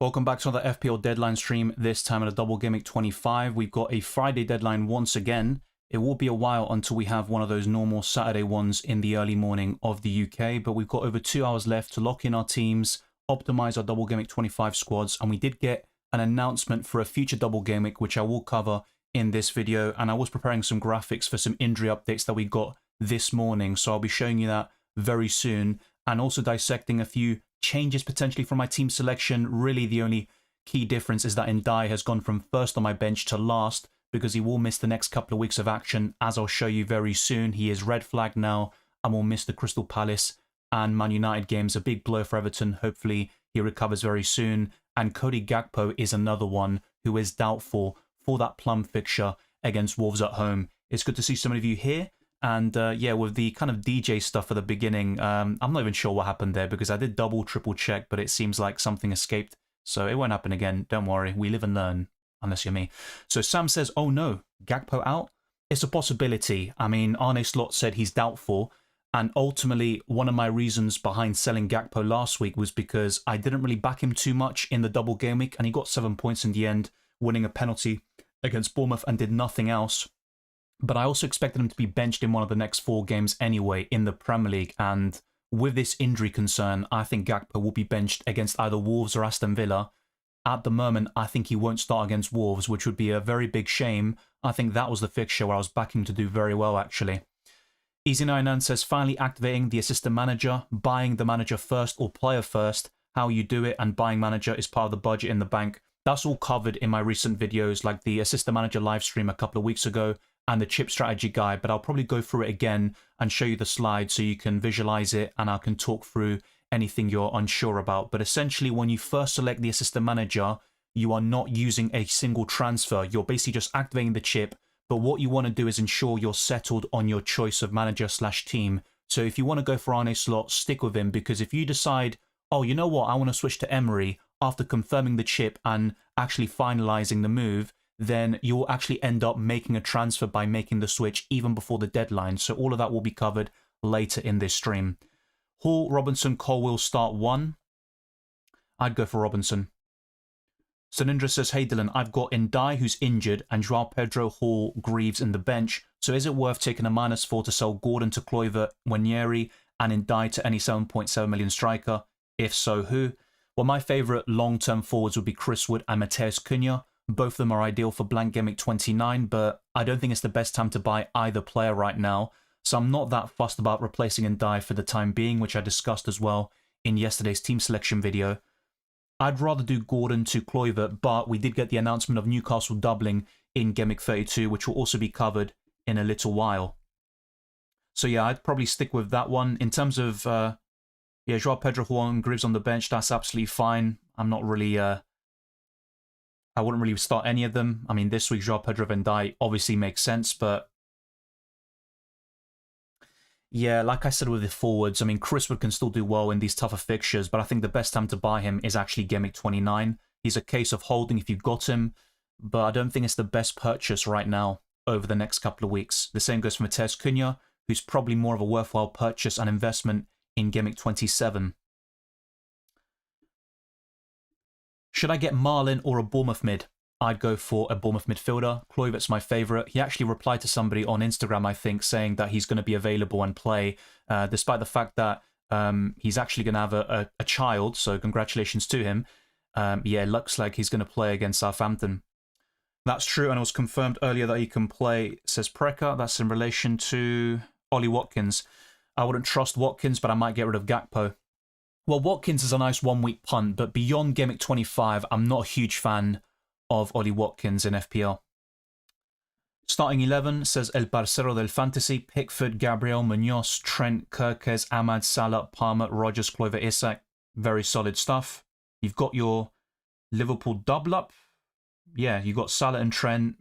Welcome back to another FPL deadline stream, this time at a Double Gameweek 25. We've got a Friday deadline once again. It will be a while until we have one of those normal Saturday ones in the early morning of the UK, but we've got over 2 hours left to lock in our teams, optimize our Double Gameweek 25 squads, and we did get an announcement for a future Double Gameweek, which I will cover in this video, and I was preparing some graphics for some injury updates that we got this morning, so I'll be showing you that very soon, and also dissecting a few changes potentially from my team selection. Really, the only key difference is that Ndiaye has gone from first on my bench to last because he will miss the next couple of weeks of action, as I'll show you very soon. He is red flagged now and will miss the Crystal Palace and Man United games. A big blow for Everton. Hopefully he recovers very soon. And Cody Gakpo is another one who is doubtful for that plum fixture against Wolves at home. It's good to see some of you here. And yeah, with the kind of DJ stuff at the beginning, I'm not even sure what happened there because I did triple check, but it seems like something escaped. So it won't happen again. Don't worry. We live and learn, unless you're me. So Sam says, oh no, Gakpo out? It's a possibility. I mean, Arne Slot said he's doubtful. And ultimately, one of my reasons behind selling Gakpo last week was because I didn't really back him too much in the double game week. And he got 7 points in the end, winning a penalty against Bournemouth and did nothing else. But I also expected him to be benched in one of the next 4 games anyway in the Premier League. And with this injury concern, I think Gakpo will be benched against either Wolves or Aston Villa. At the moment, I think he won't start against Wolves, which would be a very big shame. I think that was the fixture where I was backing him to do very well, actually. Easy99 says, finally activating the assistant manager, buying the manager first or player first, how you do it, and buying manager is part of the budget in the bank. That's all covered in my recent videos, like the assistant manager live stream a couple of weeks ago, and the chip strategy guide, but I'll probably go through it again and show you the slide so you can visualize it and I can talk through anything you're unsure about. But essentially, when you first select the assistant manager, you are not using a single transfer. You're basically just activating the chip, but what you want to do is ensure you're settled on your choice of manager/team. So if you want to go for Arne Slot, stick with him, because if you decide, oh, you know what, I want to switch to Emery after confirming the chip and actually finalizing the move, then you'll actually end up making a transfer by making the switch even before the deadline. So all of that will be covered later in this stream. Hall, Robinson, Colwill start 1. I'd go for Robinson. Sanindra says, hey Dylan, I've got Ndiaye who's injured and Joao Pedro, Hall, Greaves in the bench. So is it worth taking a -4 to sell Gordon to Kluivert, Nwaneri and Ndiaye to any 7.7 million striker? If so, who? Well, my favourite long-term forwards would be Chris Wood and Matheus Cunha. Both of them are ideal for blank Gameweek 29, but I don't think it's the best time to buy either player right now. So I'm not that fussed about replacing Ndiaye for the time being, which I discussed as well in yesterday's team selection video. I'd rather do Gordon to Kluivert, but we did get the announcement of Newcastle doubling in Gameweek 32, which will also be covered in a little while. So yeah, I'd probably stick with that one. In terms of, yeah, Joao Pedro, Juan, Greaves on the bench, that's absolutely fine. I'm not really... I wouldn't really start any of them. I mean, this week, Joao Pedro and Ndiaye obviously makes sense, but yeah, like I said with the forwards, I mean, Chris Wood can still do well in these tougher fixtures, but I think the best time to buy him is actually Gameweek 29. He's a case of holding if you've got him, but I don't think it's the best purchase right now over the next couple of weeks. The same goes for Matheus Cunha, who's probably more of a worthwhile purchase and investment in Gameweek 27. Should I get Marlin or a Bournemouth mid? I'd go for a Bournemouth midfielder. Kluivert's my favourite. He actually replied to somebody on Instagram, I think, saying that he's going to be available and play, despite the fact that he's actually going to have a child, so congratulations to him. Yeah, it looks like he's going to play against Southampton. That's true, and it was confirmed earlier that he can play, says Preka. That's in relation to Ollie Watkins. I wouldn't trust Watkins, but I might get rid of Gakpo. Well, Watkins is a nice 1-week punt, but beyond Gameweek 25, I'm not a huge fan of Ollie Watkins in FPL. Starting 11 says El Parcero del Fantasy, Pickford, Gabriel, Munoz, Trent, Kirkes, Ahmad, Salah, Palmer, Rogers, Kluivert, Isak. Very solid stuff. You've got your Liverpool double up. Yeah, you've got Salah and Trent.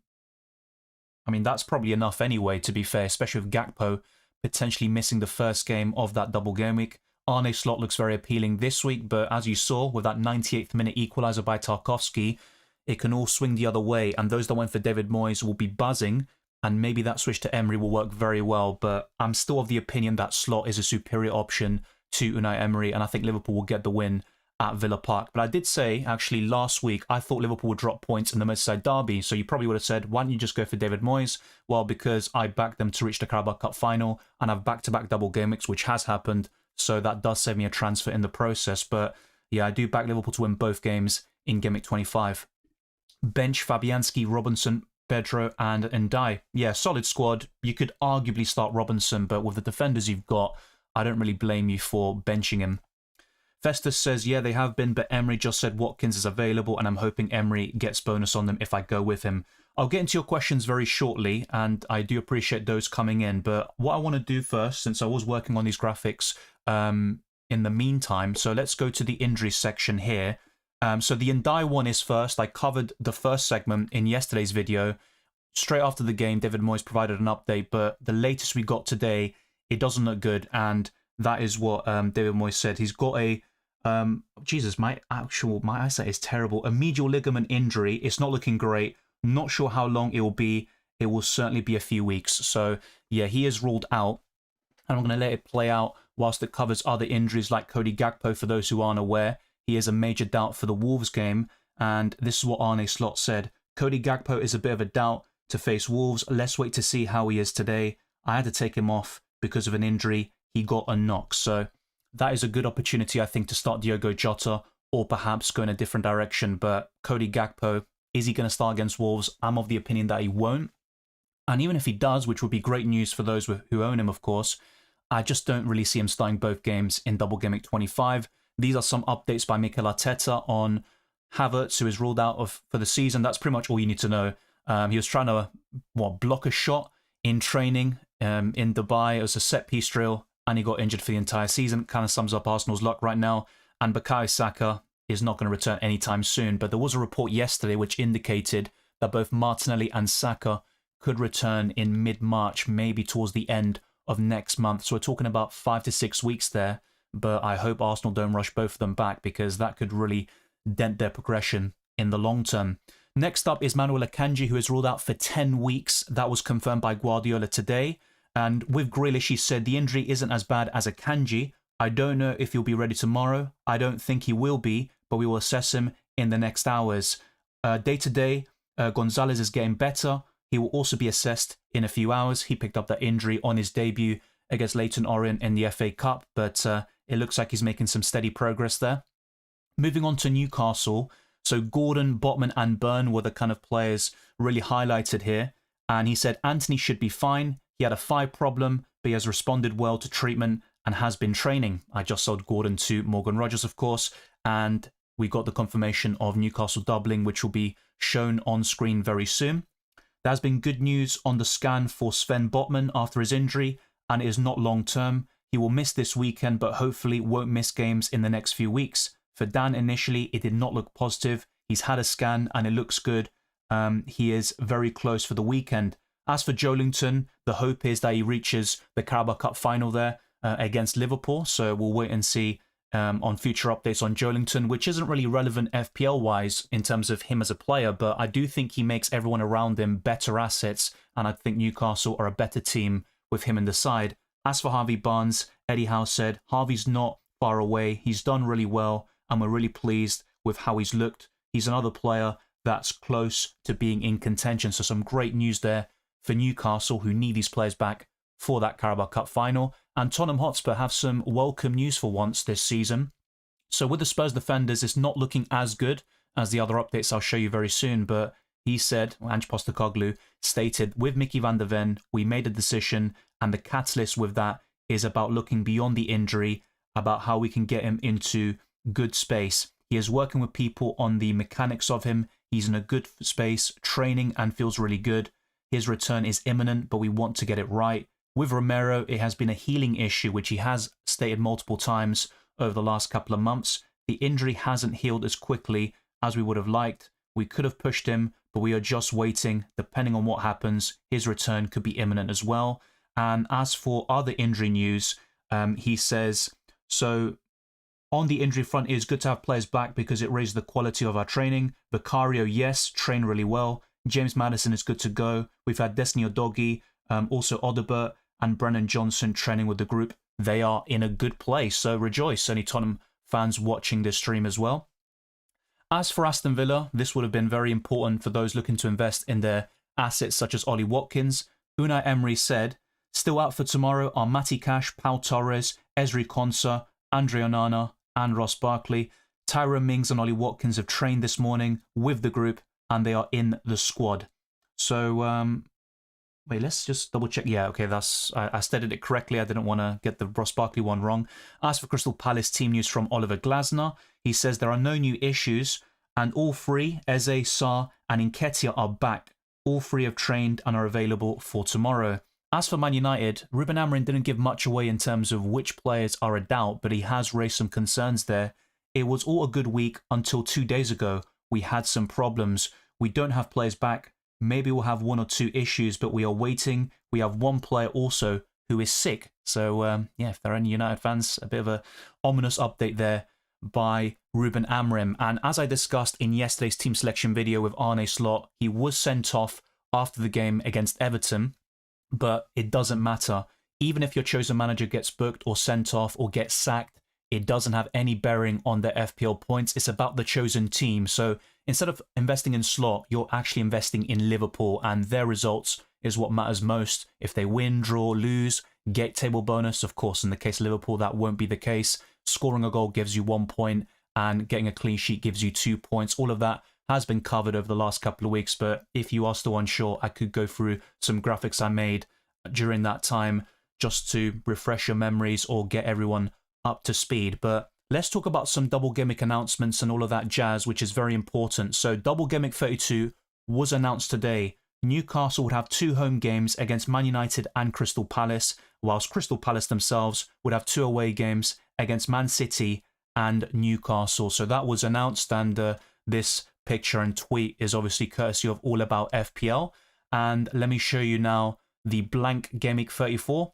I mean, that's probably enough anyway, to be fair, especially with Gakpo potentially missing the first game of that double game week. Arne Slot looks very appealing this week, but as you saw with that 98th minute equaliser by Tarkowski, it can all swing the other way, and those that went for David Moyes will be buzzing, and maybe that switch to Emery will work very well, but I'm still of the opinion that Slot is a superior option to Unai Emery, and I think Liverpool will get the win at Villa Park. But I did say, actually, last week, I thought Liverpool would drop points in the Merseyside derby. So you probably would have said, why don't you just go for David Moyes? Well, because I backed them to reach the Carabao Cup final, and I've back-to-back double game weeks, which has happened. So that does save me a transfer in the process. But yeah, I do back Liverpool to win both games in game week 25. Bench Fabianski, Robinson, Pedro and Ndiaye. Yeah, solid squad. You could arguably start Robinson, but with the defenders you've got, I don't really blame you for benching him. Festus says, yeah, they have been, but Emery just said Watkins is available, and I'm hoping Emery gets bonus on them if I go with him. I'll get into your questions very shortly, and I do appreciate those coming in, but what I want to do first, since I was working on these graphics in the meantime, so let's go to the injury section here. So the Ndiaye one is first. I covered the first segment in yesterday's video. Straight after the game, David Moyes provided an update, but the latest we got today, it doesn't look good, and that is what David Moyes said. He's got a, Jesus, my eyesight is terrible. A medial ligament injury. It's not looking great. Not sure how long it will be. It will certainly be a few weeks. So yeah, he is ruled out, and I'm going to let it play out whilst it covers other injuries like Cody Gakpo, for those who aren't aware. He is a major doubt for the Wolves game, and this is what Arne Slot said. Cody Gakpo is a bit of a doubt to face Wolves. Let's wait to see how he is today. I had to take him off because of an injury. He got a knock, so that is a good opportunity, I think, to start Diogo Jota or perhaps go in a different direction. But Cody Gakpo, is he going to start against Wolves? I'm of the opinion that he won't. And even if he does, which would be great news for those who own him, of course, I just don't really see him starting both games in Double Game Week 25. These are some updates by Mikel Arteta on Havertz, who is ruled out for the season. That's pretty much all you need to know. He was trying to block a shot in training in Dubai. It was a set-piece drill, and he got injured for the entire season. Kind of sums up Arsenal's luck right now. And Bukayo Saka is not going to return anytime soon. But there was a report yesterday which indicated that both Martinelli and Saka could return in mid-March, maybe towards the end of next month. So we're talking about 5 to 6 weeks there. But I hope Arsenal don't rush both of them back, because that could really dent their progression in the long term. Next up is Manuel Akanji, who is ruled out for 10 weeks. That was confirmed by Guardiola today. And with Grealish, he said the injury isn't as bad as Akanji. I don't know if he'll be ready tomorrow. I don't think he will be, but we will assess him in the next hours. Day to day, Gonzalez is getting better. He will also be assessed in a few hours. He picked up that injury on his debut against Leyton Orient in the FA Cup, but it looks like he's making some steady progress there. Moving on to Newcastle. So Gordon, Botman and Byrne were the kind of players really highlighted here. And he said Anthony should be fine. He had a thigh problem, but he has responded well to treatment and has been training. I just sold Gordon to Morgan Rogers, of course. And we got the confirmation of Newcastle doubling, which will be shown on screen very soon. There's been good news on the scan for Sven Botman after his injury, and it is not long term. He will miss this weekend, but hopefully won't miss games in the next few weeks. For Dan, initially, it did not look positive. He's had a scan and it looks good. He is very close for the weekend. As for Joelinton, the hope is that he reaches the Carabao Cup final there against Liverpool. So we'll wait and see on future updates on Joelinton, which isn't really relevant FPL-wise in terms of him as a player, but I do think he makes everyone around him better assets, and I think Newcastle are a better team with him in the side. As for Harvey Barnes, Eddie Howe said, Harvey's not far away. He's done really well, and we're really pleased with how he's looked. He's another player that's close to being in contention. So some great news there for Newcastle, who need these players back for that Carabao Cup final. And Tottenham Hotspur have some welcome news for once this season. So with the Spurs defenders, it's not looking as good as the other updates I'll show you very soon, but he said, Ange Postecoglou stated, with Mickey van der Ven, we made a decision, and the catalyst with that is about looking beyond the injury, about how we can get him into good space. He is working with people on the mechanics of him. He's in a good space, training, and feels really good. His return is imminent, but we want to get it right. With Romero, it has been a healing issue, which he has stated multiple times over the last couple of months. The injury hasn't healed as quickly as we would have liked. We could have pushed him, but we are just waiting. Depending on what happens, his return could be imminent as well. And as for other injury news, he says, so on the injury front, it is good to have players back because it raises the quality of our training. Vicario, yes, trained really well. James Maddison is good to go. We've had Destiny Odogi, also Odobert and Brennan Johnson training with the group. They are in a good place, so rejoice, any Tottenham fans watching this stream as well. As for Aston Villa, this would have been very important for those looking to invest in their assets such as Ollie Watkins. Unai Emery said, still out for tomorrow are Matty Cash, Pau Torres, Ezri Konsa, Andre Onana and Ross Barkley. Tyrone Mings and Ollie Watkins have trained this morning with the group and they are in the squad. So, wait, let's just double check. Yeah, okay, I stated it correctly. I didn't want to get the Ross Barkley one wrong. As for Crystal Palace team news from Oliver Glasner, he says there are no new issues and all three, Eze, Sarr and Nketiah, are back. All three have trained and are available for tomorrow. As for Man United, Ruben Amorim didn't give much away in terms of which players are a doubt, but he has raised some concerns there. It was all a good week until 2 days ago. We had some problems. We don't have players back. Maybe we'll have 1 or 2 issues, but we are waiting. We have one player also who is sick. So, yeah, if there are any United fans, a bit of a ominous update there by Ruben Amorim. And as I discussed in yesterday's team selection video with Arne Slot, he was sent off after the game against Everton, but it doesn't matter. Even if your chosen manager gets booked or sent off or gets sacked, it doesn't have any bearing on their FPL points. It's about the chosen team. So instead of investing in Slot, you're actually investing in Liverpool, and their results is what matters most. If they win, draw, lose, get table bonus. Of course, in the case of Liverpool, that won't be the case. Scoring a goal gives you 1 point and getting a clean sheet gives you 2 points. All of that has been covered over the last couple of weeks, but if you are still unsure, I could go through some graphics I made during that time just to refresh your memories or get everyone up to speed. But let's talk about some Double Gameweek announcements and all of that jazz, which is very important. So Double Gameweek 32 was announced today. Newcastle would have 2 home games against Man United and Crystal Palace, whilst Crystal Palace themselves would have 2 away games against Man City and Newcastle. So that was announced, and this picture and tweet is obviously courtesy of All About FPL. And let me show you now the blank Gameweek 34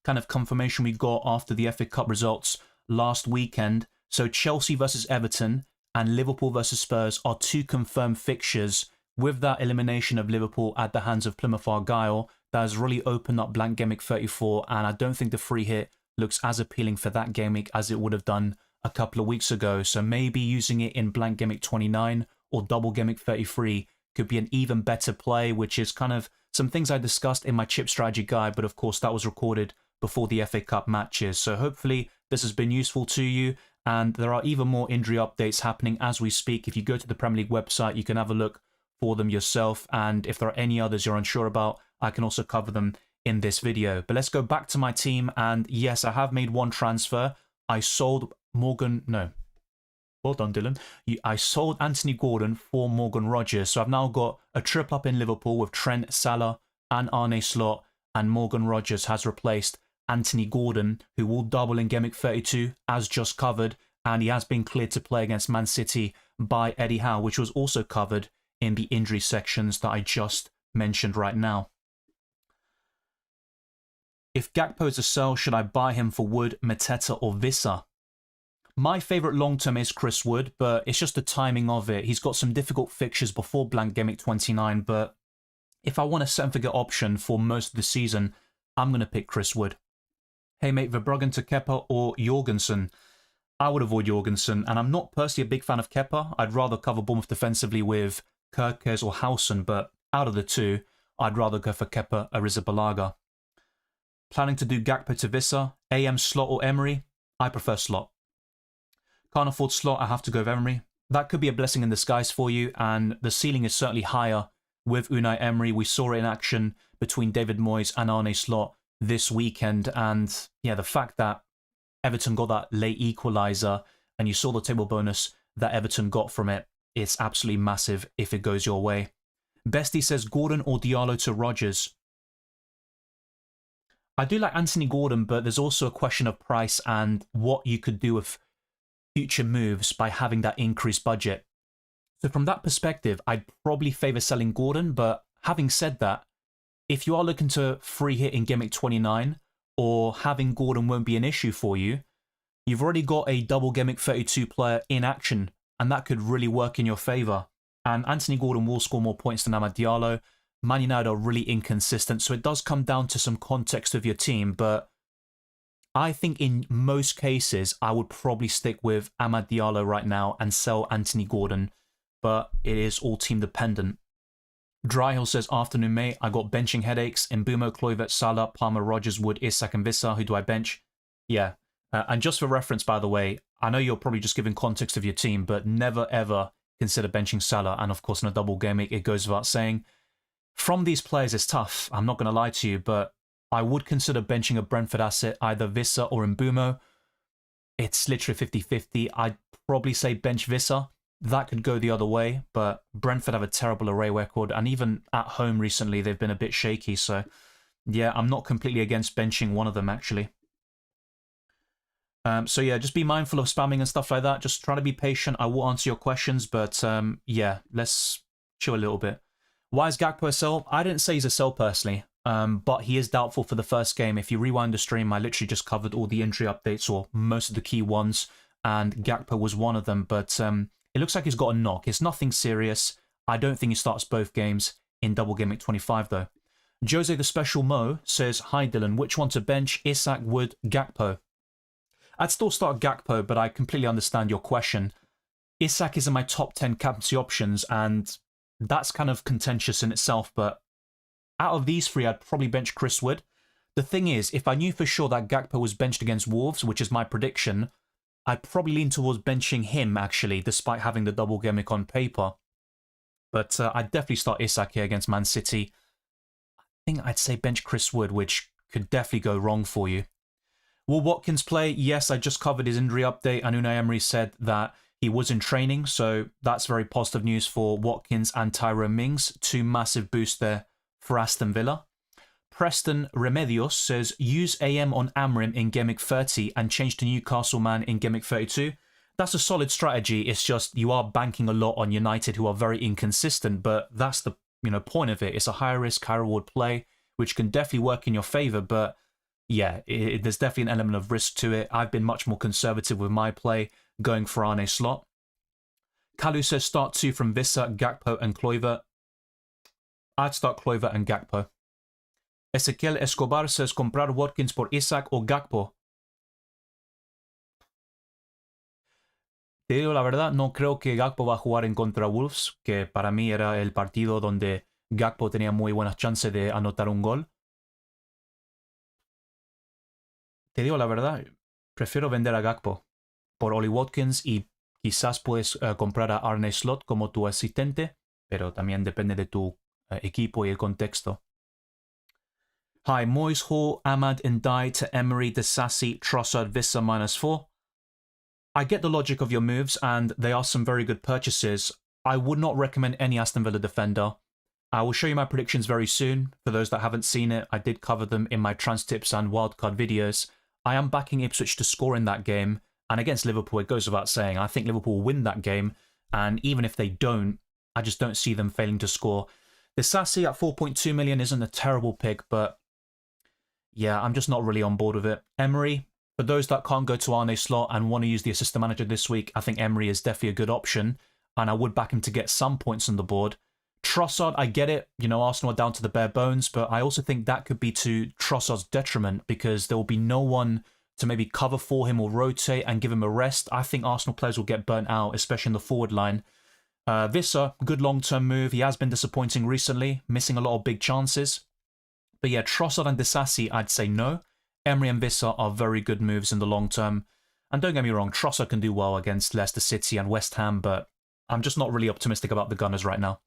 kind of confirmation we got after the FA Cup results last weekend. So Chelsea versus Everton and Liverpool versus Spurs are 2 confirmed fixtures. With that elimination of Liverpool at the hands of Plymouth Argyle, that has really opened up blank Gameweek 34, and I don't think the free hit looks as appealing for that Gameweek as it would have done a couple of weeks ago. So maybe using it in blank Gameweek 29 or Double Gameweek 33 could be an even better play, which is kind of some things I discussed in my chip strategy guide, but of course that was recorded before the FA Cup matches. So hopefully this has been useful to you, and there are even more injury updates happening as we speak. If you go to the Premier League website, you can have a look for them yourself, and if there are any others you're unsure about, I can also cover them in this video. But let's go back to my team, and yes, I have made 1 transfer. I sold well done, Dylan. I sold Anthony Gordon for Morgan Rogers, so I've now got a triple up in Liverpool with Trent, Salah and Arne Slot, and Morgan Rogers has replaced Anthony Gordon, who will double in Gameweek 32 as just covered, and he has been cleared to play against Man City by Eddie Howe, which was also covered in the injury sections that I just mentioned right now. If Gakpo is a sell, should I buy him for Wood, Mateta or Vissa? My favourite long-term is Chris Wood, but it's just the timing of it. He's got some difficult fixtures before blank Gameweek 29, but if I want a set and forget option for most of the season, I'm going to pick Chris Wood. Hey mate, Verbruggen to Kepa or Jorgensen? I would avoid Jorgensen, and I'm not personally a big fan of Kepa. I'd rather cover Bournemouth defensively with Kerkez or Howson, but out of the 2, I'd rather go for Kepa Arrizabalaga. Planning to do Gakpo to Vissa, AM Slot or Emery? I prefer Slot. Can't afford Slot, I have to go with Emery. That could be a blessing in disguise for you, and the ceiling is certainly higher with Unai Emery. We saw it in action between David Moyes and Arne Slot this weekend, and yeah, the fact that Everton got that late equaliser and you saw the table bonus that Everton got from it, it's absolutely massive if it goes your way. Bestie says Gordon or Diallo to Rodgers. I do like Anthony Gordon, but there's also a question of price and what you could do with future moves by having that increased budget. So from that perspective, I'd probably favour selling Gordon, but having said that, if you are looking to free hit in Gameweek 29, or having Gordon won't be an issue for you, you've already got a double Gameweek 32 player in action, and that could really work in your favour. And Anthony Gordon will score more points than Amad Diallo. Man United are really inconsistent, so it does come down to some context of your team, but I think in most cases, I would probably stick with Amad Diallo right now and sell Anthony Gordon, but it is all team dependent. Dryhill says, afternoon, mate. I got benching headaches. Mbumo, Kluivert, Salah, Palmer, Rogers, Wood, Isak, and Vissa. Who do I bench? Yeah. And just for reference, by the way, I know you're probably just giving context of your team, but never ever consider benching Salah. And of course, in a double game week, it goes without saying. From these players, it's tough. I'm not going to lie to you, but I would consider benching a Brentford asset, either Vissa or Mbumo. It's literally 50-50. I'd probably say bench Vissa. That could go the other way, but Brentford have a terrible away record, and even at home recently, they've been a bit shaky. So, yeah, I'm not completely against benching one of them, actually. So, yeah, just be mindful of spamming and stuff like that. Just try to be patient. I will answer your questions, but, yeah, let's chill a little bit. Why is Gakpo a sell? I didn't say he's a sell personally, but he is doubtful for the first game. If you rewind the stream, I literally just covered all the injury updates, or most of the key ones, and Gakpo was one of them, but... it looks like he's got a knock. It's nothing serious. I don't think he starts both games in Double Game Week 25, though. Jose the Special Mo says, hi, Dylan. Which one to bench? Isak, Wood, Gakpo? I'd still start Gakpo, but I completely understand your question. Isak is in my top 10 captaincy options, and that's kind of contentious in itself, but out of these three, I'd probably bench Chris Wood. The thing is, if I knew for sure that Gakpo was benched against Wolves, which is my prediction, I'd probably lean towards benching him, actually, despite having the double gimmick on paper. But I'd definitely start Isak here against Man City. I think I'd say bench Chris Wood, which could definitely go wrong for you. Will Watkins play? Yes, I just covered his injury update, and Unai Emery said that he was in training, so that's very positive news for Watkins and Tyrone Mings. 2 massive boosts there for Aston Villa. Preston Remedios says, use AM on Amrim in Gimmick 30 and change to Newcastle man in Gimmick 32. That's a solid strategy. It's just you are banking a lot on United, who are very inconsistent, but that's the point of it. It's a high risk, high reward play, which can definitely work in your favour, but yeah, there's definitely an element of risk to it. I've been much more conservative with my play, going for Arne Slot. Kalu says, start 2 from Vissa, Gakpo and Kluivert. I'd start Kluivert and Gakpo. Ezequiel Escobar says, comprar Watkins por Isak o Gakpo. Te digo la verdad, no creo que Gakpo va a jugar en contra Wolves, que para mí era el partido donde Gakpo tenía muy buenas chances de anotar un gol. Te digo la verdad, prefiero vender a Gakpo por Oli Watkins y quizás puedes comprar a Arne Slot como tu asistente, pero también depende de tu equipo y el contexto. Hi, Moyes, Hall, Amad, Ndiaye to Emery, Disasi, Trossard, Vissa -4. I get the logic of your moves, and they are some very good purchases. I would not recommend any Aston Villa defender. I will show you my predictions very soon. For those that haven't seen it, I did cover them in my trans tips and wildcard videos. I am backing Ipswich to score in that game, and against Liverpool, it goes without saying. I think Liverpool will win that game, and even if they don't, I just don't see them failing to score. Disasi at 4.2 million isn't a terrible pick, but yeah, I'm just not really on board with it. Emery, for those that can't go to Arne Slot and want to use the assistant manager this week, I think Emery is definitely a good option, and I would back him to get some points on the board. Trossard, I get it. Arsenal are down to the bare bones, but I also think that could be to Trossard's detriment because there will be no one to maybe cover for him or rotate and give him a rest. I think Arsenal players will get burnt out, especially in the forward line. Vissa, good long-term move. He has been disappointing recently, missing a lot of big chances. But yeah, Trossard and Disasi, I'd say no. Emery and Vissa are very good moves in the long term. And don't get me wrong, Trossard can do well against Leicester City and West Ham, but I'm just not really optimistic about the Gunners right now.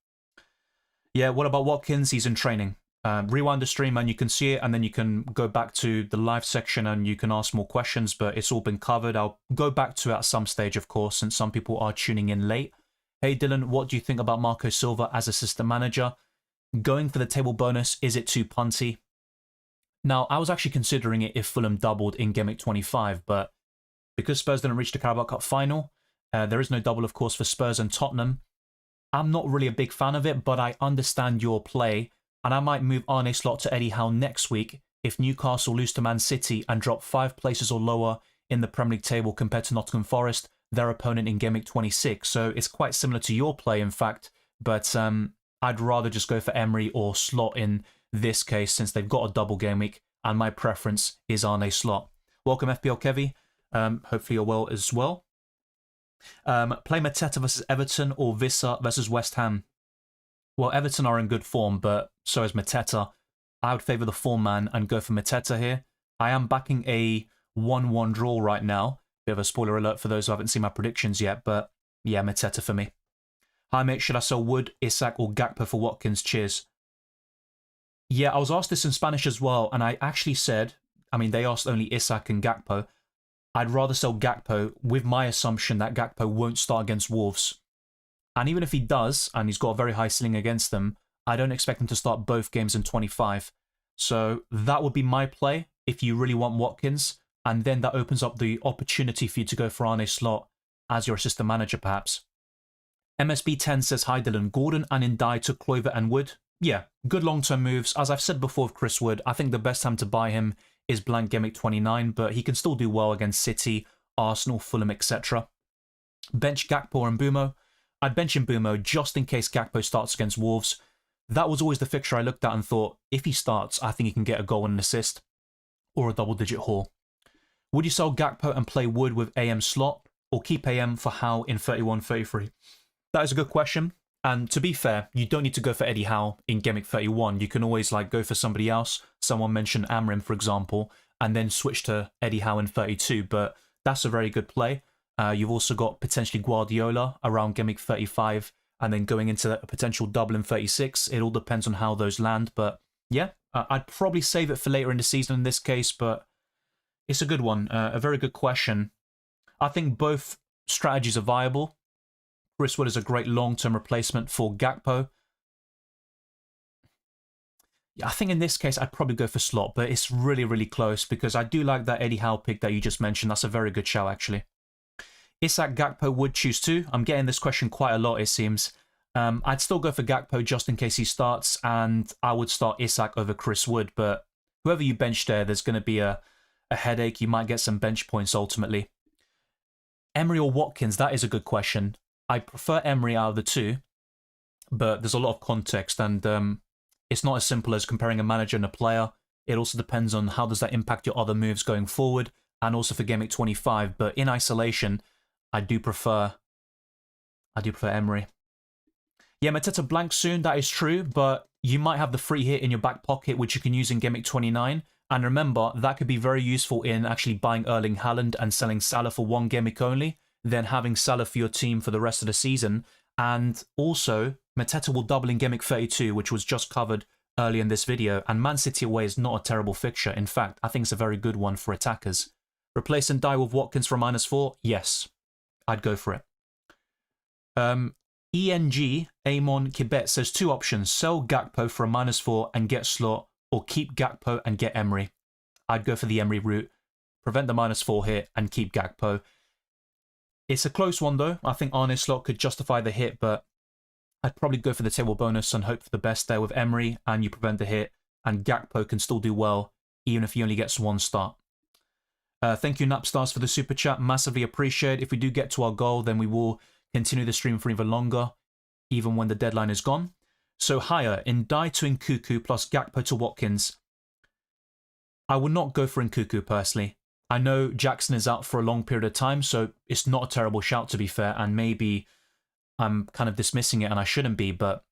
Yeah, what about Watkins? He's in training. Rewind the stream and you can see it, and then you can go back to the live section and you can ask more questions, but it's all been covered. I'll go back to it at some stage, of course, since some people are tuning in late. Hey Dylan, what do you think about Marco Silva as assistant manager? Going for the table bonus, is it too punty? Now, I was actually considering it if Fulham doubled in Game Week 25, but because Spurs didn't reach the Carabao Cup final, there is no double, of course, for Spurs and Tottenham. I'm not really a big fan of it, but I understand your play, and I might move Arne Slot to Eddie Howe next week if Newcastle lose to Man City and drop 5 places or lower in the Premier League table compared to Nottingham Forest, their opponent in Game Week 26. So it's quite similar to your play, in fact, but I'd rather just go for Emery or Slot in this case since they've got a double game week, and my preference is Arne Slot. Welcome, FPL Kevy. Hopefully you're well as well. Play Mateta versus Everton or Vissa versus West Ham. Well, Everton are in good form, but so is Mateta. I would favour the form man and go for Mateta here. I am backing a 1-1 draw right now. Bit of a spoiler alert for those who haven't seen my predictions yet, but yeah, Mateta for me. Hi mate, should I sell Wood, Isak or Gakpo for Watkins? Cheers. Yeah, I was asked this in Spanish as well, and I actually said, I mean, they asked only Isak and Gakpo. I'd rather sell Gakpo with my assumption that Gakpo won't start against Wolves. And even if he does, and he's got a very high ceiling against them, I don't expect him to start both games in 25. So that would be my play if you really want Watkins, and then that opens up the opportunity for you to go for Arne Slot as your assistant manager perhaps. MSB10 says, hi Dylan, Gordon and Ndiaye to Kluivert and Wood. Yeah, good long-term moves. As I've said before with Chris Wood, I think the best time to buy him is blank Gameweek 29, but he can still do well against City, Arsenal, Fulham, etc. Bench Gakpo and Mbumo. I'd bench Mbumo just in case Gakpo starts against Wolves. That was always the fixture I looked at and thought, if he starts, I think he can get a goal and an assist, or a double-digit haul. Would you sell Gakpo and play Wood with AM Slot, or keep AM for Howe in 31-33? That is a good question, and to be fair, you don't need to go for Eddie Howe in Gameweek 31. You can always go for somebody else. Someone mentioned Amrim, for example, and then switch to Eddie Howe in 32, but that's a very good play. You've also got potentially Guardiola around Gameweek 35, and then going into a potential double in 36. It all depends on how those land, but yeah, I'd probably save it for later in the season in this case, but it's a good one, a very good question. I think both strategies are viable. Chris Wood is a great long-term replacement for Gakpo. Yeah, I think in this case I'd probably go for Slot, but it's really, really close because I do like that Eddie Howe pick that you just mentioned. That's a very good shout, actually. Isak, Gakpo, Wood, choose two. I'm getting this question quite a lot, it seems. I'd still go for Gakpo just in case he starts, and I would start Isak over Chris Wood, but whoever you bench there, there's going to be a headache. You might get some bench points ultimately. Emery or Watkins, that is a good question. I prefer Emery out of the two, but there's a lot of context, and it's not as simple as comparing a manager and a player. It also depends on how does that impact your other moves going forward, and also for Gameweek 25. But in isolation, I do prefer Emery. Yeah, Mateta blank soon, that is true, but you might have the free hit in your back pocket, which you can use in Gameweek 29. And remember, that could be very useful in actually buying Erling Haaland and selling Salah for one Gameweek only, then having Salah for your team for the rest of the season. And also, Mateta will double in Gameweek 32, which was just covered early in this video. And Man City away is not a terrible fixture. In fact, I think it's a very good one for attackers. Replace Ndiaye with Watkins for -4? Yes, I'd go for it. ENG, Amon Kibet says two options. Sell Gakpo for a -4 and get Slot, or keep Gakpo and get Emery. I'd go for the Emery route, prevent the -4 hit and keep Gakpo. It's a close one though. I think Arne Slot could justify the hit, but I'd probably go for the table bonus and hope for the best there with Emery, and you prevent the hit, and Gakpo can still do well, even if he only gets one start. Thank you, Napstars, for the super chat. Massively appreciate. If we do get to our goal, then we will continue the stream for even longer, even when the deadline is gone. So higher, Ndiaye to Nkuku plus Gakpo to Watkins. I would not go for Nkuku personally. I know Jackson is out for a long period of time, so it's not a terrible shout to be fair, and maybe I'm kind of dismissing it and I shouldn't be, but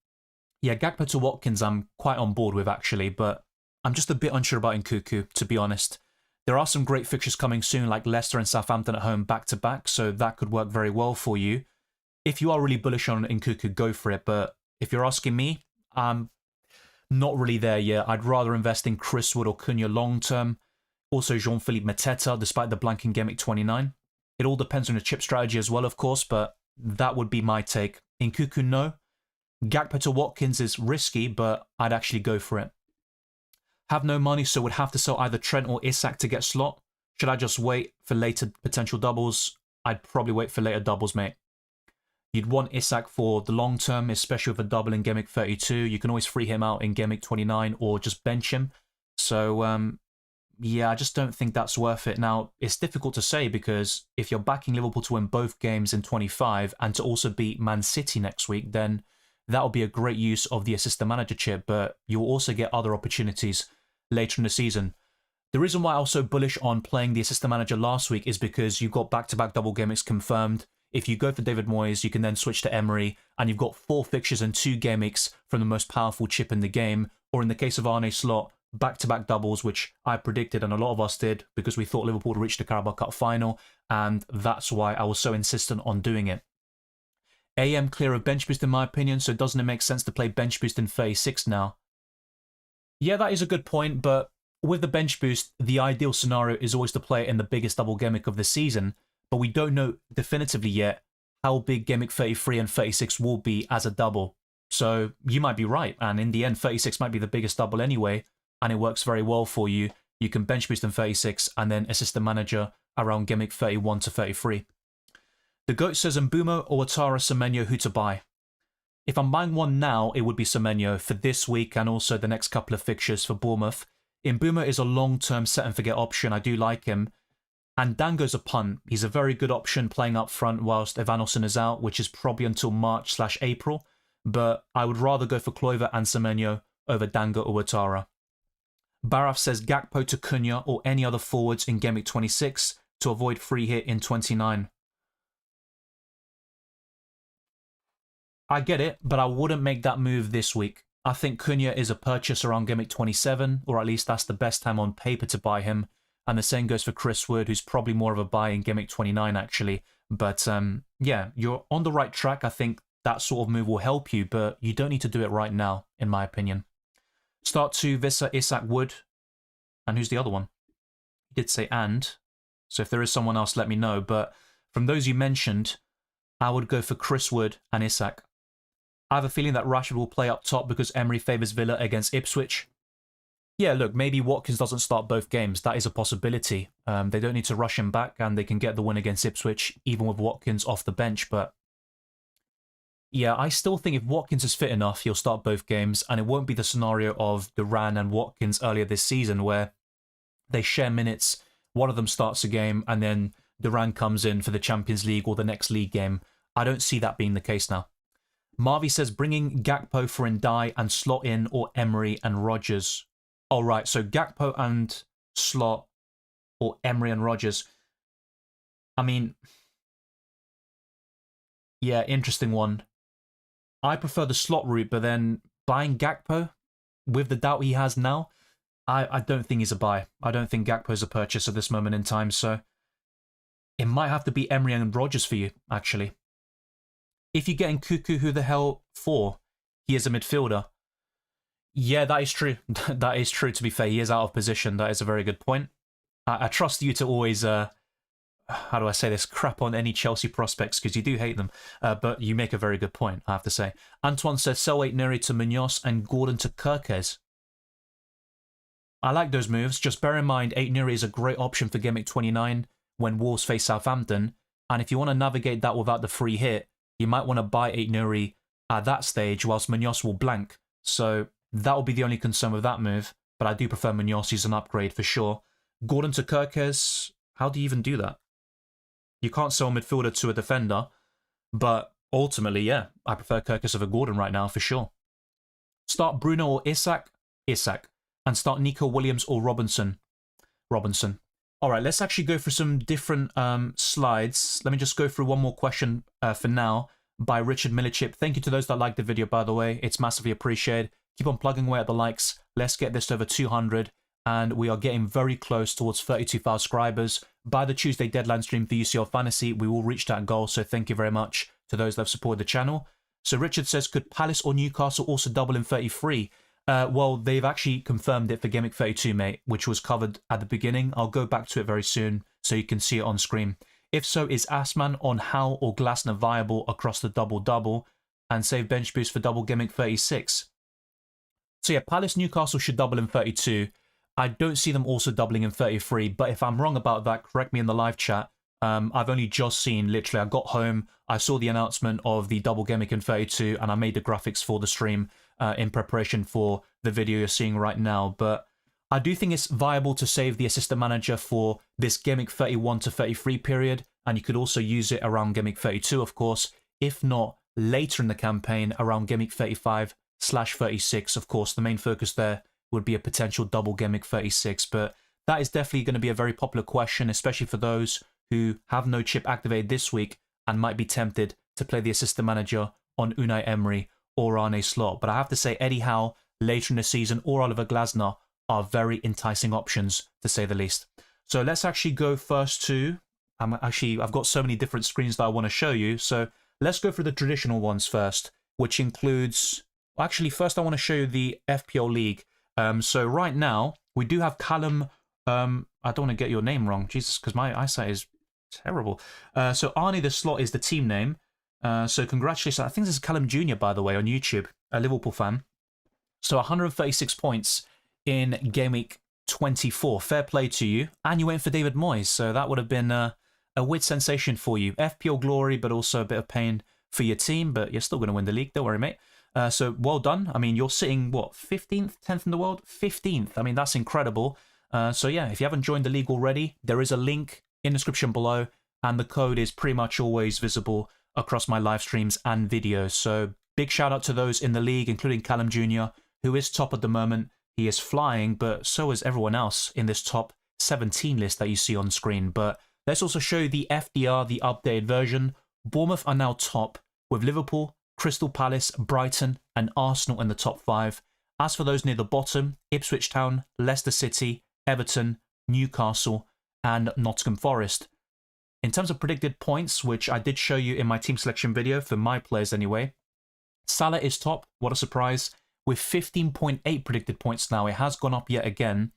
yeah, Gakpo to Watkins I'm quite on board with actually, but I'm just a bit unsure about Nkuku, to be honest. There are some great fixtures coming soon, like Leicester and Southampton at home back-to-back, so that could work very well for you. If you are really bullish on Nkuku, go for it, but if you're asking me, I'm not really there yet. I'd rather invest in Chris Wood or Cunha long-term. Also Jean-Philippe Mateta, despite the blank in Gameweek 29. It all depends on the chip strategy as well, of course, but that would be my take. Nkuku, no. Gakpo to Watkins is risky, but I'd actually go for it. Have no money, so would have to sell either Trent or Isak to get Slot. Should I just wait for later potential doubles? I'd probably wait for later doubles, mate. You'd want Isak for the long term, especially with a double in Gameweek 32. You can always free him out in Gameweek 29 or just bench him. So, yeah, I just don't think that's worth it. Now, it's difficult to say because if you're backing Liverpool to win both games in 25 and to also beat Man City next week, then that will be a great use of the assistant manager chip, but you'll also get other opportunities later in the season. The reason why I was so bullish on playing the assistant manager last week is because you've got back-to-back double game weeks confirmed. If you go for David Moyes, you can then switch to Emery, and you've got 4 fixtures and 2 game weeks from the most powerful chip in the game. Or in the case of Arne Slot, back-to-back doubles, which I predicted and a lot of us did because we thought Liverpool would reach the Carabao Cup final, and that's why I was so insistent on doing it. AM clear of bench boost in my opinion, so doesn't it make sense to play bench boost in 36 now? Yeah, that is a good point, but with the bench boost, the ideal scenario is always to play it in the biggest double game week of the season, but we don't know definitively yet how big game week 33 and 36 will be as a double. So you might be right, and in the end 36 might be the biggest double anyway, and it works very well for you. You can bench boost in 36 and then assist the manager around game week 31 to 33. The GOAT says Mbumo or Ouattara Semenyo, who to buy? If I'm buying one now, it would be Semenyo for this week and also the next couple of fixtures for Bournemouth. Mbumo is a long-term set-and-forget option. I do like him. And Dango's a punt. He's a very good option playing up front whilst Evanilson is out, which is probably until March/April. But I would rather go for Kluivert and Semenyo over Dango or Ouattara. Baraf says Gakpo to Cunha or any other forwards in Game Week 26 to avoid free hit in 29. I get it, but I wouldn't make that move this week. I think Cunha is a purchase around Game Week 27, or at least that's the best time on paper to buy him. And the same goes for Chris Wood, who's probably more of a buy in Game Week 29, actually. But yeah, you're on the right track. I think that sort of move will help you, but you don't need to do it right now, in my opinion. Start 2, Vissa, Isak, Wood. And who's the other one? He did say and. So if there is someone else, let me know. But from those you mentioned, I would go for Chris Wood and Isak. I have a feeling that Rashford will play up top because Emery favours Villa against Ipswich. Yeah, look, maybe Watkins doesn't start both games. That is a possibility. They don't need to rush him back and they can get the win against Ipswich, even with Watkins off the bench. But yeah, I still think if Watkins is fit enough, he'll start both games. And it won't be the scenario of Duran and Watkins earlier this season where they share minutes. One of them starts a game and then Duran comes in for the Champions League or the next league game. I don't see that being the case now. Marvy says bringing Gakpo for Ndiaye and Slot in or Emery and Rodgers. All right, so Gakpo and Slot or Emery and Rodgers. I mean, yeah, interesting one. I prefer the Slot route, but then buying Gakpo with the doubt he has now, I don't think he's a buy. I don't think Gakpo is a purchase at this moment in time, so it might have to be Emery and Rodgers for you, actually. If you're getting Cuckoo, who the hell for? He is a midfielder. Yeah, that is true. That is true, to be fair. He is out of position. That is a very good point. I trust you to always, how do I say this, crap on any Chelsea prospects, because you do hate them. But you make a very good point, I have to say. Antoine says, sell Aït-Nouri to Munoz and Gordon to Kirkes. I like those moves. Just bear in mind, Aït-Nouri is a great option for Game Week 29 when Wolves face Southampton. And if you want to navigate that without the free hit, you might want to buy Aït-Nouri at that stage, whilst Munoz will blank. So that will be the only concern with that move. But I do prefer Munoz. He's an upgrade for sure. Gordon to Kirkes. How do you even do that? You can't sell a midfielder to a defender. But ultimately, yeah, I prefer Kirkes over Gordon right now for sure. Start Bruno or Isak? Isak. And start Nico Williams or Robinson? Robinson. All right, let's actually go through some different slides. Let me just go through one more question for now by Richard Milichip. Thank you to those that liked the video, by the way. It's massively appreciated. Keep on plugging away at the likes. Let's get this to over 200. And we are getting very close towards 32,000 subscribers. By the Tuesday deadline stream for UCL Fantasy, we will reach that goal. So thank you very much to those that have supported the channel. So Richard says, could Palace or Newcastle also double in 33? Well, they've actually confirmed it for Game Week 32, mate, which was covered at the beginning. I'll go back to it very soon so you can see it on screen. If so, is Asman on Howe or Glasner viable across the double-double and save bench boost for double Game Week 36? So yeah, Palace Newcastle should double in 32. I don't see them also doubling in 33, but if I'm wrong about that, correct me in the live chat. I've only just seen, literally, I got home, I saw the announcement of the double Game Week in 32, and I made the graphics for the stream. In preparation for the video you're seeing right now. But I do think it's viable to save the assistant manager for this Game Week 31 to 33 period, and you could also use it around Game Week 32, of course, if not later in the campaign around Game Week 35/36. Of course, the main focus there would be a potential double Game Week 36, but that is definitely going to be a very popular question, especially for those who have no chip activated this week and might be tempted to play the assistant manager on Unai Emery or Arne Slot. But I have to say, Eddie Howe later in the season or Oliver Glasner are very enticing options, to say the least. So let's actually go first to... I've got so many different screens that I want to show you. So let's go through the traditional ones first, which includes... Actually, first I want to show you the FPL League. So right now, we do have Callum... I don't want to get your name wrong, Jesus, because my eyesight is terrible. So Arnie the Slot is the team name. So congratulations. I think this is Callum Jr., by the way, on YouTube, a Liverpool fan. So 136 points in Game Week 24. Fair play to you. And you went for David Moyes, so that would have been a weird sensation for you. FPL glory, but also a bit of pain for your team, but you're still going to win the league. Don't worry, mate. So well done. I mean, you're sitting, what, 15th, 10th in the world? 15th. I mean, that's incredible. So yeah, if you haven't joined the league already, there is a link in the description below, and the code is pretty much always visible across my live streams and videos. So big shout out to those in the league, including Callum Jr., who is top at the moment. He is flying, but so is everyone else in this top 17 list that you see on screen. But let's also show you the FDR, the updated version. Bournemouth are now top, with Liverpool, Crystal Palace, Brighton, and Arsenal in the top 5. As for those near the bottom, Ipswich Town, Leicester City, Everton, Newcastle, and Nottingham Forest. In terms of predicted points, which I did show you in my team selection video, for my players anyway, Salah is top, what a surprise, with 15.8 predicted points now. It has gone up yet again.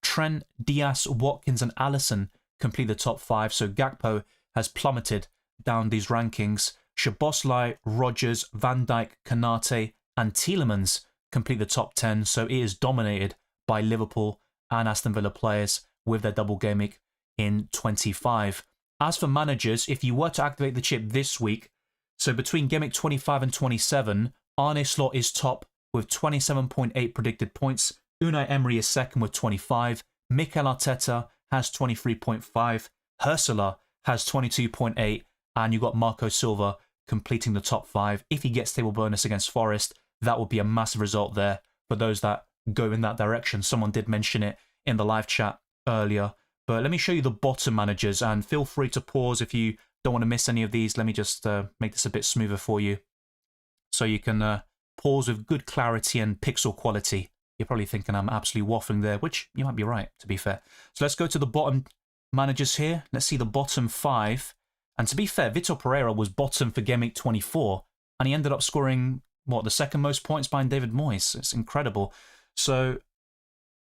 Trent, Diaz, Watkins, and Alisson complete the top 5, so Gakpo has plummeted down these rankings. Szoboszlai, Rodgers, Van Dijk, Konate, and Tielemans complete the top 10, so it is dominated by Liverpool and Aston Villa players with their double game week in 25. As for managers, if you were to activate the chip this week, so between game week 25 and 27, Arne Slot is top with 27.8 predicted points. Unai Emery is second with 25. Mikel Arteta has 23.5. Ursula has 22.8. And you got Marco Silva completing the top 5. If he gets table bonus against Forest, that would be a massive result there for those that go in that direction. Someone did mention it in the live chat earlier. But let me show you the bottom managers, and feel free to pause if you don't want to miss any of these. Let me just make this a bit smoother for you, so you can pause with good clarity and pixel quality. You're probably thinking I'm absolutely waffling there, which you might be right, to be fair. So let's go to the bottom managers here. Let's see the bottom 5. And to be fair, Vitor Pereira was bottom for Game Week 24, and he ended up scoring, what, the second most points behind David Moyes. It's incredible. So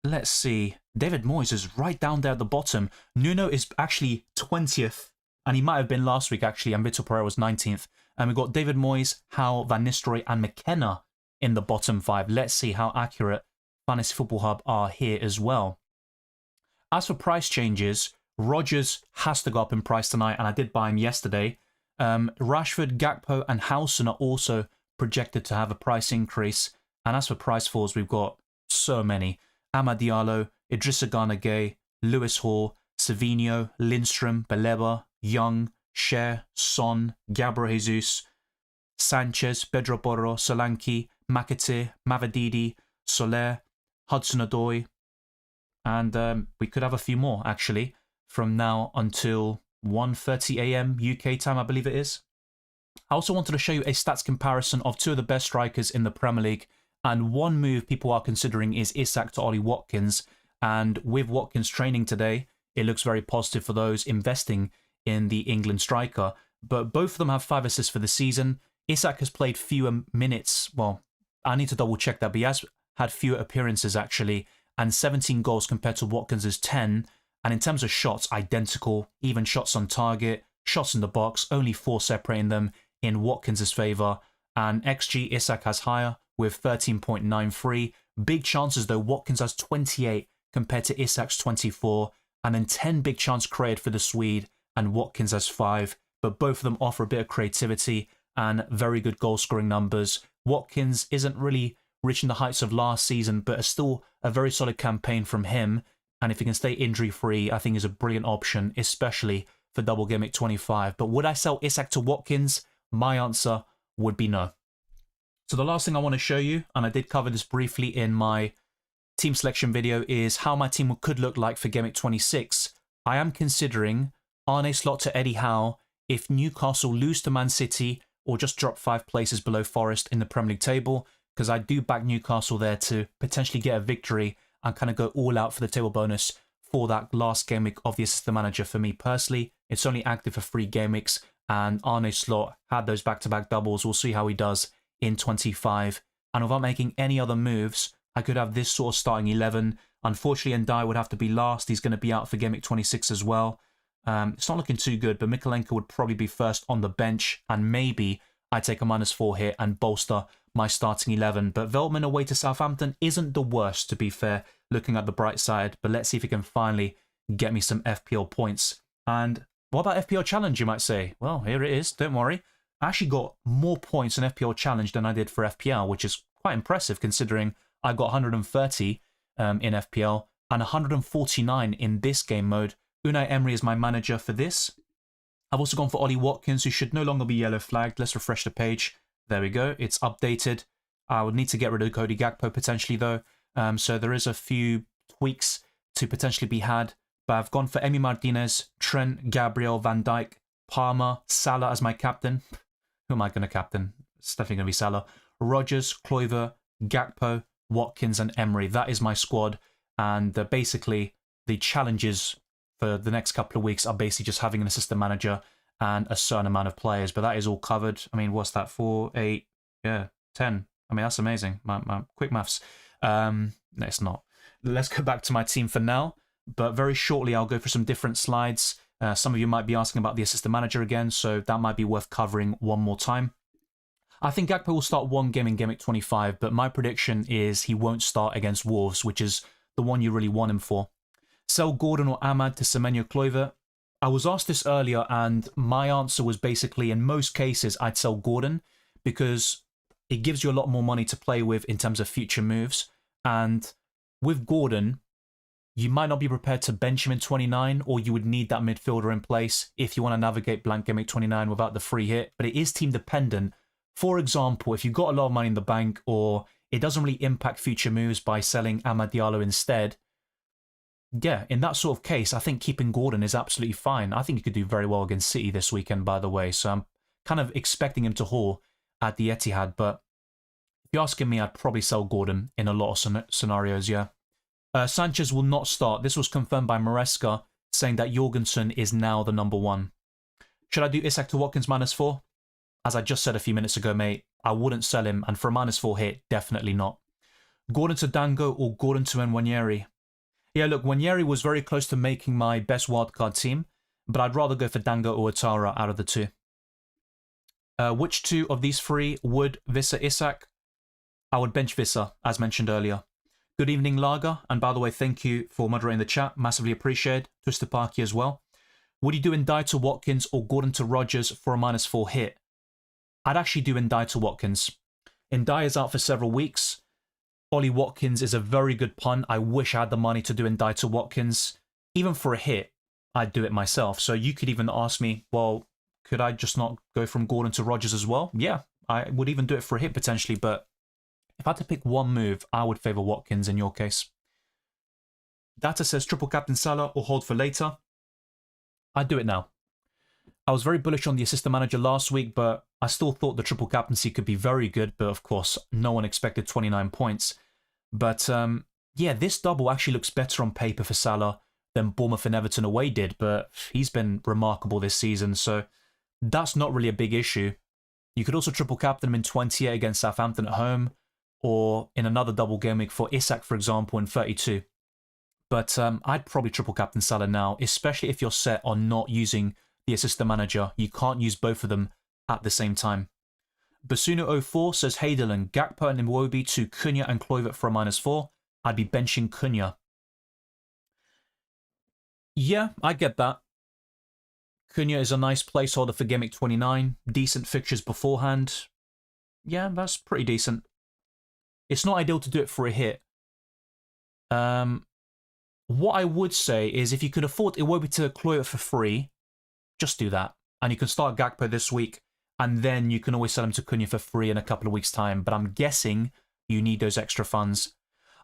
let's see. David Moyes is right down there at the bottom. Nuno is actually 20th, and he might have been last week, actually, and Vitor Pereira was 19th. And we've got David Moyes, Howe, Van Nistelrooy, and McKenna in the bottom 5. Let's see how accurate Fantasy Football Hub are here as well. As for price changes, Rodgers has to go up in price tonight, and I did buy him yesterday. Rashford, Gakpo, and Howson are also projected to have a price increase. And as for price falls, we've got so many. Amad Diallo, Idrissa Gana Gueye, Lewis Hall, Savinho, Lindstrom, Baleba, Young, Cher, Son, Gabriel Jesus, Sanchez, Pedro Porro, Solanke, Makatir, Mavadidi, Soler, Hudson-Odoi, and we could have a few more, actually, from now until 1:30 AM UK time, I believe it is. I also wanted to show you a stats comparison of 2 of the best strikers in the Premier League, and one move people are considering is Isak to Ollie Watkins, and with Watkins training today, it looks very positive for those investing in the England striker. But both of them have 5 assists for the season. Isak has played fewer minutes. Well, I need to double check that, but he has had fewer appearances actually, and 17 goals compared to Watkins' 10. And in terms of shots, identical. Even shots on target, shots in the box, only 4 separating them in Watkins' favour. And XG, Isak has higher with 13.93. Big chances though, Watkins has 28 compared to Isak's 24. And then 10 big chance created for the Swede, and Watkins has 5. But both of them offer a bit of creativity and very good goal scoring numbers. Watkins isn't really reaching the heights of last season, but is still a very solid campaign from him. And if he can stay injury free, I think is a brilliant option, especially for double game week 25. But would I sell Isak to Watkins? My answer would be no. So the last thing I want to show you, and I did cover this briefly in my team selection video is how my team could look like for Game Week 26. I am considering Arne Slot to Eddie Howe if Newcastle lose to Man City or just drop 5 places below Forest in the Premier League table, because I do back Newcastle there to potentially get a victory and kind of go all out for the table bonus for that last game week of the assistant manager. For me personally, it's only active for 3 game weeks, and Arne Slot had those back-to-back doubles. We'll see how he does in 25. And without making any other moves, I could have this sort of starting 11. Unfortunately, Ndiaye would have to be last. He's going to be out for game week 26 as well. It's not looking too good, but Mikolenko would probably be first on the bench, and maybe I take a -4 hit and bolster my starting 11. But Veltman away to Southampton isn't the worst, to be fair, looking at the bright side. But let's see if he can finally get me some FPL points. And what about FPL Challenge, you might say? Well, here it is. Don't worry. I actually got more points in FPL Challenge than I did for FPL, which is quite impressive considering I got 130 in FPL and 149 in this game mode. Unai Emery is my manager for this. I've also gone for Ollie Watkins, who should no longer be yellow flagged. Let's refresh the page. There we go. It's updated. I would need to get rid of Cody Gakpo potentially though. So there is a few tweaks to potentially be had. But I've gone for Emi Martinez, Trent, Gabriel, Van Dijk, Palmer, Salah as my captain. Who am I going to captain? It's definitely going to be Salah. Rodgers, Kluivert, Gakpo, Watkins and Emery. That is my squad. And basically the challenges for the next couple of weeks are basically just having an assistant manager and a certain amount of players. But that is all covered. I mean, what's that? 4, 8, 10. I mean, that's amazing. My quick maths. No, it's not. Let's go back to my team for now. But very shortly, I'll go for some different slides. Some of you might be asking about the assistant manager again, so that might be worth covering one more time. I think Gakpo will start one game in Game Week 25, but my prediction is he won't start against Wolves, which is the one you really want him for. Sell Gordon or Ahmad to Semenyo Kluivert. I was asked this earlier, and my answer was basically, in most cases, I'd sell Gordon because it gives you a lot more money to play with in terms of future moves. And with Gordon, you might not be prepared to bench him in 29, or you would need that midfielder in place if you want to navigate blank Game Week 29 without the free hit. But it is team dependent. For example, if you've got a lot of money in the bank, or it doesn't really impact future moves by selling Amad Diallo instead, yeah, in that sort of case, I think keeping Gordon is absolutely fine. I think he could do very well against City this weekend, by the way. So I'm kind of expecting him to haul at the Etihad. But if you're asking me, I'd probably sell Gordon in a lot of scenarios, yeah. Sanchez will not start. This was confirmed by Maresca, saying that Jorgensen is now the number 1. Should I do Isak to Watkins -4? As I just said a few minutes ago, mate, I wouldn't sell him. And for a -4 hit, definitely not. Gordon to Dango or Gordon to Nwaneri? Yeah, look, Nwaneri was very close to making my best wildcard team, but I'd rather go for Dango or Ouattara out of the 2. Which 2 of these 3 would Visser Isak? I would bench Visser, as mentioned earlier. Good evening, Lager. And by the way, thank you for moderating the chat. Massively appreciated. Twister Parky as well. Would you do Ndiaye to Watkins or Gordon to Rodgers for a -4 hit? I'd actually do Ndiaye to Watkins. Ndiaye is out for several weeks. Ollie Watkins is a very good punt. I wish I had the money to do Ndiaye to Watkins. Even for a hit, I'd do it myself. So you could even ask me, well, could I just not go from Gordon to Rodgers as well? Yeah, I would even do it for a hit potentially, but if I had to pick one move, I would favour Watkins in your case. Data says triple captain Salah or hold for later. I'd do it now. I was very bullish on the assistant manager last week, but I still thought the triple captaincy could be very good. But of course, no one expected 29 points. But yeah, this double actually looks better on paper for Salah than Bournemouth and Everton away did. But he's been remarkable this season, so that's not really a big issue. You could also triple captain him in 28 against Southampton at home, or in another double game week for Isak, for example, in 32. But I'd probably triple captain Salah now, especially if you're set on not using the assistant manager. You can't use both of them at the same time. Basuno04 says, hey Dylan, Gakpo and Iwobi to Cunha and Kluivert for a -4. I'd be benching Cunha. Yeah, I get that. Cunha is a nice placeholder for Game Week 29. Decent fixtures beforehand. Yeah, that's pretty decent. It's not ideal to do it for a hit. What I would say is if you could afford Iwobi to Kluivert for free, just do that. And you can start Gakpo this week, and then you can always sell him to Cunha for free in a couple of weeks' time. But I'm guessing you need those extra funds.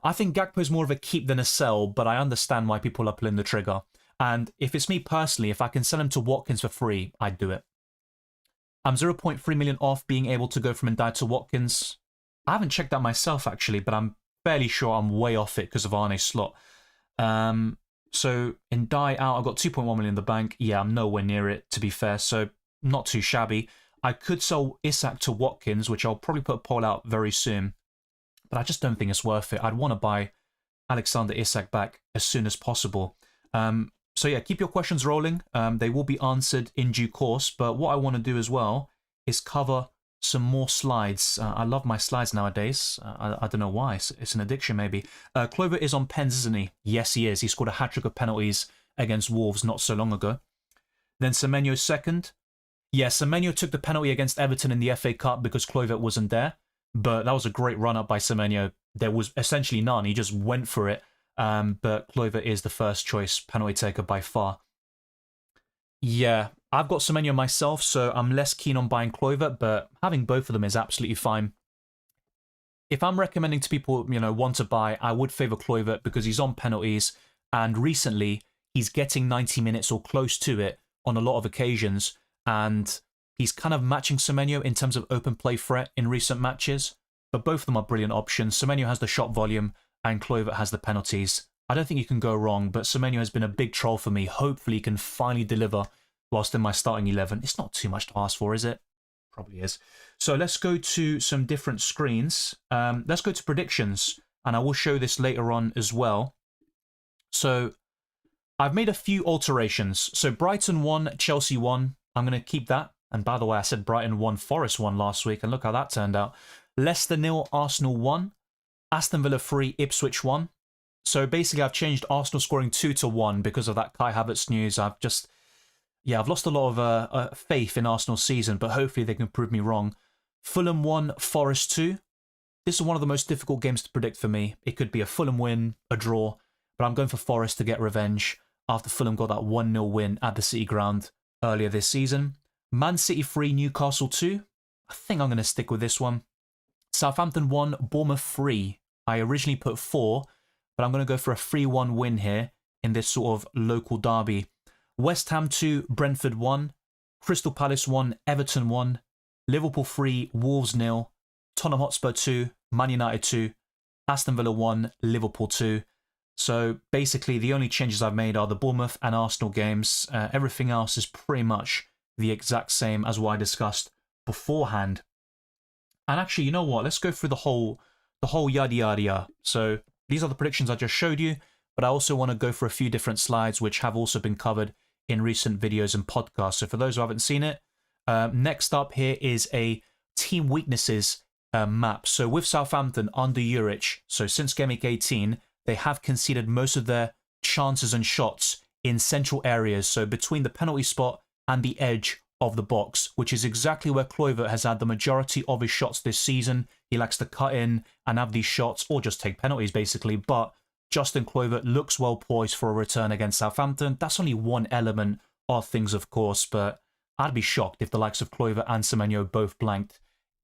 I think Gakpo is more of a keep than a sell, but I understand why people are pulling the trigger. And if it's me personally, if I can sell him to Watkins for free, I'd do it. I'm 0.3 million off being able to go from Ndiaye to Watkins. I haven't checked that myself, actually, but I'm fairly sure I'm way off it because of Arne's slot. So Ndiaye out, I've got 2.1 million in the bank. Yeah, I'm nowhere near it, to be fair, so not too shabby. I could sell Isak to Watkins, which I'll probably put a poll out very soon, but I just don't think it's worth it. I'd want to buy Alexander Isak back as soon as possible. So yeah, keep your questions rolling. They will be answered in due course, but what I want to do as well is cover some more slides. I love my slides nowadays. I don't know why. It's an addiction, maybe. Kluivert is on pens, isn't he? Yes, he is. He scored a hat-trick of penalties against Wolves not so long ago. Then Semenyo second. Yeah, Semenyo took the penalty against Everton in the FA Cup because Kluivert wasn't there, but that was a great run-up by Semenyo. There was essentially none. He just went for it, but Kluivert is the first choice penalty taker by far. Yeah, I've got Semenyo myself, so I'm less keen on buying Kluivert, but having both of them is absolutely fine. If I'm recommending to people, want to buy, I would favour Kluivert because he's on penalties, and recently he's getting 90 minutes or close to it on a lot of occasions, and he's kind of matching Semenyo in terms of open play threat in recent matches, but both of them are brilliant options. Semenyo has the shot volume, and Kluivert has the penalties. I don't think you can go wrong, but Semenyo has been a big troll for me. Hopefully he can finally deliver whilst in my starting 11. It's not too much to ask for, is it? Probably is. So let's go to some different screens. Let's go to predictions, and I will show this later on as well. So I've made a few alterations. So Brighton 1, Chelsea 1. I'm going to keep that. And by the way, I said Brighton 1, Forest 1 last week, and look how that turned out. Leicester 0, Arsenal 1. Aston Villa 3, Ipswich 1. So basically, I've changed Arsenal scoring 2 to 1 because of that Kai Havertz news. I've lost a lot of faith in Arsenal's season, but hopefully they can prove me wrong. Fulham 1, Forest 2. This is one of the most difficult games to predict for me. It could be a Fulham win, a draw, but I'm going for Forest to get revenge after Fulham got that 1-0 win at the City Ground earlier this season. Man City 3, Newcastle 2. I think I'm going to stick with this one. Southampton 1, Bournemouth 3. I originally put 4, but I'm going to go for a 3-1 win here in this sort of local derby. West Ham 2, Brentford 1. Crystal Palace 1, Everton 1. Liverpool 3, Wolves 0. Tottenham Hotspur 2, Man United 2. Aston Villa 1, Liverpool 2. So basically the only changes I've made are the Bournemouth and Arsenal games. Everything else is pretty much the exact same as what I discussed beforehand. And actually, you know what? Let's go through the whole yada yada yada. So these are the predictions I just showed you, but I also want to go for a few different slides which have also been covered in recent videos and podcasts. So for those who haven't seen it, next up here is a team weaknesses map. So with Southampton under Juric, so since Game Week 18, they have conceded most of their chances and shots in central areas, so between the penalty spot and the edge of the box, which is exactly where Kluivert has had the majority of his shots this season. He likes to cut in and have these shots, or just take penalties basically, but Justin Kluivert looks well poised for a return against Southampton. That's only one element of things, of course, but I'd be shocked if the likes of Kluivert and Semenyo both blanked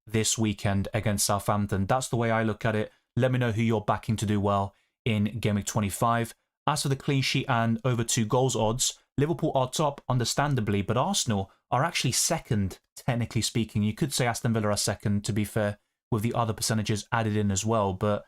this weekend against Southampton. That's the way I look at it. Let me know who you're backing to do well in Game Week 25. As for the clean sheet and over 2 goals odds, Liverpool are top, understandably, but Arsenal are actually second, technically speaking. You could say Aston Villa are second, to be fair, with the other percentages added in as well. But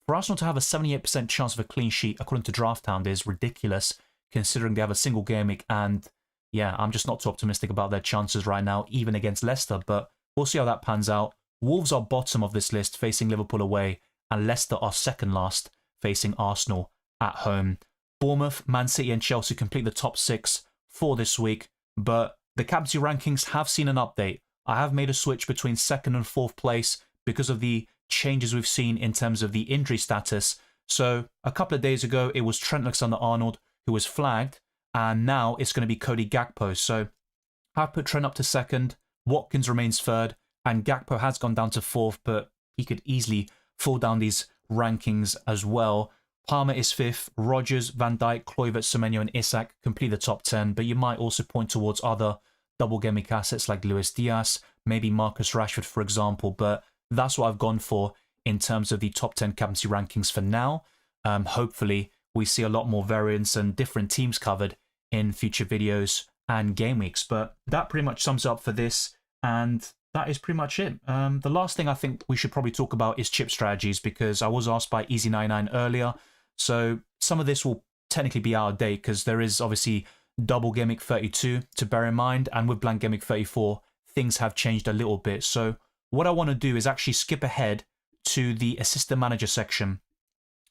for Arsenal to have a 78% chance of a clean sheet, according to DraftHound, is ridiculous, considering they have a single game week. And yeah, I'm just not too optimistic about their chances right now, even against Leicester. But we'll see how that pans out. Wolves are bottom of this list, facing Liverpool away, and Leicester are second last, facing Arsenal at home. Bournemouth, Man City and Chelsea complete the top 6 for this week, but the captaincy rankings have seen an update. I have made a switch between 2nd and 4th place because of the changes we've seen in terms of the injury status. So a couple of days ago, it was Trent Alexander-Arnold who was flagged, and now it's going to be Cody Gakpo. So I've put Trent up to 2nd, Watkins remains 3rd, and Gakpo has gone down to 4th, but he could easily fall down these rankings as well. Palmer is 5th, Rodgers, Van Dijk, Kluivert, Semenyo and Isak complete the top 10, but you might also point towards other double game week assets like Luis Diaz, maybe Marcus Rashford, for example, but that's what I've gone for in terms of the top 10 captaincy rankings for now. Hopefully, we see a lot more variance and different teams covered in future videos and game weeks. But that pretty much sums up for this, and that is pretty much it. The last thing I think we should probably talk about is chip strategies, because I was asked by Easy99 earlier. So some of this will technically be out of date, because there is obviously Double Gameweek 32 to bear in mind, and with Blank Gameweek 34, things have changed a little bit. So what I want to do is actually skip ahead to the Assistant Manager section.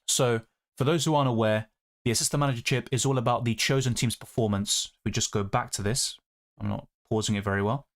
So for those who aren't aware, the Assistant Manager chip is all about the chosen team's performance. If we just go back to this, I'm not pausing it very well.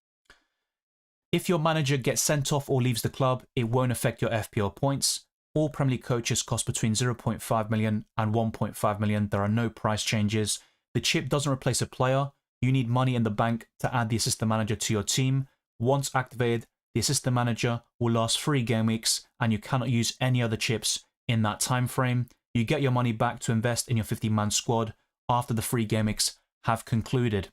If your manager gets sent off or leaves the club, it won't affect your FPL points. All Premier League coaches cost between 0.5 million and 1.5 million. There are no price changes. The chip doesn't replace a player. You need money in the bank to add the Assistant Manager to your team. Once activated, the Assistant Manager will last 3 game weeks, and you cannot use any other chips in that time frame. You get your money back to invest in your 50-man squad after the 3 game weeks have concluded.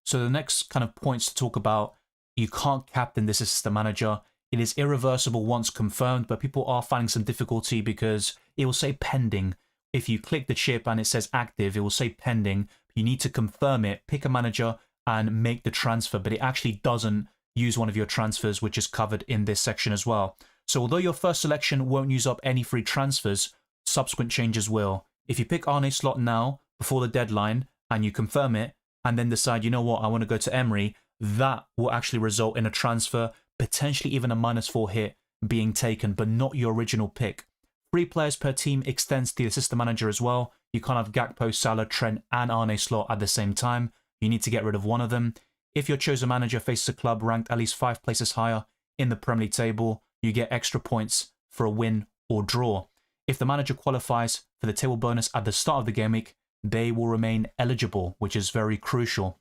So the next kind of points to talk about: you can't captain this Assistant Manager. It is irreversible once confirmed, but people are finding some difficulty because it will say pending. If you click the chip and it says active, it will say pending. You need to confirm it, pick a manager, and make the transfer, but it actually doesn't use one of your transfers, which is covered in this section as well. So although your first selection won't use up any free transfers, subsequent changes will. If you pick Arne Slot now, before the deadline, and you confirm it, and then decide, you know what, I want to go to Emery, that will actually result in a transfer, potentially even a -4 hit being taken, but not your original pick. 3 players per team extends to the Assistant Manager as well. You can't have Gakpo, Salah, Trent, and Arne Slot at the same time. You need to get rid of one of them. If your chosen manager faces a club ranked at least 5 places higher in the Premier League table, you get extra points for a win or draw. If the manager qualifies for the table bonus at the start of the game week, they will remain eligible, which is very crucial.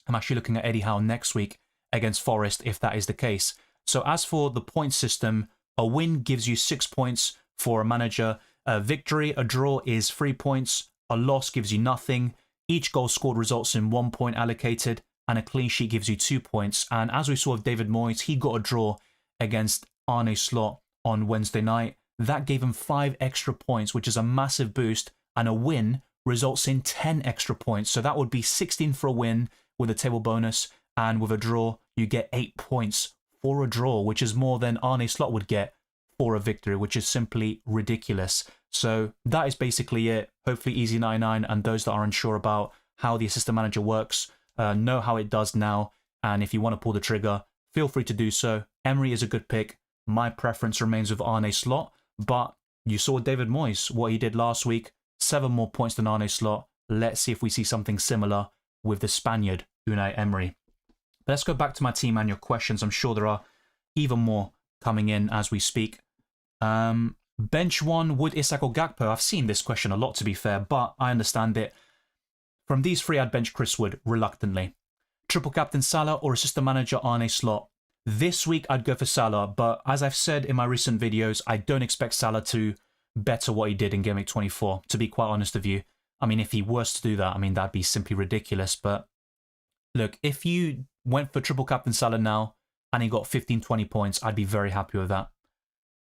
I'm actually looking at Eddie Howe next week against Forest if that is the case. So as for the point system, a win gives you 6 points for a manager. A victory, a draw is 3 points. A loss gives you nothing. Each goal scored results in 1 point allocated, and a clean sheet gives you 2 points. And as we saw with David Moyes, he got a draw against Arne Slot on Wednesday night. That gave him 5 extra points, which is a massive boost, and a win results in 10 extra points. So that would be 16 for a win with a table bonus, and with a draw, you get 8 points for a draw, which is more than Arne Slot would get for a victory, which is simply ridiculous. So that is basically it. Hopefully Easy99 and those that are unsure about how the Assistant Manager works know how it does now, and if you want to pull the trigger, feel free to do so. Emery is a good pick. My preference remains with Arne Slot, but you saw David Moyes, what he did last week, 7 more points than Arne Slot. Let's see if we see something similar with the Spaniard, Unai Emery. But let's go back to my team and your questions. I'm sure there are even more coming in as we speak. Bench 1, Wood, Isak or Gakpo? I've seen this question a lot, to be fair, but I understand it. From these 3, I'd bench Chris Wood reluctantly. Triple captain Salah or Assistant Manager Arne Slot? This week I'd go for Salah, but as I've said in my recent videos, I don't expect Salah to better what he did in Game Week 24, to be quite honest with you. I mean, if he was to do that, I mean, that'd be simply ridiculous. But look, if you went for triple captain Salah now and he got 15-20 points, I'd be very happy with that.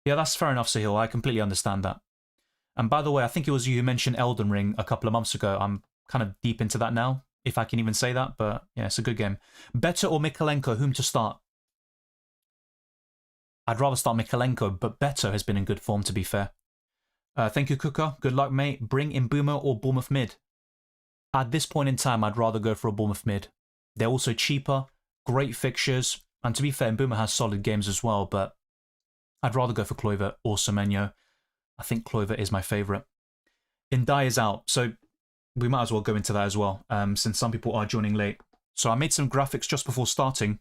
Yeah, that's fair enough, Sahil. I completely understand that. And by the way, I think it was you who mentioned Elden Ring a couple of months ago. I'm kind of deep into that now, if I can even say that. But yeah, it's a good game. Better or Mikalenko, whom to start? I'd rather start Mikalenko, but Better has been in good form, to be fair. Thank you, Kuka. Good luck, mate. Bring in Boomer or Bournemouth mid? At this point in time, I'd rather go for a Bournemouth mid. They're also cheaper, great fixtures, and to be fair, Boomer has solid games as well, but I'd rather go for Kluivert or Semenyo. I think Kluivert is my favourite. Ndiaye is out, so we might as well go into that as well, since some people are joining late. So I made some graphics just before starting,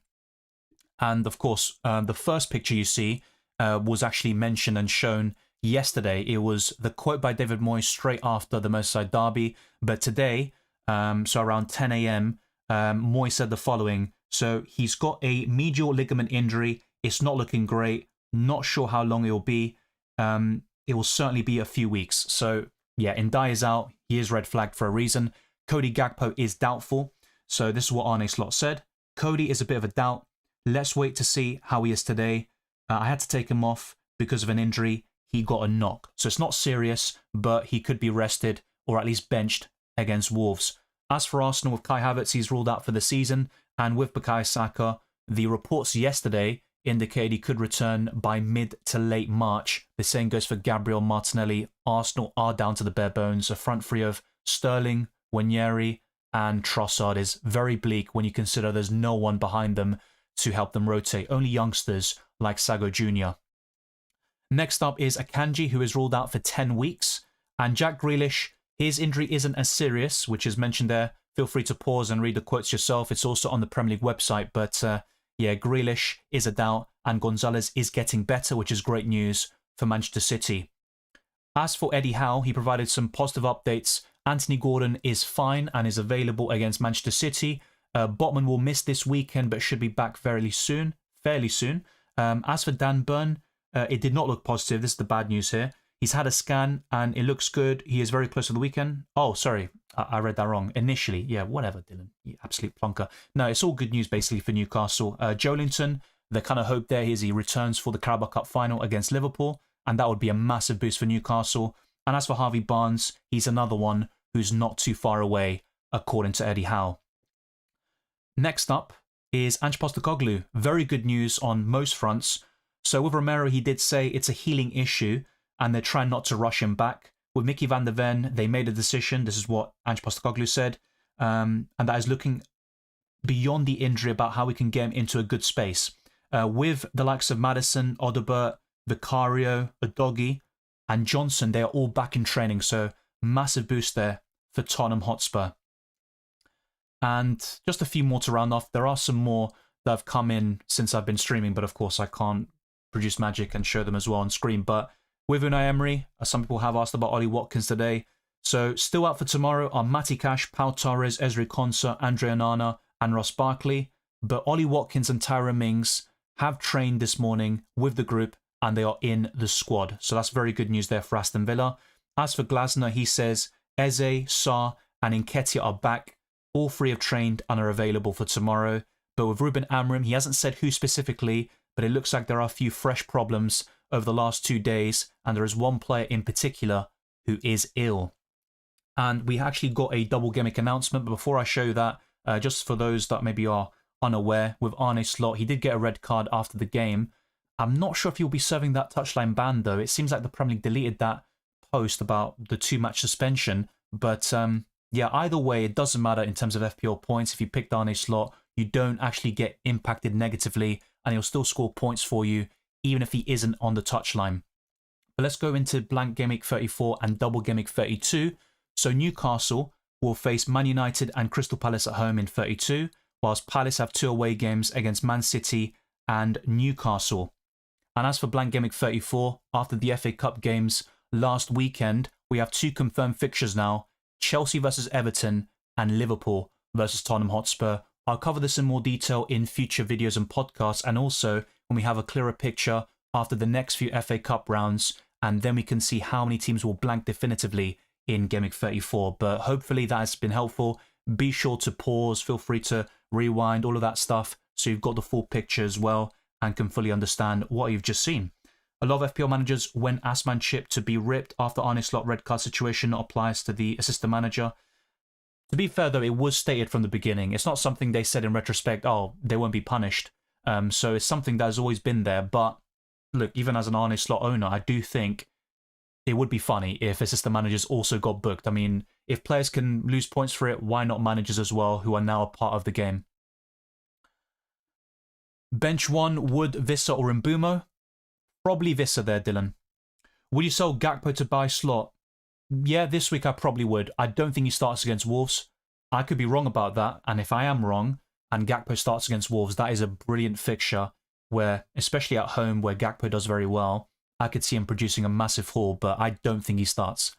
and of course, the first picture you see was actually mentioned and shown yesterday. It was the quote by David Moyes straight after the Merseyside derby, but today, so around 10 a.m, Moyes said the following. So he's got a medial ligament injury. It's not looking great. Not sure how long it will be. It will certainly be a few weeks. So yeah, Ndiaye is out. He is red flagged for a reason. Cody Gakpo is doubtful. So this is what Arne Slot said. Cody is a bit of a doubt. Let's wait to see how he is today. I had to take him off because of an injury. He got a knock. So it's not serious, but he could be rested or at least benched against Wolves. As for Arsenal, with Kai Havertz, he's ruled out for the season. And with Bukayo Saka, the reports yesterday indicate he could return by mid to late March. The same goes for Gabriel Martinelli. Arsenal are down to the bare bones. A front three of Sterling, Nwaneri, and Trossard is very bleak when you consider there's no one behind them to help them rotate. Only youngsters like Sago Jr. Next up is Akanji, who is ruled out for 10 weeks. And Jack Grealish, his injury isn't as serious, which is mentioned there. Feel free to pause and read the quotes yourself. It's also on the Premier League website. But yeah, Grealish is a doubt, and Gonzalez is getting better, which is great news for Manchester City. As for Eddie Howe, he provided some positive updates. Anthony Gordon is fine and is available against Manchester City. Botman will miss this weekend, but should be back fairly soon. As for Dan Burn, it did not look positive. This is the bad news here. He's had a scan and it looks good. He is very close to the weekend. Oh, sorry. I read that wrong. Initially. Yeah, whatever, Dylan. You absolute plonker. No, it's all good news basically for Newcastle. Joelinton, the kind of hope there is he returns for the Carabao Cup final against Liverpool, and that would be a massive boost for Newcastle. And as for Harvey Barnes, he's another one who's not too far away, according to Eddie Howe. Next up is Ange Postecoglou. Very good news on most fronts. So with Romero, he did say it's a healing issue, and they're trying not to rush him back. With Mickey van der Ven, they made a decision. This is what Ange Postecoglou said. And that is looking beyond the injury about how we can get him into a good space. With the likes of Maddison, Odobert, Vicario, Udogie, and Johnson, they are all back in training. So massive boost there for Tottenham Hotspur. And just a few more to round off. There are some more that have come in since I've been streaming, but of course I can't produce magic and show them as well on screen. But with Unai Emery, some people have asked about Ollie Watkins today. So still out for tomorrow are Matty Cash, Pau Torres, Ezri Konsa, Andre Onana, and Ross Barkley. But Ollie Watkins and Tyrone Mings have trained this morning with the group and they are in the squad. So that's very good news there for Aston Villa. As for Glasner, he says Eze, Sarr, and Nketiah are back. All three have trained and are available for tomorrow. But with Ruben Amorim, he hasn't said who specifically, but it looks like there are a few fresh problems over the last 2 days, and there is one player in particular who is ill. And we actually got a double gimmick announcement, but before I show you that, just for those that maybe are unaware, with Arne Slot, he did get a red card after the game. I'm not sure if he'll be serving that touchline ban though. It seems like the Premier League deleted that post about the 2-match suspension, but yeah, either way, it doesn't matter in terms of FPL points. If you picked Arne Slot, you don't actually get impacted negatively, and he'll still score points for you, even if he isn't on the touchline. But let's go into blank game week 34 and double game week 32. So Newcastle will face Man United and Crystal Palace at home in 32, whilst Palace have 2 away games against Man City and Newcastle. And as for blank game week 34, after the FA Cup games last weekend, we have 2 confirmed fixtures now: Chelsea versus Everton and Liverpool versus Tottenham Hotspur. I'll cover this in more detail in future videos and podcasts, and also when we have a clearer picture after the next few FA Cup rounds, and then we can see how many teams will blank definitively in Game Week 34. But hopefully that has been helpful. Be sure to pause, feel free to rewind, all of that stuff, so you've got the full picture as well and can fully understand what you've just seen. A lot of FPL managers want Asman to be ripped after Arne Slot red card situation applies to the assistant manager. To be fair though, it was stated from the beginning. It's not something they said in retrospect, oh, they won't be punished. So it's something that has always been there. But look, even as an Arne Slot owner, I do think it would be funny if assistant managers also got booked. I mean, if players can lose points for it, why not managers as well, who are now a part of the game? Bench 1, Wood, Vissa or Mbumo? Probably Vissa there, Dylan. Would you sell Gakpo to buy Slot? Yeah, this week I probably would. I don't think he starts against Wolves. I could be wrong about that, and if I am wrong, and Gakpo starts against Wolves, that is a brilliant fixture where, especially at home where Gakpo does very well, I could see him producing a massive haul, but I don't think he starts.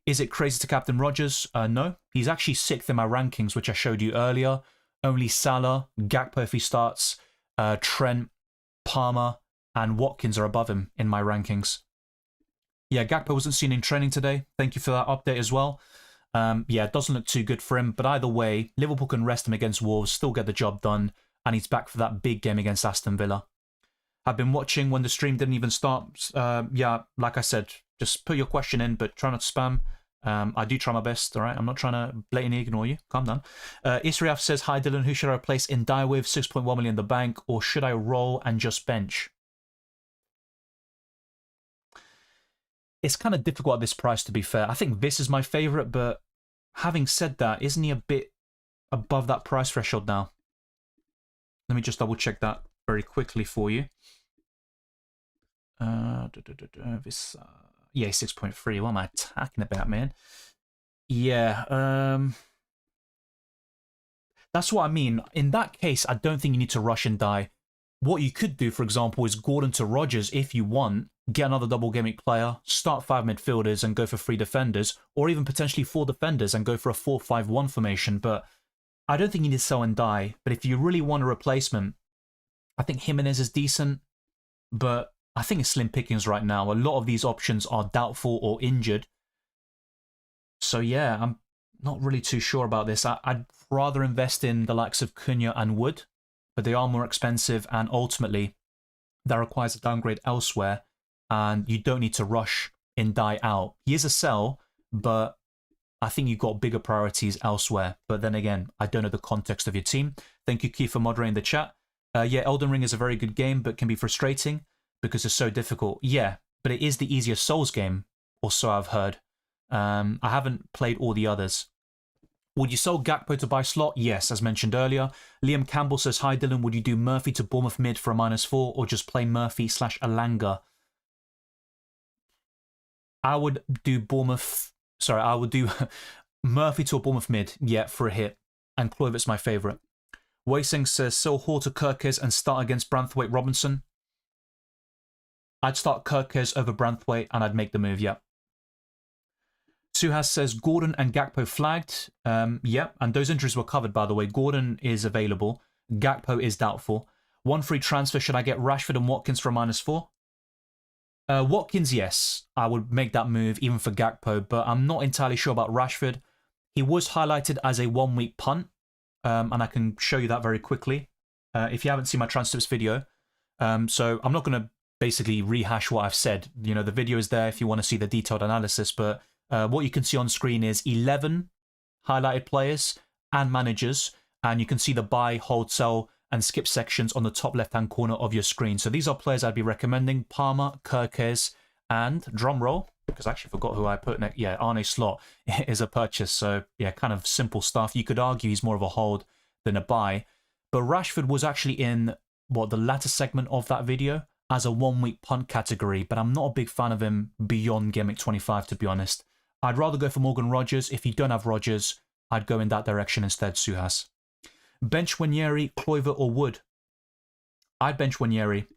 Is it crazy to captain Rodgers? No. He's actually 6th in my rankings, which I showed you earlier. Only Salah, Gakpo if he starts, Trent, Palmer, and Watkins are above him in my rankings. Yeah, Gakpo wasn't seen in training today. Thank you for that update as well. Yeah, it doesn't look too good for him, but either way, Liverpool can rest him against Wolves, still get the job done, and he's back for that big game against Aston Villa. have been watching when the stream didn't even start. Yeah, like I said, just put your question in, but try not to spam. I do try my best, all right? I'm not trying to blatantly ignore you. Calm down. Israaf says, hi, Dylan. Who should I replace Ndiaye with? 6.1 million in the bank, or should I roll and just bench? It's kind of difficult at this price, to be fair. I think this is my favorite, but having said that, isn't he a bit above that price threshold now? Let me just double check that very quickly for you. This, yeah, 6.3. What am I talking about, man? Yeah, that's what I mean. In that case, I don't think you need to rush and die. What you could do, for example, is Gordon to Rodgers if you want, get another double gameweek player, start 5 midfielders and go for 3 defenders, or even potentially 4 defenders and go for a 4-5-1 formation. But I don't think you need to sell and die. But if you really want a replacement, I think Jimenez is decent, but I think it's slim pickings right now. A lot of these options are doubtful or injured. So yeah, I'm not really too sure about this. I'd rather invest in the likes of Cunha and Wood, but they are more expensive, and ultimately that requires a downgrade elsewhere, and you don't need to rush Ndiaye out. He is a sell, but I think you've got bigger priorities elsewhere. But then again, I don't know the context of your team. Thank you, Keith, for moderating the chat. Yeah, Elden Ring is a very good game, but can be frustrating because it's so difficult. Yeah, but it is the easiest Souls game, or so I've heard. I haven't played all the others. Would you sell Gakpo to buy slot? Yes, as mentioned earlier. Liam Campbell says, hi Dylan, would you do Murphy to Bournemouth mid for a -4 or just play Murphy / Alanga? I would do Bournemouth... Sorry, I would do Murphy to a Bournemouth mid, yeah, for a hit. And Kluivert's my favourite. Weising says, sell Hall to Kirkes and start against Branthwaite Robinson. I'd start Kirkes over Branthwaite and I'd make the move, yeah. Suhas says, Gordon and Gakpo flagged. Yeah, and those injuries were covered, by the way. Gordon is available. Gakpo is doubtful. 1 free transfer. Should I get Rashford and Watkins for a -4? Watkins, yes. I would make that move even for Gakpo, but I'm not entirely sure about Rashford. He was highlighted as a 1-week punt, and I can show you that very quickly if you haven't seen my transcripts video. So I'm not going to basically rehash what I've said. You know, the video is there if you want to see the detailed analysis, but what you can see on screen is 11 highlighted players and managers, and you can see the buy, hold, sell, and skip sections on the top left-hand corner of your screen. So these are players I'd be recommending: Palmer, Kirkes, and drumroll, because I actually forgot who I put next. Yeah, Arne Slot is a purchase. So yeah, kind of simple stuff. You could argue he's more of a hold than a buy, but Rashford was actually in the latter segment of that video as a 1-week punt category, but I'm not a big fan of him beyond Game Week 25, to be honest. I'd rather go for Morgan Rodgers. If you don't have Rodgers, I'd go in that direction instead, Suhas. Bench Wanyeri, Kluivert, or Wood? I'd bench Wanyeri.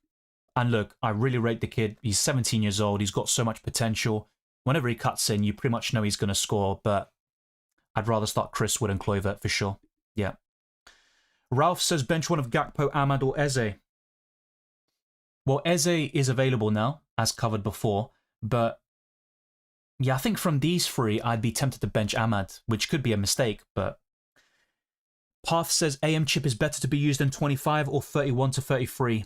And look, I really rate the kid. He's 17 years old. He's got so much potential. Whenever he cuts in, you pretty much know he's going to score, but I'd rather start Chris Wood and Kluivert for sure. Yeah. Ralph says bench one of Gakpo, Ahmad, or Eze. Well, Eze is available now, as covered before, but yeah, I think from these 3, I'd be tempted to bench Ahmad, which could be a mistake, but Path says AM chip is better to be used in 25 or 31 to 33.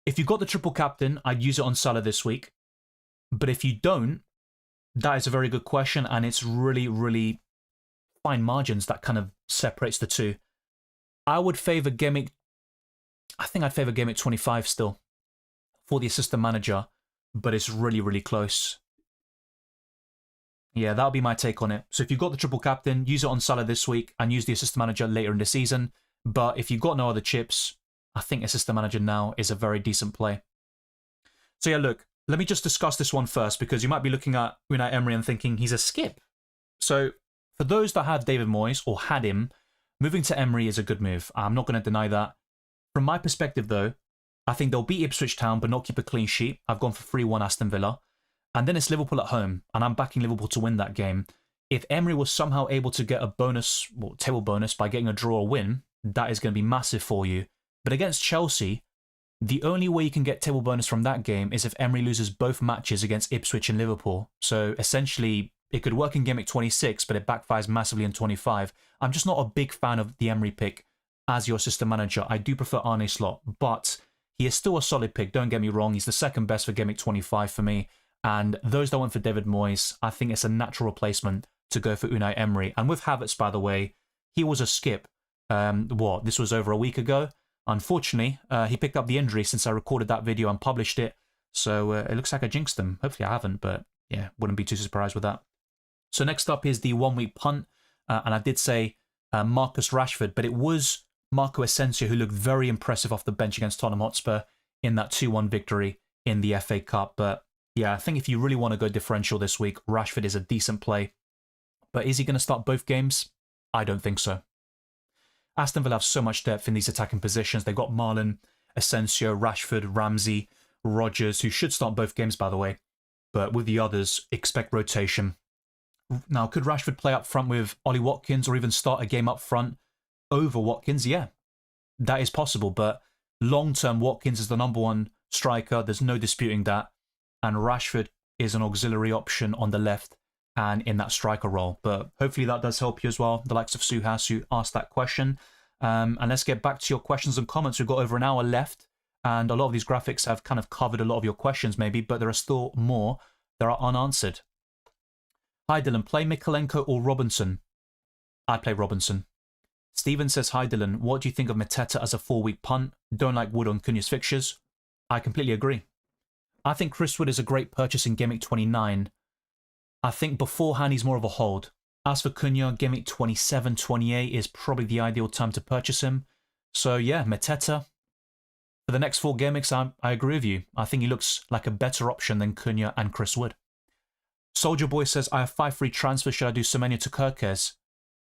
If you've got the triple captain, I'd use it on Salah this week. But if you don't, that is a very good question, and it's really, really fine margins that kind of separates the two. I would favour Gemic. I think I'd favour Gemic 25 still for the assistant manager, but it's really, really close. Yeah, that'll be my take on it. So if you've got the triple captain, use it on Salah this week and use the assistant manager later in the season. But if you've got no other chips, I think assistant manager now is a very decent play. So yeah, look, let me just discuss this one first, because you might be looking at Unai Emery and thinking he's a skip. So for those that have David Moyes or had him, moving to Emery is a good move. I'm not going to deny that. From my perspective though, I think they'll beat Ipswich Town but not keep a clean sheet. I've gone for 3-1 Aston Villa. And then it's Liverpool at home, and I'm backing Liverpool to win that game. If Emery was somehow able to get a bonus, table bonus, by getting a draw or win, that is going to be massive for you. But against Chelsea, the only way you can get table bonus from that game is if Emery loses both matches against Ipswich and Liverpool. So essentially, it could work in Game Week 26, but it backfires massively in 25. I'm just not a big fan of the Emery pick as your system manager. I do prefer Arne Slot, but he is still a solid pick, don't get me wrong. He's the second best for Game Week 25 for me. And those that went for David Moyes, I think it's a natural replacement to go for Unai Emery. And with Havertz, by the way, he was a skip. This was over a week ago. Unfortunately, he picked up the injury since I recorded that video and published it. So it looks like I jinxed him. Hopefully I haven't, but yeah, wouldn't be too surprised with that. So next up is the 1 week punt. And I did say Marcus Rashford, but it was Marco Asensio who looked very impressive off the bench against Tottenham Hotspur in that 2-1 victory in the FA Cup. But yeah, I think if you really want to go differential this week, Rashford is a decent play. But is he going to start both games? I don't think so. Aston Villa have so much depth in these attacking positions. They've got Marlon, Asensio, Rashford, Ramsey, Rodgers, who should start both games, by the way. But with the others, expect rotation. Now, could Rashford play up front with Ollie Watkins or even start a game up front over Watkins? Yeah, that is possible. But long-term, Watkins is the #1 striker. There's no disputing that. And Rashford is an auxiliary option on the left and in that striker role. But hopefully that does help you as well, the likes of Suhas who asked that question. And let's get back to your questions and comments. We've got over an hour left, and a lot of these graphics have kind of covered a lot of your questions maybe, but there are still more that are unanswered. Hi Dylan, play Mikalenko or Robinson? I play Robinson. Steven says, hi Dylan, what do you think of Mateta as a 4-week punt? Don't like Wood on Cunha's fixtures? I completely agree. I think Chris Wood is a great purchase in Game Week 29. I think beforehand he's more of a hold. As for Cunha, Game Week 27, 28 is probably the ideal time to purchase him. So yeah, Mateta. For the next 4 game weeks, I agree with you. I think he looks like a better option than Cunha and Chris Wood. Soldier Boy says, I have 5 free transfers. Should I do Semenyo to Kirkes?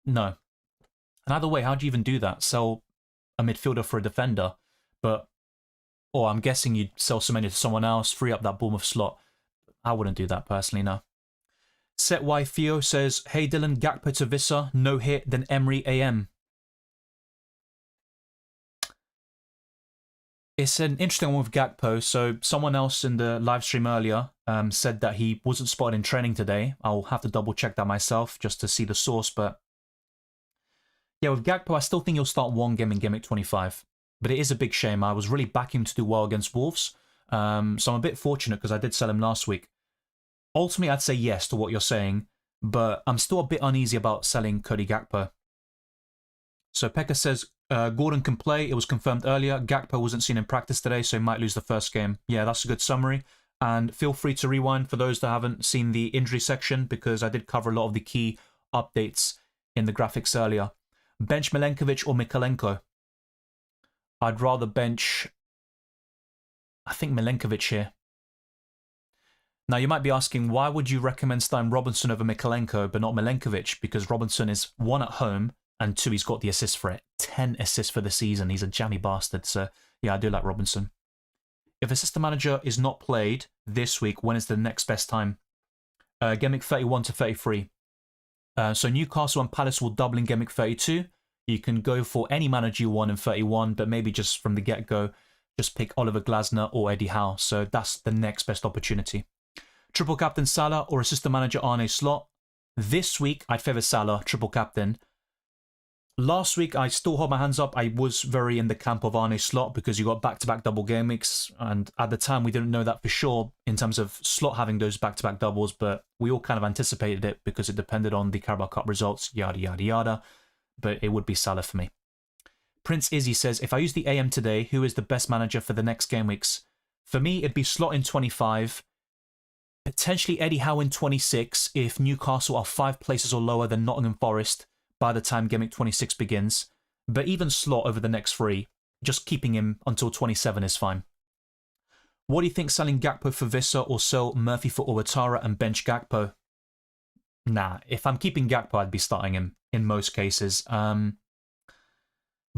No. And either way, how do you even do that? Sell a midfielder for a defender? Or I'm guessing you'd sell Semenyo to someone else, free up that Bournemouth slot. I wouldn't do that personally, no. Set Y Theo says, hey Dylan, Gakpo to Vissa, no hit, then Emery AM. It's an interesting one with Gakpo. So someone else in the live stream earlier said that he wasn't spotted in training today. I'll have to double check that myself just to see the source. But yeah, with Gakpo, I still think he'll start one game in Game Week 25. But it is a big shame. I was really backing him to do well against Wolves. So I'm a bit fortunate because I did sell him last week. Ultimately, I'd say yes to what you're saying, but I'm still a bit uneasy about selling Cody Gakpo. So Pekka says, Gordon can play. It was confirmed earlier. Gakpo wasn't seen in practice today, so he might lose the first game. Yeah, that's a good summary. And feel free to rewind for those that haven't seen the injury section, because I did cover a lot of the key updates in the graphics earlier. Bench Milenkovic or Mikalenko? I'd rather bench, I think, Milenkovic here. Now, you might be asking, why would you recommend starting Robinson over Mikalenko but not Milenkovic? Because Robinson is 1 at home, and 2, he's got the assist for it. 10 assists for the season. He's a jammy bastard. So, yeah, I do like Robinson. If Assistant Manager is not played this week, when is the next best time? Game Week 31 to 33. So Newcastle and Palace will double in Game Week 32. You can go for any manager you want in 31, but maybe just from the get-go, just pick Oliver Glasner or Eddie Howe. So that's the next best opportunity. Triple Captain Salah or Assistant Manager Arne Slot? This week, I'd favour Salah, Triple Captain. Last week, I still hold my hands up. I was very in the camp of Arne Slot because you got back-to-back double game weeks. And at the time, we didn't know that for sure in terms of Slot having those back-to-back doubles, but we all kind of anticipated it because it depended on the Carabao Cup results, yada, yada, yada. But it would be Salah for me. Prince Izzy says, if I use the AM today, who is the best manager for the next game weeks? For me, it'd be Slot in 25, potentially Eddie Howe in 26 if Newcastle are 5 places or lower than Nottingham Forest by the time Game Week 26 begins. But even Slot over the next 3, just keeping him until 27 is fine. What do you think, selling Gakpo for Vissa or sell Murphy for Ouattara and bench Gakpo? Nah, if I'm keeping Gakpo, I'd be starting him in most cases. But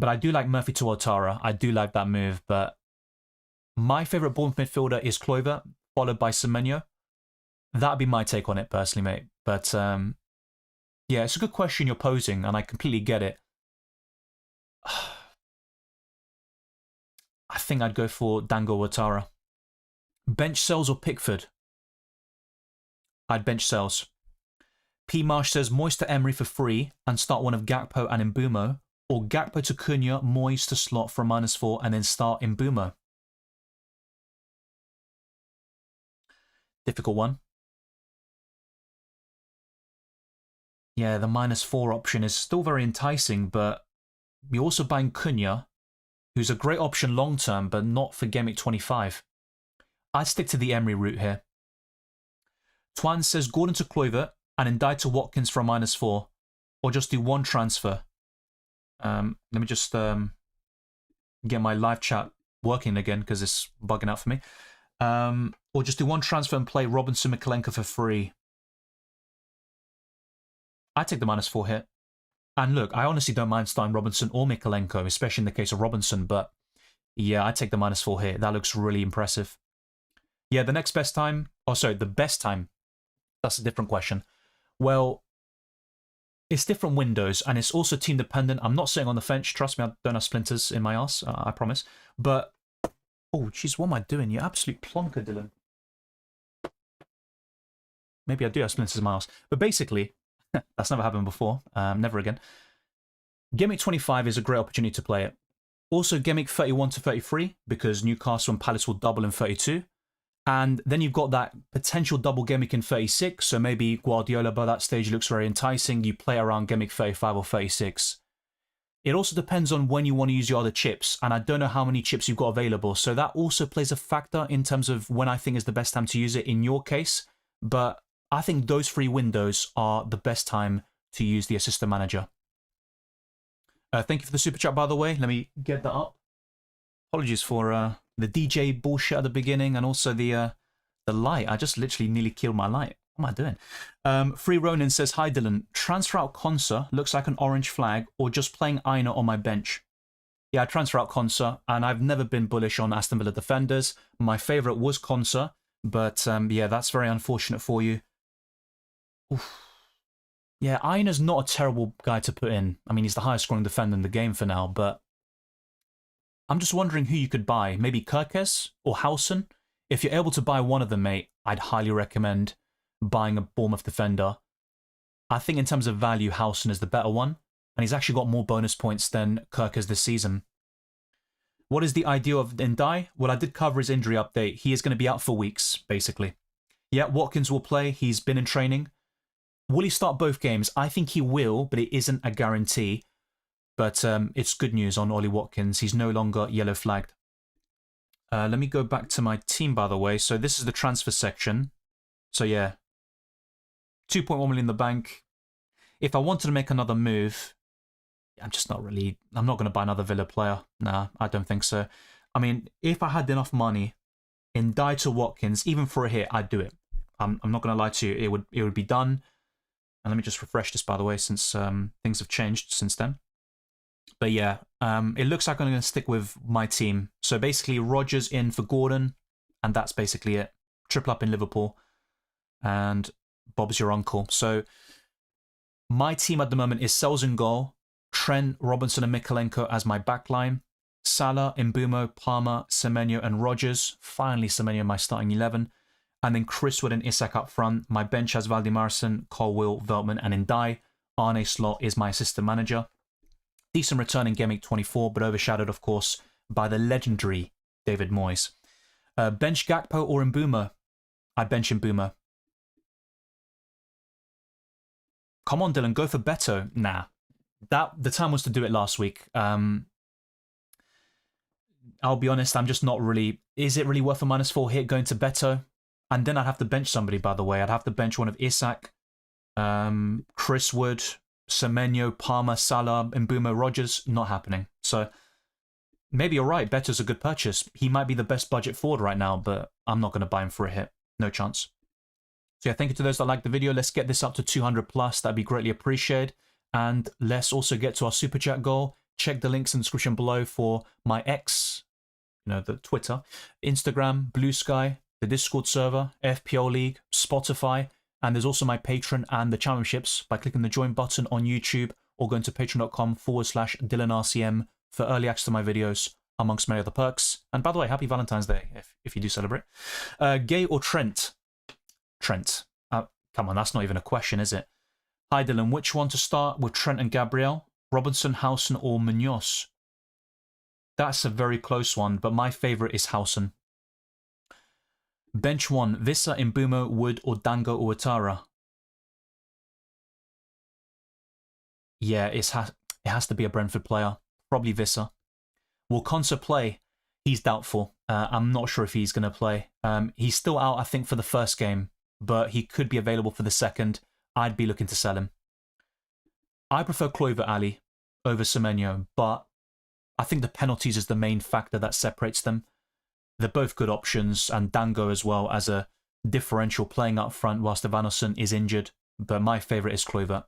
I do like Murphy to Ouattara. I do like that move, but my favourite Bournemouth midfielder is Kluivert, followed by Semenyo. That'd be my take on it personally, mate. But yeah, it's a good question you're posing, and I completely get it. I think I'd go for Dango Ouattara. Bench Sells or Pickford? I'd bench Sells. P. Marsh says, Moyes to Emery for free and start one of Gakpo and Mbeumo, or Gakpo to Cunha, Moyes to Slot for -4 and then start Mbeumo. Difficult one. Yeah, the -4 option is still very enticing, but you're also buying Cunha, who's a great option long-term, but not for Gameweek 25. I'd stick to the Emery route here. Twan says Gordon to Kluivert and Ndiaye to Watkins for a -4, or just do one transfer. Let me just get my live chat working again because it's bugging out for me. Or just do one transfer and play Robinson Mikalenko for free. I take the -4 hit. And look, I honestly don't mind starting Robinson or Mikalenko, especially in the case of Robinson, but yeah, I take the -4 hit. That looks really impressive. Yeah, the next best time, oh sorry, the best time, that's a different question. Well, it's different windows, and it's also team dependent. I'm not sitting on the fence. Trust me, I don't have splinters in my ass, I promise. But, oh, jeez, what am I doing? You absolute plonker, Dylan. Maybe I do have splinters in my ass. But basically, that's never happened before. Never again. Gameweek 25 is a great opportunity to play it. Also, Gameweek 31 to 33, because Newcastle and Palace will double in 32. And then you've got that potential double Gameweek in 36, so maybe Guardiola by that stage looks very enticing. You play around Gameweek 35 or 36. It also depends on when you want to use your other chips, and I don't know how many chips you've got available, so that also plays a factor in terms of when I think is the best time to use it in your case. But I think those 3 windows are the best time to use the Assistant Manager. Thank you for the super chat, by the way. Let me get that up. Apologies for the DJ bullshit at the beginning, and also the light. I just literally nearly killed my light. What am I doing? Free Ronin says, hi Dylan, transfer out Konsa, looks like an orange flag, or just playing Aina on my bench? Yeah, I transfer out Konsa, and I've never been bullish on Aston Villa defenders. My favourite was Konsa, but yeah, that's very unfortunate for you. Oof. Yeah, Aina's not a terrible guy to put in. I mean, he's the highest scoring defender in the game for now, but I'm just wondering who you could buy. Maybe Kirkes or Howson? If you're able to buy one of them, mate, I'd highly recommend buying a Bournemouth defender. I think in terms of value, Howson is the better one, and he's actually got more bonus points than Kirkes this season. What is the idea of Ndiaye? Well, I did cover his injury update. He is going to be out for weeks, basically. Yeah, Watkins will play. He's been in training. Will he start both games? I think he will, but it isn't a guarantee. But it's good news on Ollie Watkins. He's no longer yellow flagged. Let me go back to my team, by the way. So this is the transfer section. So yeah, 2.1 million in the bank. If I wanted to make another move, I'm not going to buy another Villa player. Nah, I don't think so. I mean, if I had enough money in Ndiaye to Watkins, even for a hit, I'd do it. I'm not going to lie to you. It would be done. And let me just refresh this, by the way, since things have changed since then. But yeah, it looks like I'm going to stick with my team. So basically, Rodgers in for Gordon, and that's basically it. Triple up in Liverpool, and Bob's your uncle. So my team at the moment is Sells in goal, Trent, Robinson and Mikalenko as my backline, Salah, Mbeumo, Palmer, Semenyo and Rodgers. Finally, Semenyo in my starting 11. And then Chris Wood and Isak up front. My bench has Valdimarsson, Colwill, Veltman and Ndiaye. Arne Slot is my assistant manager. Decent return in Gameweek 24, but overshadowed, of course, by the legendary David Moyes. Bench Gakpo or Mbeumo? I bench Mbeumo. Come on, Dylan, go for Beto. Nah. The time was to do it last week. I'll be honest, I'm just not really... Is it really worth a -4 hit going to Beto? And then I'd have to bench somebody, by the way. I'd have to bench one of Isak, Chris Wood, Semenyo, Palmer, Salah, Mbeumo, Rodgers. Not happening. So maybe you're right. Beto's a good purchase. He might be the best budget forward right now, but I'm not going to buy him for a hit. No chance. So yeah, thank you to those that liked the video. Let's get this up to 200 plus. That'd be greatly appreciated. And let's also get to our super chat goal. Check the links in the description below for my X, the Twitter, Instagram, Blue Sky, the Discord server, FPL League, Spotify, and there's also my Patreon and the championships by clicking the join button on YouTube or going to patreon.com/DylanRCM for early access to my videos, amongst many other perks. And by the way, happy Valentine's Day if you do celebrate. Gay or Trent? Trent. Come on, that's not even a question, is it? Hi Dylan, which one to start with, Trent and Gabriel, Robinson, Howson or Munoz? That's a very close one, but my favourite is Howson. Bench 1, Vissa, Mbumo, Wood, or Dango Ouattara? Yeah, it has to be a Brentford player. Probably Vissa. Will Konsa play? He's doubtful. I'm not sure if he's going to play. He's still out, I think, for the first game, but he could be available for the second. I'd be looking to sell him. I prefer Kluivert Ali over Semenyo, but I think the penalties is the main factor that separates them. They're both good options, and Dango as well as a differential playing up front whilst Evanescent is injured, but my favourite is Kluivert.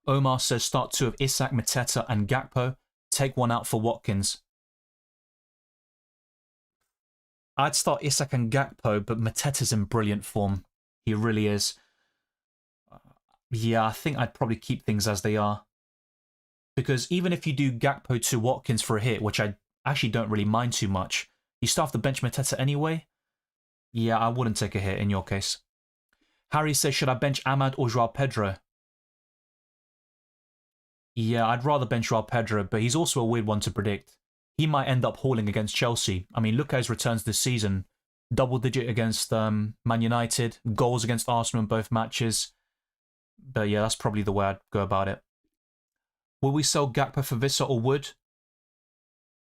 Omar says start 2 of Isak, Mateta and Gakpo. Take one out for Watkins. I'd start Isak and Gakpo, but Mateta's in brilliant form. He really is. Yeah, I think I'd probably keep things as they are. Because even if you do Gakpo to Watkins for a hit, which I actually don't really mind too much, you still have to bench Mateta anyway? Yeah, I wouldn't take a hit in your case. Harry says, should I bench Ahmad or Joao Pedro? Yeah, I'd rather bench Joao Pedro, but he's also a weird one to predict. He might end up hauling against Chelsea. I mean, look at his returns this season. Double-digit against Man United, goals against Arsenal in both matches. But yeah, that's probably the way I'd go about it. Will we sell Gakpo for Vissa or Wood?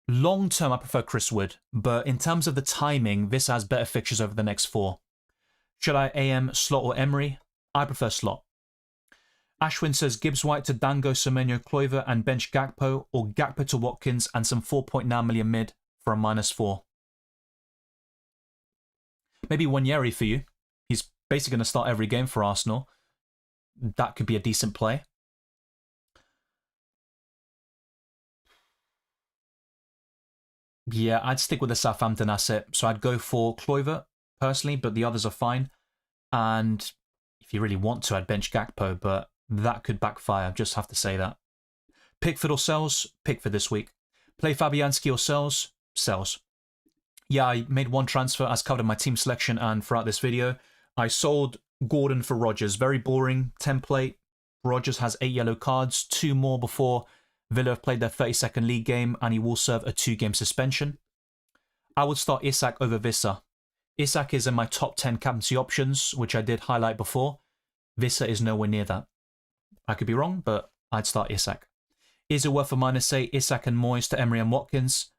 Long term, I prefer Chris Wood, but in terms of the timing, Vissa has better fixtures over the next 4. Should I AM Slot or Emery? I prefer Slot. Ashwin says Gibbs White to Dango, Semenyo, Kluivert and bench Gakpo, or Gakpo to Watkins and some 4.9 million mid for a -4. Maybe Wanyeri for you. He's basically going to start every game for Arsenal. That could be a decent play. Yeah, I'd stick with the Southampton asset. So I'd go for Kluivert, personally, but the others are fine. And if you really want to, I'd bench Gakpo, but that could backfire. Just have to say that. Pickford or sells? Pickford this week. Play Fabianski or sells? Sells. Yeah, I made one transfer as covered in my team selection and throughout this video. I sold Gordon for Rodgers. Very boring template. Rodgers has 8 yellow cards, 2 more before Villa have played their 32nd league game, and he will serve a 2-game suspension. I would start Isak over Vissa. Isak is in my top 10 captaincy options, which I did highlight before. Vissa is nowhere near that. I could be wrong, but I'd start Isak. Is it worth a -8? Isak and Moyes to Emery and Watkins?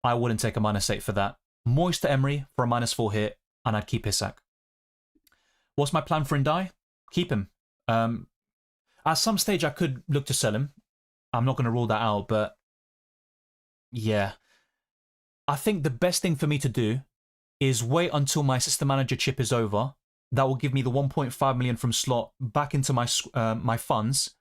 I wouldn't take a -8 for that. Moyes to Emery for a -4 hit, and I'd keep Isak. What's my plan for Ndiaye? Keep him. At some stage, I could look to sell him. I'm not going to rule that out, but yeah. I think the best thing for me to do is wait until my assistant manager chip is over. That will give me the 1.5 million from slot back into my my funds.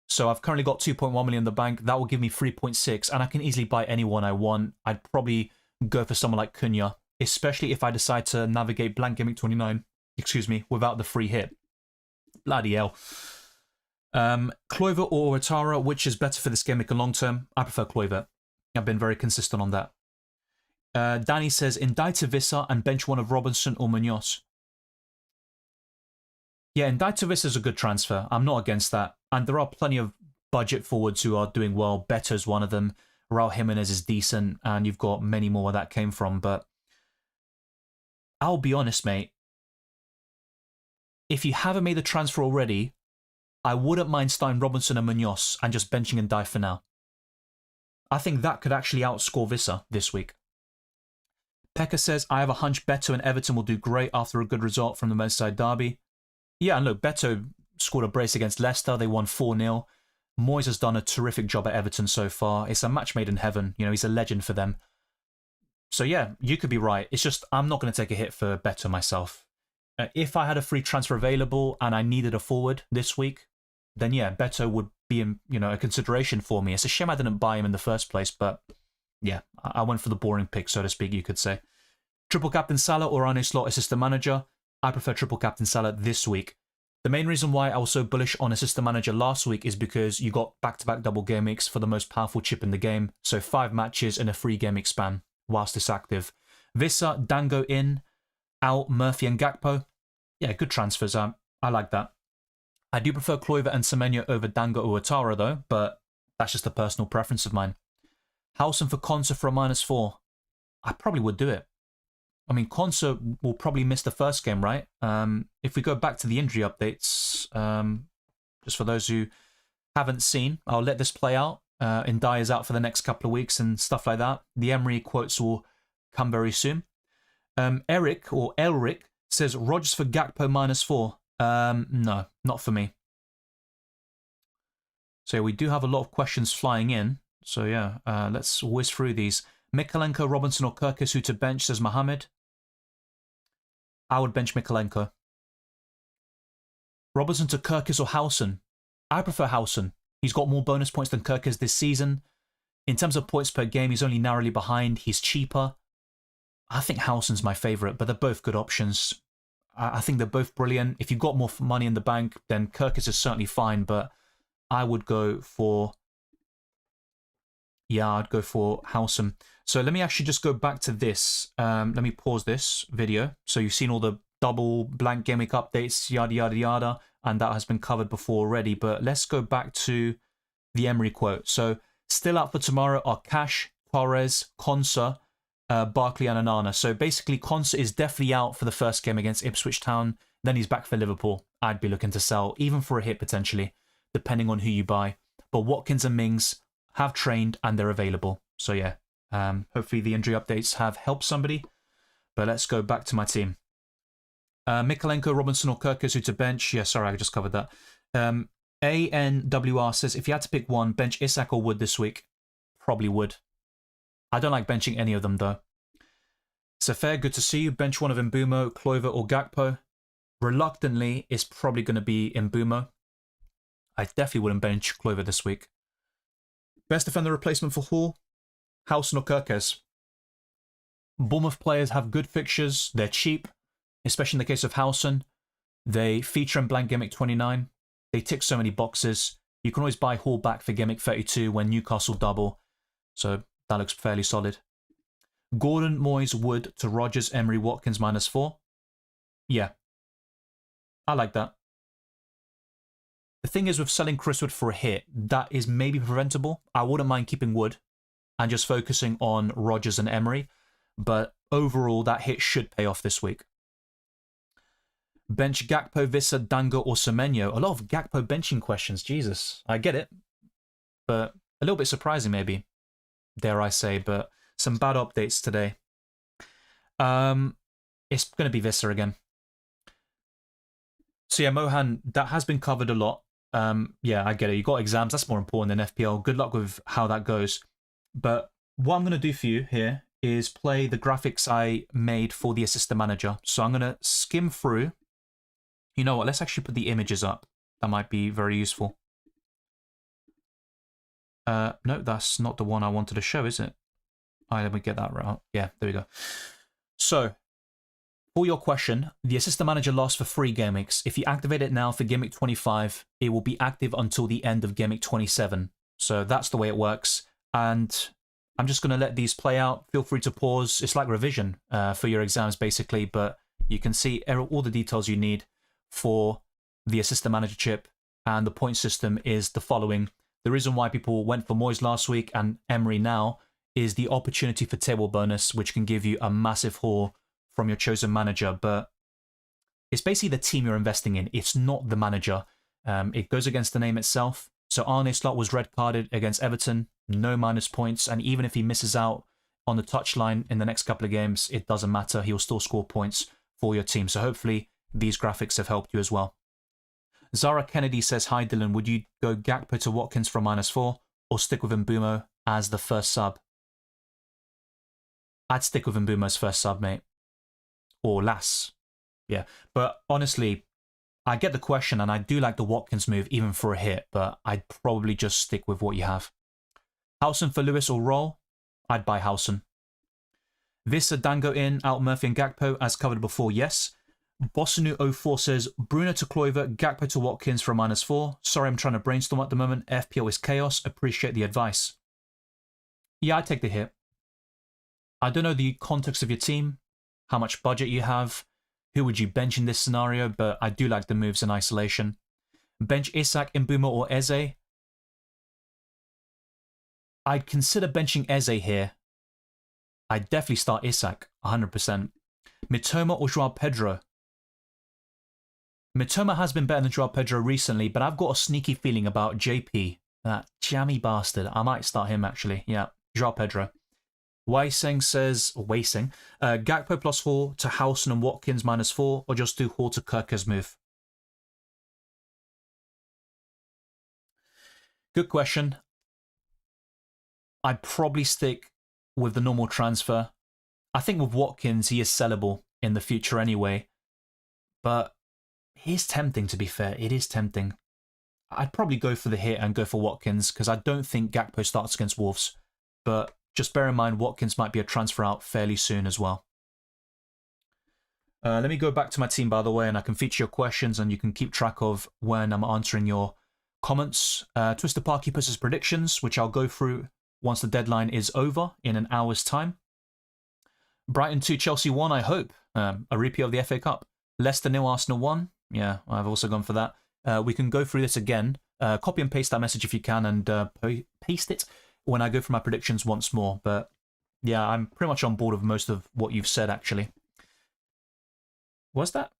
So I've currently got 2.1 million in the bank. That will give me 3.6, and I can easily buy anyone I want. I'd probably go for someone like Cunha, especially if I decide to navigate blank Gameweek 29, without the free hit. Bloody hell. Kluivert or Ouattara, which is better for this game in long term? I prefer Kluivert. I've been very consistent on that. Danny says, Ndiaye to Vissa and bench one of Robinson or Munoz. Yeah, Ndiaye to Vissa is a good transfer. I'm not against that. And there are plenty of budget forwards who are doing well. Beto's one of them. Raul Jimenez is decent. And you've got many more where that came from. But I'll be honest, mate. If you haven't made the transfer already, I wouldn't mind starting Robinson and Munoz and just benching Ndiaye for now. I think that could actually outscore Vissa this week. Pekka says, I have a hunch Beto and Everton will do great after a good result from the Merseyside derby. Yeah, and look, Beto scored a brace against Leicester. They won 4-0. Moyes has done a terrific job at Everton so far. It's a match made in heaven. You know, he's a legend for them. So yeah, you could be right. It's just I'm not going to take a hit for Beto myself. If I had a free transfer available and I needed a forward this week, then yeah, Beto would be a consideration for me. It's a shame I didn't buy him in the first place, but yeah, I went for the boring pick, so to speak, you could say. Triple captain Salah or Arne Slot assistant manager? I prefer triple captain Salah this week. The main reason why I was so bullish on assistant manager last week is because you got back-to-back double game weeks for the most powerful chip in the game, so 5 matches in a 3-game week span whilst it's active. Vissa, Dango in, out, Murphy and Gakpo. Yeah, good transfers. I like that. I do prefer Kluivert and Semenyo over Dango or Ouattara though, but that's just a personal preference of mine. Howson for Konsa for a -4. I probably would do it. I mean, Konsa will probably miss the first game, right? If we go back to the injury updates, just for those who haven't seen, I'll let this play out. Ndiaye is out for the next couple of weeks and stuff like that. The Emery quotes will come very soon. Eric, or Elric, says, Rodgers for Gakpo -4. No, not for me. So we do have a lot of questions flying in. So yeah, let's whiz through these. Mikalenko, Robinson or Kirkus, who to bench, says Mohammed. I would bench Mikalenko. Robinson to Kirkus or Howson. I prefer Howson. He's got more bonus points than Kirkus this season. In terms of points per game, he's only narrowly behind. He's cheaper. I think Howson's my favourite, but they're both good options. I think they're both brilliant. If you've got more money in the bank, then Kirkus is certainly fine, but I would go for... Yeah, I'd go for Howson. So let me actually just go back to this. Let me pause this video. So you've seen all the double blank game week updates, yada, yada, yada, and that has been covered before already. But let's go back to the Emery quote. So still out for tomorrow are Cash, Torres, Konsa, Barkley and Onana. So basically Konsa is definitely out for the first game against Ipswich Town. Then he's back for Liverpool. I'd be looking to sell, even for a hit potentially, depending on who you buy. But Watkins and Mings have trained and they're available. So yeah, hopefully the injury updates have helped somebody. But let's go back to my team. Mikalenko, Robinson or Kirkus, who to bench. Yeah, sorry, I just covered that. ANWR says, if you had to pick one, bench Isak or Wood this week? Probably Wood. I don't like benching any of them though. So fair, good to see you. Bench one of Mbumo, Clover or Gakpo. Reluctantly, it's probably going to be Mbumo. I definitely wouldn't bench Clover this week. Best defender replacement for Hall? Howson or Kirkes? Bournemouth players have good fixtures. They're cheap, especially in the case of Howson. They feature in blank Gimmick 29. They tick so many boxes. You can always buy Hall back for Gimmick 32 when Newcastle double. So that looks fairly solid. Gordon, Moyes, Wood to Rodgers, Emery, Watkins -4. Yeah. I like that. The thing is with selling Chris Wood for a hit, that is maybe preventable. I wouldn't mind keeping Wood and just focusing on Rodgers and Emery. But overall, that hit should pay off this week. Bench Gakpo, Vissa, Dango or Semenyo. A lot of Gakpo benching questions. Jesus, I get it. But a little bit surprising maybe, dare I say. But some bad updates today. It's going to be Vissa again. So yeah, Mohan, that has been covered a lot. Yeah, I get it. You got exams. That's more important than FPL. Good luck with how that goes. But what I'm going to do for you here is play the graphics I made for the assistant manager. So I'm going to skim through. You know what? Let's actually put the images up. That might be very useful. No, that's not the one I wanted to show, is it? All right, let me get that right. Yeah, there we go. So, for your question, the assistant manager lasts for 3 game weeks. If you activate it now for Gimmick 25, it will be active until the end of Gimmick 27. So that's the way it works. And I'm just going to let these play out. Feel free to pause. It's like revision for your exams, basically. But you can see all the details you need for the assistant manager chip. And the point system is the following. The reason why people went for Moyes last week and Emery now is the opportunity for table bonus, which can give you a massive haul from your chosen manager. But it's basically the team you're investing in. It's not the manager. It goes against the name itself. So Arne Slot was red carded against Everton, no minus points. And even if he misses out on the touchline in the next couple of games, it doesn't matter. He'll still score points for your team. So hopefully these graphics have helped you as well. Zara Kennedy says, hi Dylan, would you go Gakpo to Watkins for -4 or stick with Mbumo as the first sub? I'd stick with Mbumo as first sub, mate. Or Lass. Yeah. But honestly, I get the question and I do like the Watkins move even for a hit, but I'd probably just stick with what you have. Howson for Lewis or Roll? I'd buy Howson. Vissa, Dango in, out Murphy and Gakpo, as covered before, yes. Bossanu04 says, Bruno to Clover, Gakpo to Watkins for a -4. Sorry, I'm trying to brainstorm at the moment. FPL is chaos. Appreciate the advice. Yeah, I'd take the hit. I don't know the context of your team, how much budget you have, who would you bench in this scenario, but I do like the moves in isolation. Bench Isak, Mbumo or Eze. I'd consider benching Eze here. I'd definitely start Isak, 100%. Mitoma or Joao Pedro? Mitoma has been better than Joao Pedro recently, but I've got a sneaky feeling about JP. That jammy bastard. I might start him, actually. Yeah, Joao Pedro. Weising says, Gakpo plus 4 to Howson and Watkins -4, or just do Hall to Kirker's move? Good question. I'd probably stick with the normal transfer. I think with Watkins, he is sellable in the future anyway. But it is tempting, to be fair. It is tempting. I'd probably go for the hit and go for Watkins, because I don't think Gakpo starts against Wolves. But just bear in mind, Watkins might be a transfer out fairly soon as well. Let me go back to my team, by the way, and I can feature your questions, and you can keep track of when I'm answering your comments. Twister Parky puts his predictions, which I'll go through once the deadline is over in an hour's time. Brighton 2, Chelsea 1, I hope. A repeat of the FA Cup. Leicester 0, Arsenal 1. Yeah, I've also gone for that. We can go through this again. Copy and paste that message if you can, and paste it when I go through my predictions once more. But yeah, I'm pretty much on board with most of what you've said, actually. Was that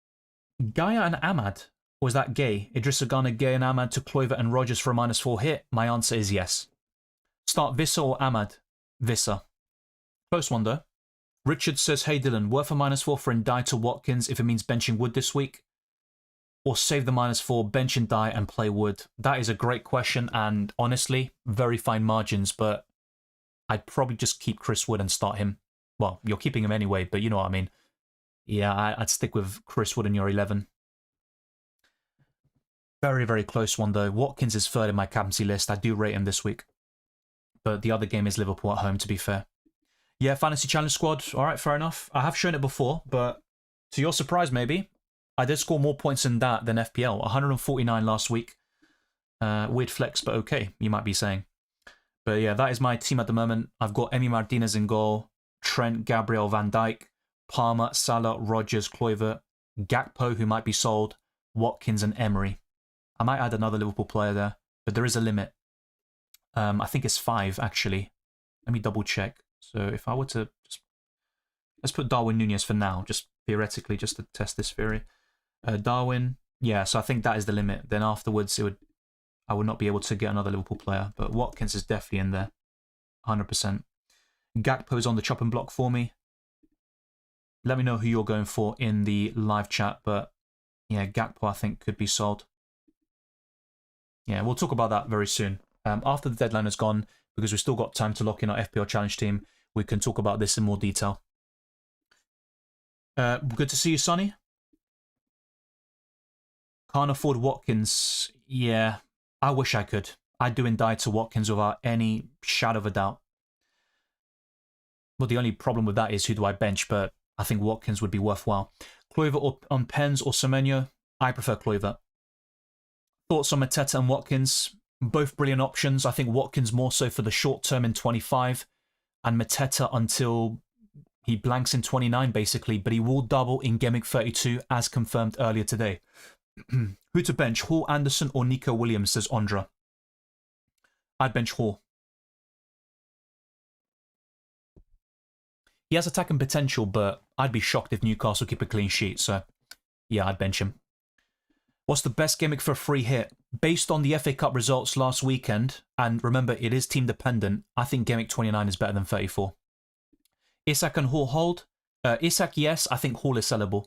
Gaia and Ahmad? Or was that Gay? Idrissa Gana, Gay and Ahmad to Kluivert and Rogers for a -4 hit? My answer is yes. Start Visser or Ahmad? Visser. Close one, though. Richard says, hey Dylan, worth a -4 for Ndiaye to Watkins if it means benching Wood this week? Or save the -4, bench Ndiaye and play Wood? That is a great question, and honestly, very fine margins, but I'd probably just keep Chris Wood and start him. Well, you're keeping him anyway, but you know what I mean. Yeah, I'd stick with Chris Wood in your 11. Very, very close one, though. Watkins is third in my captaincy list. I do rate him this week. But the other game is Liverpool at home, to be fair. Yeah, Fantasy Challenge Squad. All right, fair enough. I have shown it before, but to your surprise, maybe, I did score more points in that than FPL. 149 last week. Weird flex, but okay, you might be saying. But yeah, that is my team at the moment. I've got Emi Martinez in goal, Trent, Gabriel, Van Dijk, Palmer, Salah, Rogers, Kluivert, Gakpo, who might be sold, Watkins, and Emery. I might add another Liverpool player there, but there is a limit. I think it's 5, actually. Let me double check. So if I were to just... Let's put Darwin Nunez for now, just theoretically, just to test this theory. Darwin, yeah, so I think that is the limit. Then afterwards, I would not be able to get another Liverpool player, but Watkins is definitely in there, 100%. Gakpo is on the chopping block for me. Let me know who you're going for in the live chat, but yeah, Gakpo I think could be sold. Yeah, we'll talk about that very soon. After the deadline has gone, because we've still got time to lock in our FPL Challenge team, we can talk about this in more detail. Good to see you, Sonny. Can't afford Watkins. Yeah, I wish I could. I'd do Ndiaye to Watkins without any shadow of a doubt. Well, the only problem with that is who do I bench, but I think Watkins would be worthwhile. Kluivert on Pens or Semenyo? I prefer Kluivert. Thoughts on Mateta and Watkins? Both brilliant options. I think Watkins more so for the short term in 25, and Mateta until he blanks in 29, basically, but he will double in Gameweek 32, as confirmed earlier today. Who to bench, Hall, Anderson, or Nico Williams, says Ondra. I'd bench Hall. He has attacking potential, but I'd be shocked if Newcastle keep a clean sheet, so yeah, I'd bench him. What's the best gimmick for a free hit? Based on the FA Cup results last weekend, and remember, it is team dependent, I think Gimmick 29 is better than 34. Isak and Hall hold? Isak, yes. I think Hall is sellable.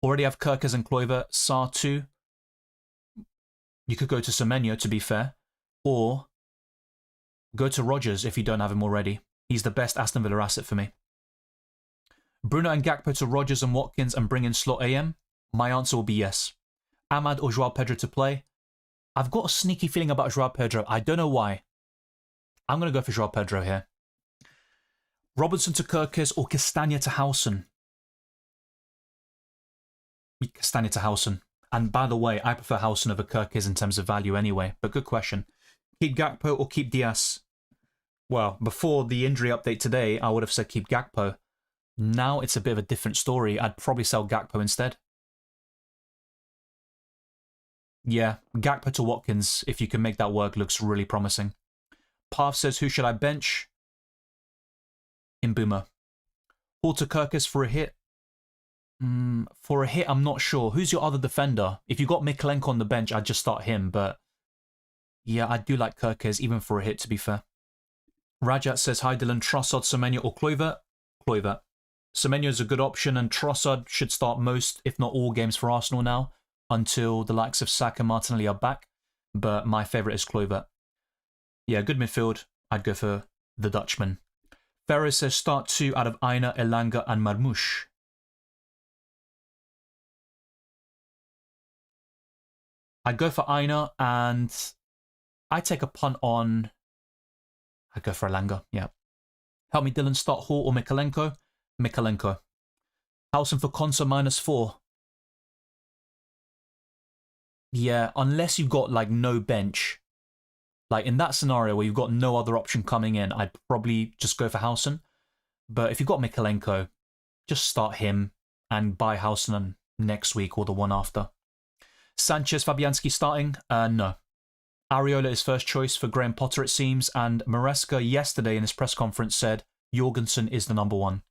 Already have Kirkers and Kluivert. Sarr 2. You could go to Semenyo, to be fair. Or go to Rogers if you don't have him already. He's the best Aston Villa asset for me. Bruno and Gakpo to Rogers and Watkins and bring in slot AM? My answer will be yes. Ahmad or Joao Pedro to play? I've got a sneaky feeling about Joao Pedro. I don't know why. I'm going to go for Joao Pedro here. Robertson to Kirkers or Castagna to Howson? Castagna to Howson. And by the way, I prefer Howson over Kirkers in terms of value anyway. But good question. Keep Gakpo or keep Diaz? Well, before the injury update today, I would have said keep Gakpo. Now it's a bit of a different story. I'd probably sell Gakpo instead. Yeah, Gakpo to Watkins, if you can make that work, looks really promising. Path says, who should I bench? Mbuma. Hall to Kirkers for a hit. For a hit, I'm not sure. Who's your other defender? If you got Mikalenko on the bench, I'd just start him. But yeah, I do like Kirkes, even for a hit, to be fair. Rajat says, hi Dylan, Trossard, Semenyo or Kluivert? Kluivert. Semenyo is a good option, and Trossard should start most, if not all, games for Arsenal now, until the likes of Saka and Martinelli are back. But my favourite is Kluivert. Yeah, good midfield. I'd go for the Dutchman. Ferris says, start 2 out of Aina, Elanga and Marmoush. I'd go for Aina, and I'd take a punt on... I'd go for Elanga, yeah. Help me, Dylan, start Hall or Mikalenko? Mikalenko. Howson for Konsa -4. Yeah, unless you've got, like, no bench. Like, in that scenario where you've got no other option coming in, I'd probably just go for Howson. But if you've got Mikalenko, just start him and buy Howson next week or the one after. Sanchez, Fabianski starting? No. Areola is first choice for Graham Potter, it seems, and Maresca yesterday in his press conference said Jorgensen is the number 1.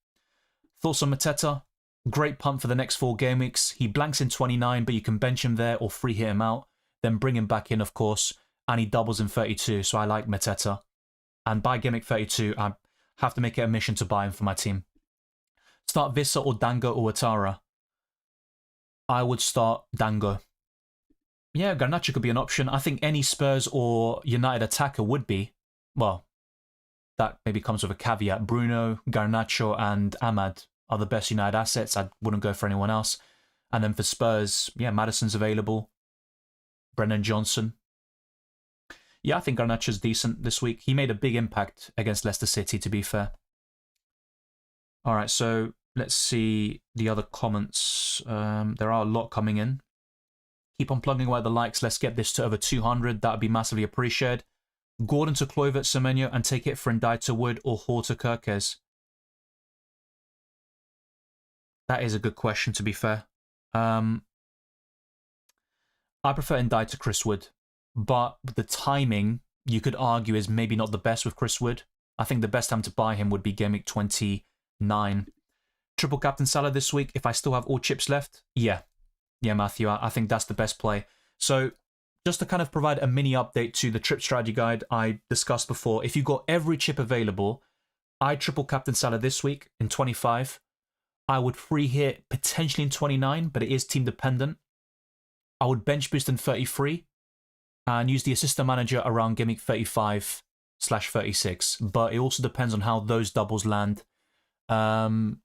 Thoughts on Mateta? Great punt for the next 4 game weeks. He blanks in 29, but you can bench him there or free hit him out, then bring him back in, of course, and he doubles in 32, so I like Mateta. And by game week 32, I have to make it a mission to buy him for my team. Start Vissa or Dango or Ouattara? I would start Dango. Yeah, Garnacho could be an option. I think any Spurs or United attacker would be. Well, that maybe comes with a caveat. Bruno, Garnacho and Ahmad are the best United assets. I wouldn't go for anyone else. And then for Spurs, yeah, Maddison's available. Brennan Johnson. Yeah, I think Garnacho's decent this week. He made a big impact against Leicester City, to be fair. All right, so let's see the other comments. There are a lot coming in. Keep on plugging away the likes. Let's get this to over 200. That would be massively appreciated. Gordon to Kluivert, Semenyo, and take it for Ndiaye to Wood or Hall to Kirkes? That is a good question, to be fair. I prefer Ndiaye to Chris Wood, but the timing, you could argue, is maybe not the best with Chris Wood. I think the best time to buy him would be game week 29. Triple captain Salah this week, if I still have all chips left? Yeah. Yeah, Matthew, I think that's the best play. So, just to kind of provide a mini update to the trip strategy guide I discussed before, if you've got every chip available, I triple captain Salah this week in 25. I would free hit potentially in 29, but it is team dependent. I would bench boost in 33 and use the assistant manager around game week 35/36. But it also depends on how those doubles land. Have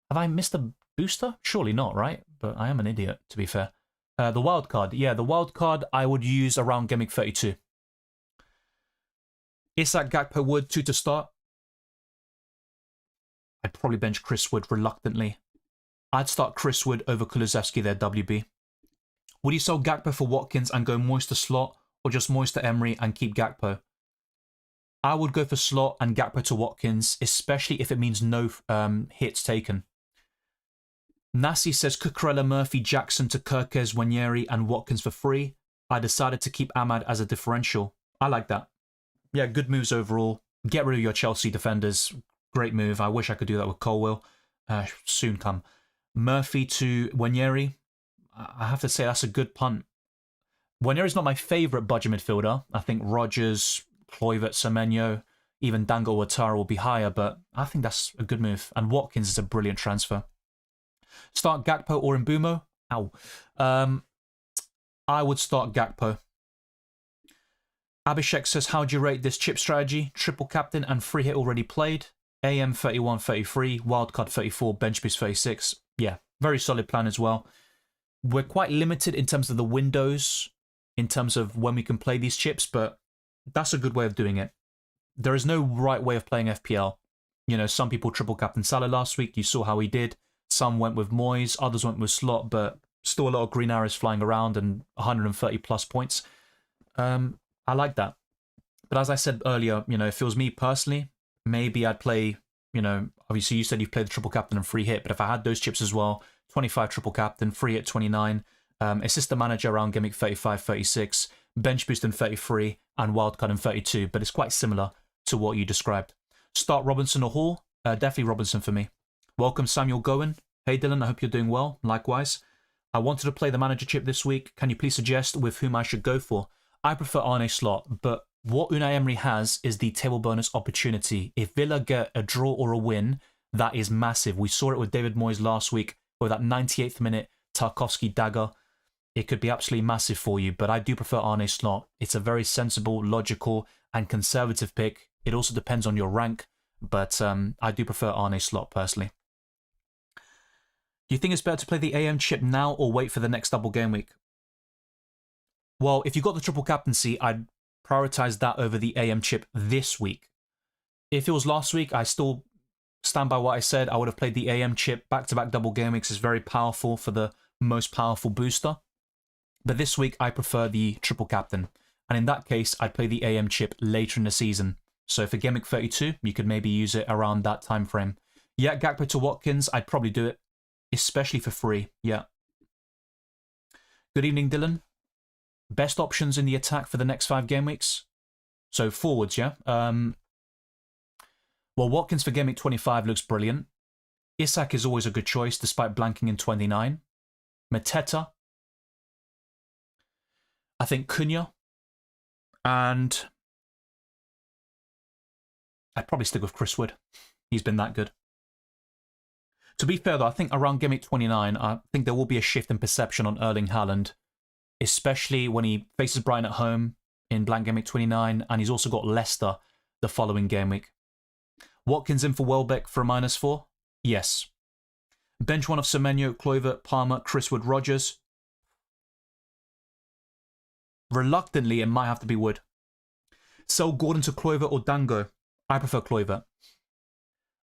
I missed a booster? Surely not, right? But I am an idiot, to be fair. The wild card. Yeah, the wild card I would use around game week 32. Isak, Gakpo, Wood, 2 to start. I'd probably bench Chris Wood reluctantly. I'd start Chris Wood over Kulusevski there, WB. Would you sell Gakpo for Watkins and go Moyes to slot, or just Moyes to Emery and keep Gakpo? I would go for slot and Gakpo to Watkins, especially if it means no hits taken. Nasi says Cucurella, Murphy, Jackson to Kirkes, Wanyeri and Watkins for free. I decided to keep Ahmad as a differential. I like that. Yeah, good moves overall. Get rid of your Chelsea defenders. Great move. I wish I could do that with Colwill. Soon come. Murphy to Wanyeri. I have to say that's a good punt. Wanyeri's not my favourite budget midfielder. I think Rodgers, Kluivert, Semenyo, even Dango Ouattara will be higher, but I think that's a good move. And Watkins is a brilliant transfer. Start Gakpo or Mbumo? Ow. I would start Gakpo. Abhishek says, how do you rate this chip strategy? Triple captain and free hit already played. AM 31, 33, wildcard 34, bench boost 36. Yeah, very solid plan as well. We're quite limited in terms of the windows, in terms of when we can play these chips, but that's a good way of doing it. There is no right way of playing FPL. You know, some people triple captain Salah last week. You saw how he did. Some went with Moyes, others went with Slot, but still a lot of green arrows flying around and 130 plus points. I like that. But as I said earlier, you know, if it was me personally, maybe I'd play, you know, obviously you said you've played the triple captain and free hit, but if I had those chips as well, 25 triple captain, free hit 29, assistant manager around gimmick 35, 36, bench boost in 33, and wildcard in 32, but it's quite similar to what you described. Start Robinson or Hall? Definitely Robinson for me. Welcome Samuel Gowen. Hey Dylan, I hope you're doing well. Likewise. I wanted to play the manager chip this week. Can you please suggest with whom I should go for? I prefer Arne Slot, but what Unai Emery has is the table bonus opportunity. If Villa get a draw or a win, that is massive. We saw it with David Moyes last week with that 98th minute Tarkowski dagger. It could be absolutely massive for you, but I do prefer Arne Slot. It's a very sensible, logical, and conservative pick. It also depends on your rank, but I do prefer Arne Slot personally. Do you think it's better to play the AM chip now or wait for the next double game week? Well, if you got the triple captaincy, I'd prioritize that over the AM chip this week. If it was last week, I still stand by what I said. I would have played the AM chip. Back-to-back double game weeks is very powerful for the most powerful booster. But this week, I prefer the triple captain. And in that case, I'd play the AM chip later in the season. So for Game Week 32, you could maybe use it around that time frame. Yeah, Gakpo to Watkins, I'd probably do it. Especially for free, yeah. Good evening, Dylan. Best options in the attack for the next 5 game weeks? So forwards, yeah? Well, Watkins for Game Week 25 looks brilliant. Isak is always a good choice, despite blanking in 29. Mateta. I think Cunha. And I'd probably stick with Chris Wood. He's been that good. To be fair, though, I think around Game Week 29, I think there will be a shift in perception on Erling Haaland, especially when he faces Brighton at home in blank Game Week 29, and he's also got Leicester the following game week. Watkins in for Welbeck for a -4? Yes. Bench one of Semenyo, Kluivert, Palmer, Chris Wood, Rodgers. Reluctantly, it might have to be Wood. Sell Gordon to Kluivert or Dango? I prefer Kluivert.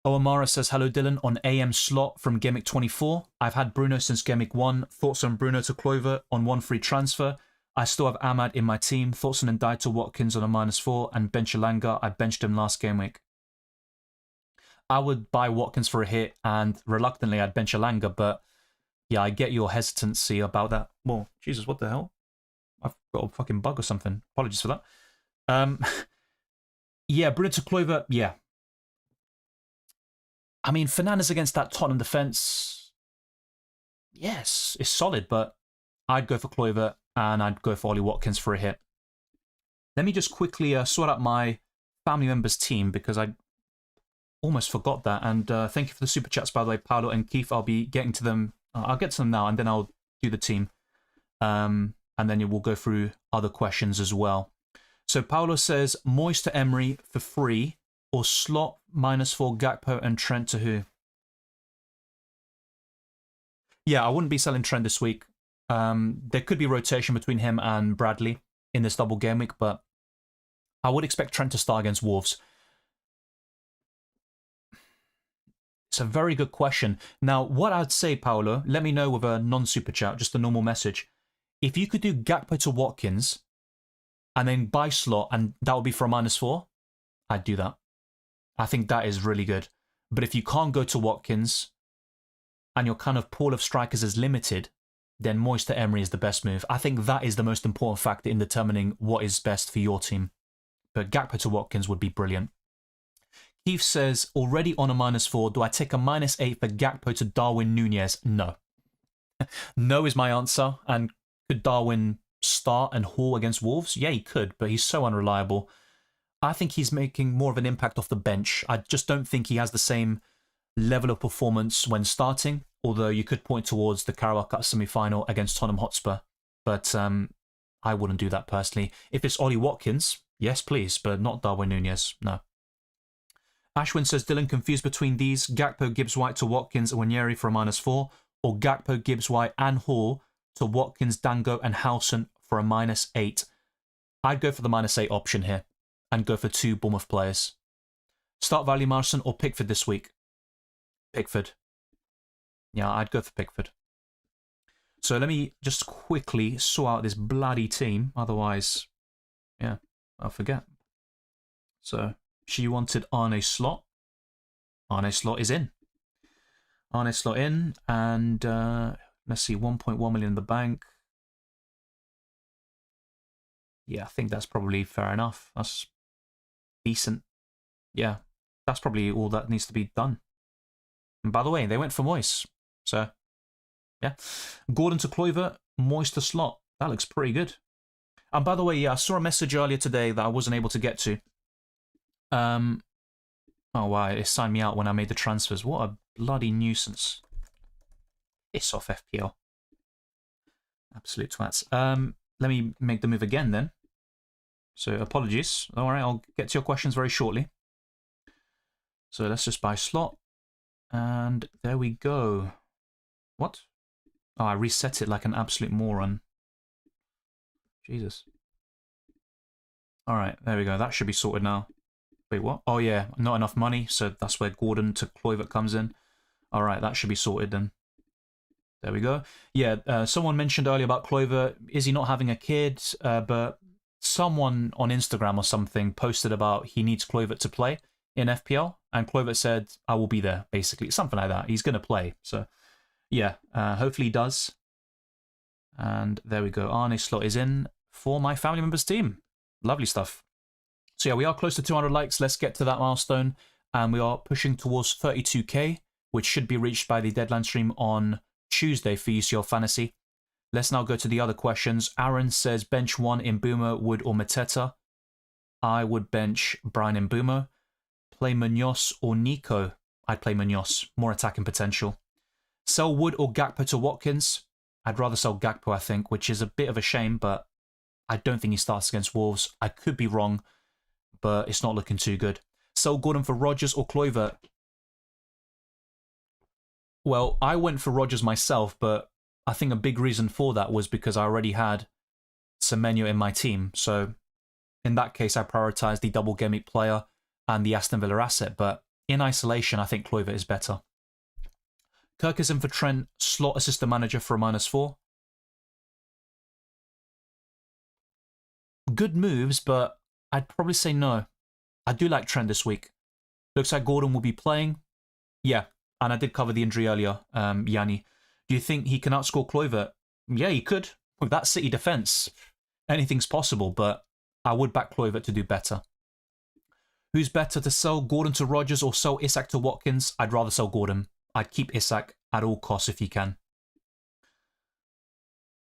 Oamara says, hello Dylan, on AM slot from Game Week 24. I've had Bruno since Game Week 1. Thoughts on Bruno to Kluivert on 1 free transfer. I still have Ahmad in my team. Thoughts on Ndiaye to Watkins on a -4. And Benchalanga, I benched him last game week. I would buy Watkins for a hit, and reluctantly I'd Benchalanga, but yeah, I get your hesitancy about that. Well, Jesus, what the hell? I've got a fucking bug or something. Apologies for that. Yeah, Bruno to Kluivert, yeah. I mean, Fernandes against that Tottenham defence, yes, it's solid, but I'd go for Kluivert and I'd go for Ollie Watkins for a hit. Let me just quickly sort out my family members' team because I almost forgot that. And thank you for the super chats, by the way, Paolo and Keith. I'll be getting to them. I'll get to them now and then I'll do the team. And then we'll go through other questions as well. So Paolo says, Moyes to Emery for free. Or slot -4 Gakpo and Trent to who? Yeah, I wouldn't be selling Trent this week. There could be rotation between him and Bradley in this double game week, but I would expect Trent to start against Wolves. It's a very good question. Now, what I'd say, Paolo, let me know with a non-super chat, just a normal message. If you could do Gakpo to Watkins and then buy slot, and that would be for a -4, I'd do that. I think that is really good. But if you can't go to Watkins and your kind of pool of strikers is limited, then Moyes to Emery is the best move. I think that is the most important factor in determining what is best for your team. But Gakpo to Watkins would be brilliant. Keith says, already on a -4, do I take a -8 for Gakpo to Darwin Nunez? No. No is my answer. And could Darwin start and haul against Wolves? Yeah, he could, but he's so unreliable. I think he's making more of an impact off the bench. I just don't think he has the same level of performance when starting, although you could point towards the Carabao Cup semi-final against Tottenham Hotspur. But I wouldn't do that personally. If it's Ollie Watkins, yes, please, but not Darwin Nunez, no. Ashwin says, Dylan, confused between these. Gakpo, Gibbs-White to Watkins and Wanyeri for a -4, or Gakpo, Gibbs-White and Hall to Watkins, Dango and Howson for a -8. I'd go for the -8 option here and go for 2 Bournemouth players. Start Valley Marston or Pickford this week? Pickford. Yeah, I'd go for Pickford. So let me just quickly sort out this bloody team. Otherwise, yeah, I'll forget. So she wanted Arne Slot. Arne Slot is in. Arne Slot in. And let's see, 1.1 million in the bank. Yeah, I think that's probably fair enough. That's decent. Yeah, that's probably all that needs to be done. And by the way, they went for Moyes. So, yeah. Gordon to Kluivert, Moist to Slot. That looks pretty good. And by the way, yeah, I saw a message earlier today that I wasn't able to get to. Oh, wow, it signed me out when I made the transfers. What a bloody nuisance. Piss off, FPL. Absolute twats. Let me make the move again then. So apologies. All right, I'll get to your questions very shortly. So let's just buy Slot. And there we go. What? Oh, I reset it like an absolute moron. Jesus. All right, there we go. That should be sorted now. Wait, what? Oh, yeah, not enough money. So that's where Gordon to Kluivert comes in. All right, that should be sorted then. There we go. Yeah, someone mentioned earlier about Kluivert. Is he not having a kid? But someone on Instagram or something posted about he needs Kluivert to play in FPL. And Kluivert said, I will be there, basically. Something like that. He's going to play. So, yeah, hopefully he does. And there we go. Arne Slot is in for my family members team. Lovely stuff. So yeah, we are close to 200 likes. Let's get to that milestone. And we are pushing towards 32k, which should be reached by the deadline stream on Tuesday for UCL Fantasy. Let's now go to the other questions. Aaron says, bench 1 Mbeumo, Wood or Mateta. I would bench Brian Mbeumo. Play Munoz or Nico. I'd play Munoz. More attacking potential. Sell Wood or Gakpo to Watkins. I'd rather sell Gakpo, I think, which is a bit of a shame, but I don't think he starts against Wolves. I could be wrong, but it's not looking too good. Sell Gordon for Rodgers or Kluivert. Well, I went for Rodgers myself, but I think a big reason for that was because I already had Semenyo in my team. So in that case, I prioritized the Double Gameweek player and the Aston Villa asset. But in isolation, I think Kluivert is better. Kirk is in for Trent, Slot assistant manager for a -4. Good moves, but I'd probably say no. I do like Trent this week. Looks like Gordon will be playing. Yeah, and I did cover the injury earlier, Yanni. Do you think he can outscore Kluivert? Yeah, he could. With that City defence, anything's possible, but I would back Kluivert to do better. Who's better to sell, Gordon to Rodgers or sell Isak to Watkins? I'd rather sell Gordon. I'd keep Isak at all costs if you can.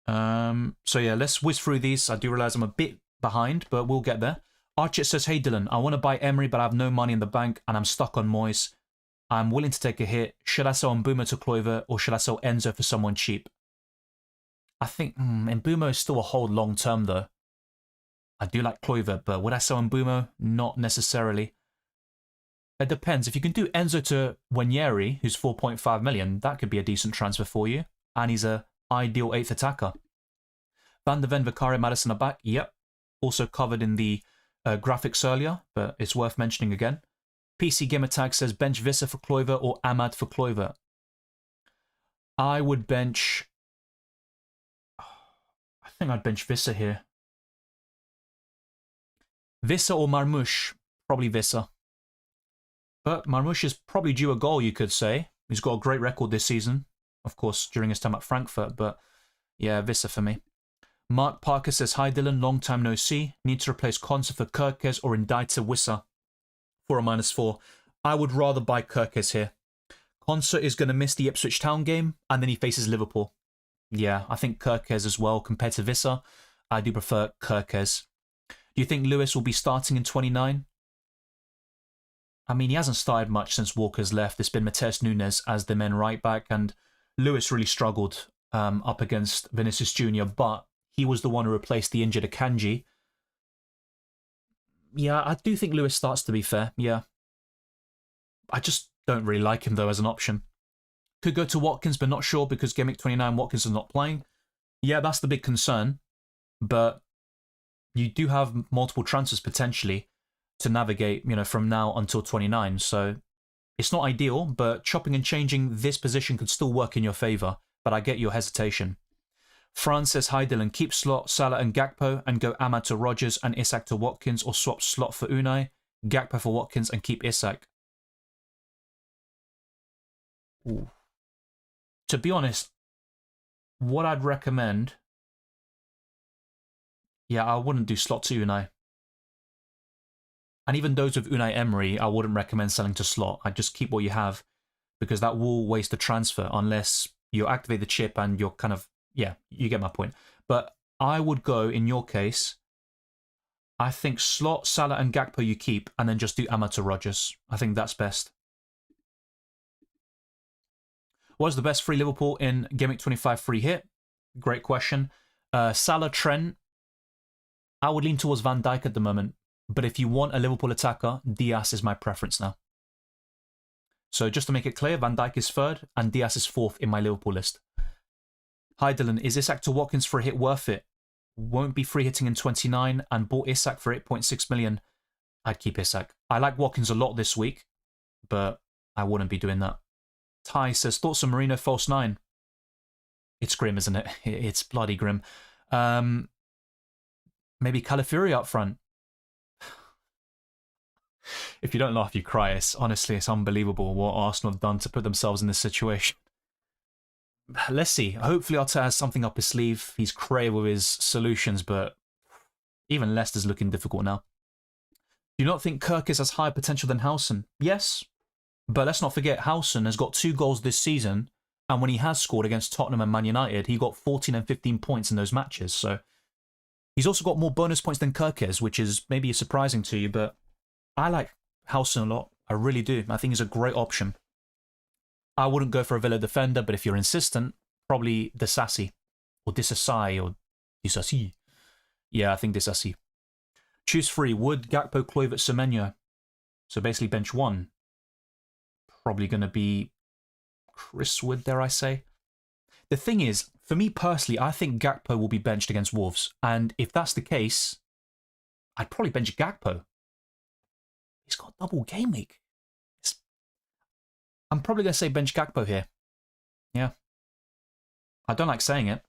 So yeah, let's whiz through these. I do realise I'm a bit behind, but we'll get there. Archit says, hey Dylan, I want to buy Emery, but I have no money in the bank and I'm stuck on Moyes. I'm willing to take a hit. Should I sell Mbeumo to Kluivert or should I sell Enzo for someone cheap? I think Mbeumo is still a hold long term though. I do like Kluivert, but would I sell Mbeumo? Not necessarily. It depends. If you can do Enzo to Wanyeri, who's 4.5 million, that could be a decent transfer for you. And he's a ideal 8th attacker. Van der Ven, Vicario, Madison are back. Yep. Also covered in the graphics earlier, but it's worth mentioning again. PC Gamer Tag says bench Visser for Kluivert or Ahmad for Kluivert. I would bench... I think I'd bench Visser here. Visser or Marmoush? Probably Visser. But Marmoush is probably due a goal, you could say. He's got a great record this season. Of course, during his time at Frankfurt, but yeah, Visser for me. Mark Parker says, hi Dylan, long time no see. Need to replace Konsa for Kerkez or Ndiaye to Wissa for a -4. I would rather buy Kerkez here. Konsa is going to miss the Ipswich Town game, and then he faces Liverpool. Yeah, I think Kerkez as well compared to Visser. I do prefer Kerkez. Do you think Lewis will be starting in 29? I mean, he hasn't started much since Walker's left. It's been Mateus Nunes as the main right back, and Lewis really struggled up against Vinicius Jr., but he was the one who replaced the injured Akanji. Yeah, I do think Lewis starts, to be fair, yeah. I just don't really like him, though, as an option. Could go to Watkins, but not sure because Game Week 29, Watkins is not playing. Yeah, that's the big concern, but you do have multiple transfers potentially to navigate, you know, from now until 29, so it's not ideal, but chopping and changing this position could still work in your favour, but I get your hesitation. Fran says, hi Dylan, keep Slot, Salah and Gakpo and go Ahmad to Rodgers and Isak to Watkins, or swap Slot for Unai, Gakpo for Watkins and keep Isak. Ooh. To be honest, what I'd recommend, yeah, I wouldn't do Slot to Unai. And even those with Unai Emery, I wouldn't recommend selling to Slot. I'd just keep what you have. because that will waste a transfer unless you activate the chip and you're kind of, yeah, you get my point. But I would go, in your case, I think Slot, Salah and Gakpo you keep, and then just do Amateur Rodgers. I think that's best. What is the best free Liverpool in Gameweek 25 free hit? Great question. Salah, Trent. I would lean towards Van Dijk at the moment. But if you want a Liverpool attacker, Diaz is my preference now. So just to make it clear, Van Dijk is third and Diaz is fourth in my Liverpool list. Hi Dylan, is Isak to Watkins for a hit worth it? Won't be free hitting in 29 and bought Isak for 8.6 million. I'd keep Isak. I like Watkins a lot this week, but I wouldn't be doing that. Ty says, thoughts on Marino false 9? It's grim, isn't it? It's bloody grim. Maybe Calafiori up front. If you don't laugh, you cry. Honestly, it's unbelievable what Arsenal have done to put themselves in this situation. Let's see. Hopefully Arteta has something up his sleeve. He's creative with his solutions, but even Leicester's looking difficult now. Do you not think Kirk has higher potential than Howson? Yes, but let's not forget Howson has got 2 goals this season, and when he has scored against Tottenham and Man United, he got 14 and 15 points in those matches. So he's also got more bonus points than Kirk is, which is maybe surprising to you, but I like Howson a lot. I really do. I think he's a great option. I wouldn't go for a Villa defender, but if you're insistent, probably Disasi or Disasi or Disasi. Yeah, I think Disasi. Choose 3. Wood, Gakpo, Kluivert, Semenyo. So basically bench 1. Probably going to be Chris Wood, dare I say. The thing is, for me personally, I think Gakpo will be benched against Wolves. And if that's the case, I'd probably bench Gakpo. He's got double game week. I'm probably going to say bench Gakpo here. Yeah. I don't like saying it.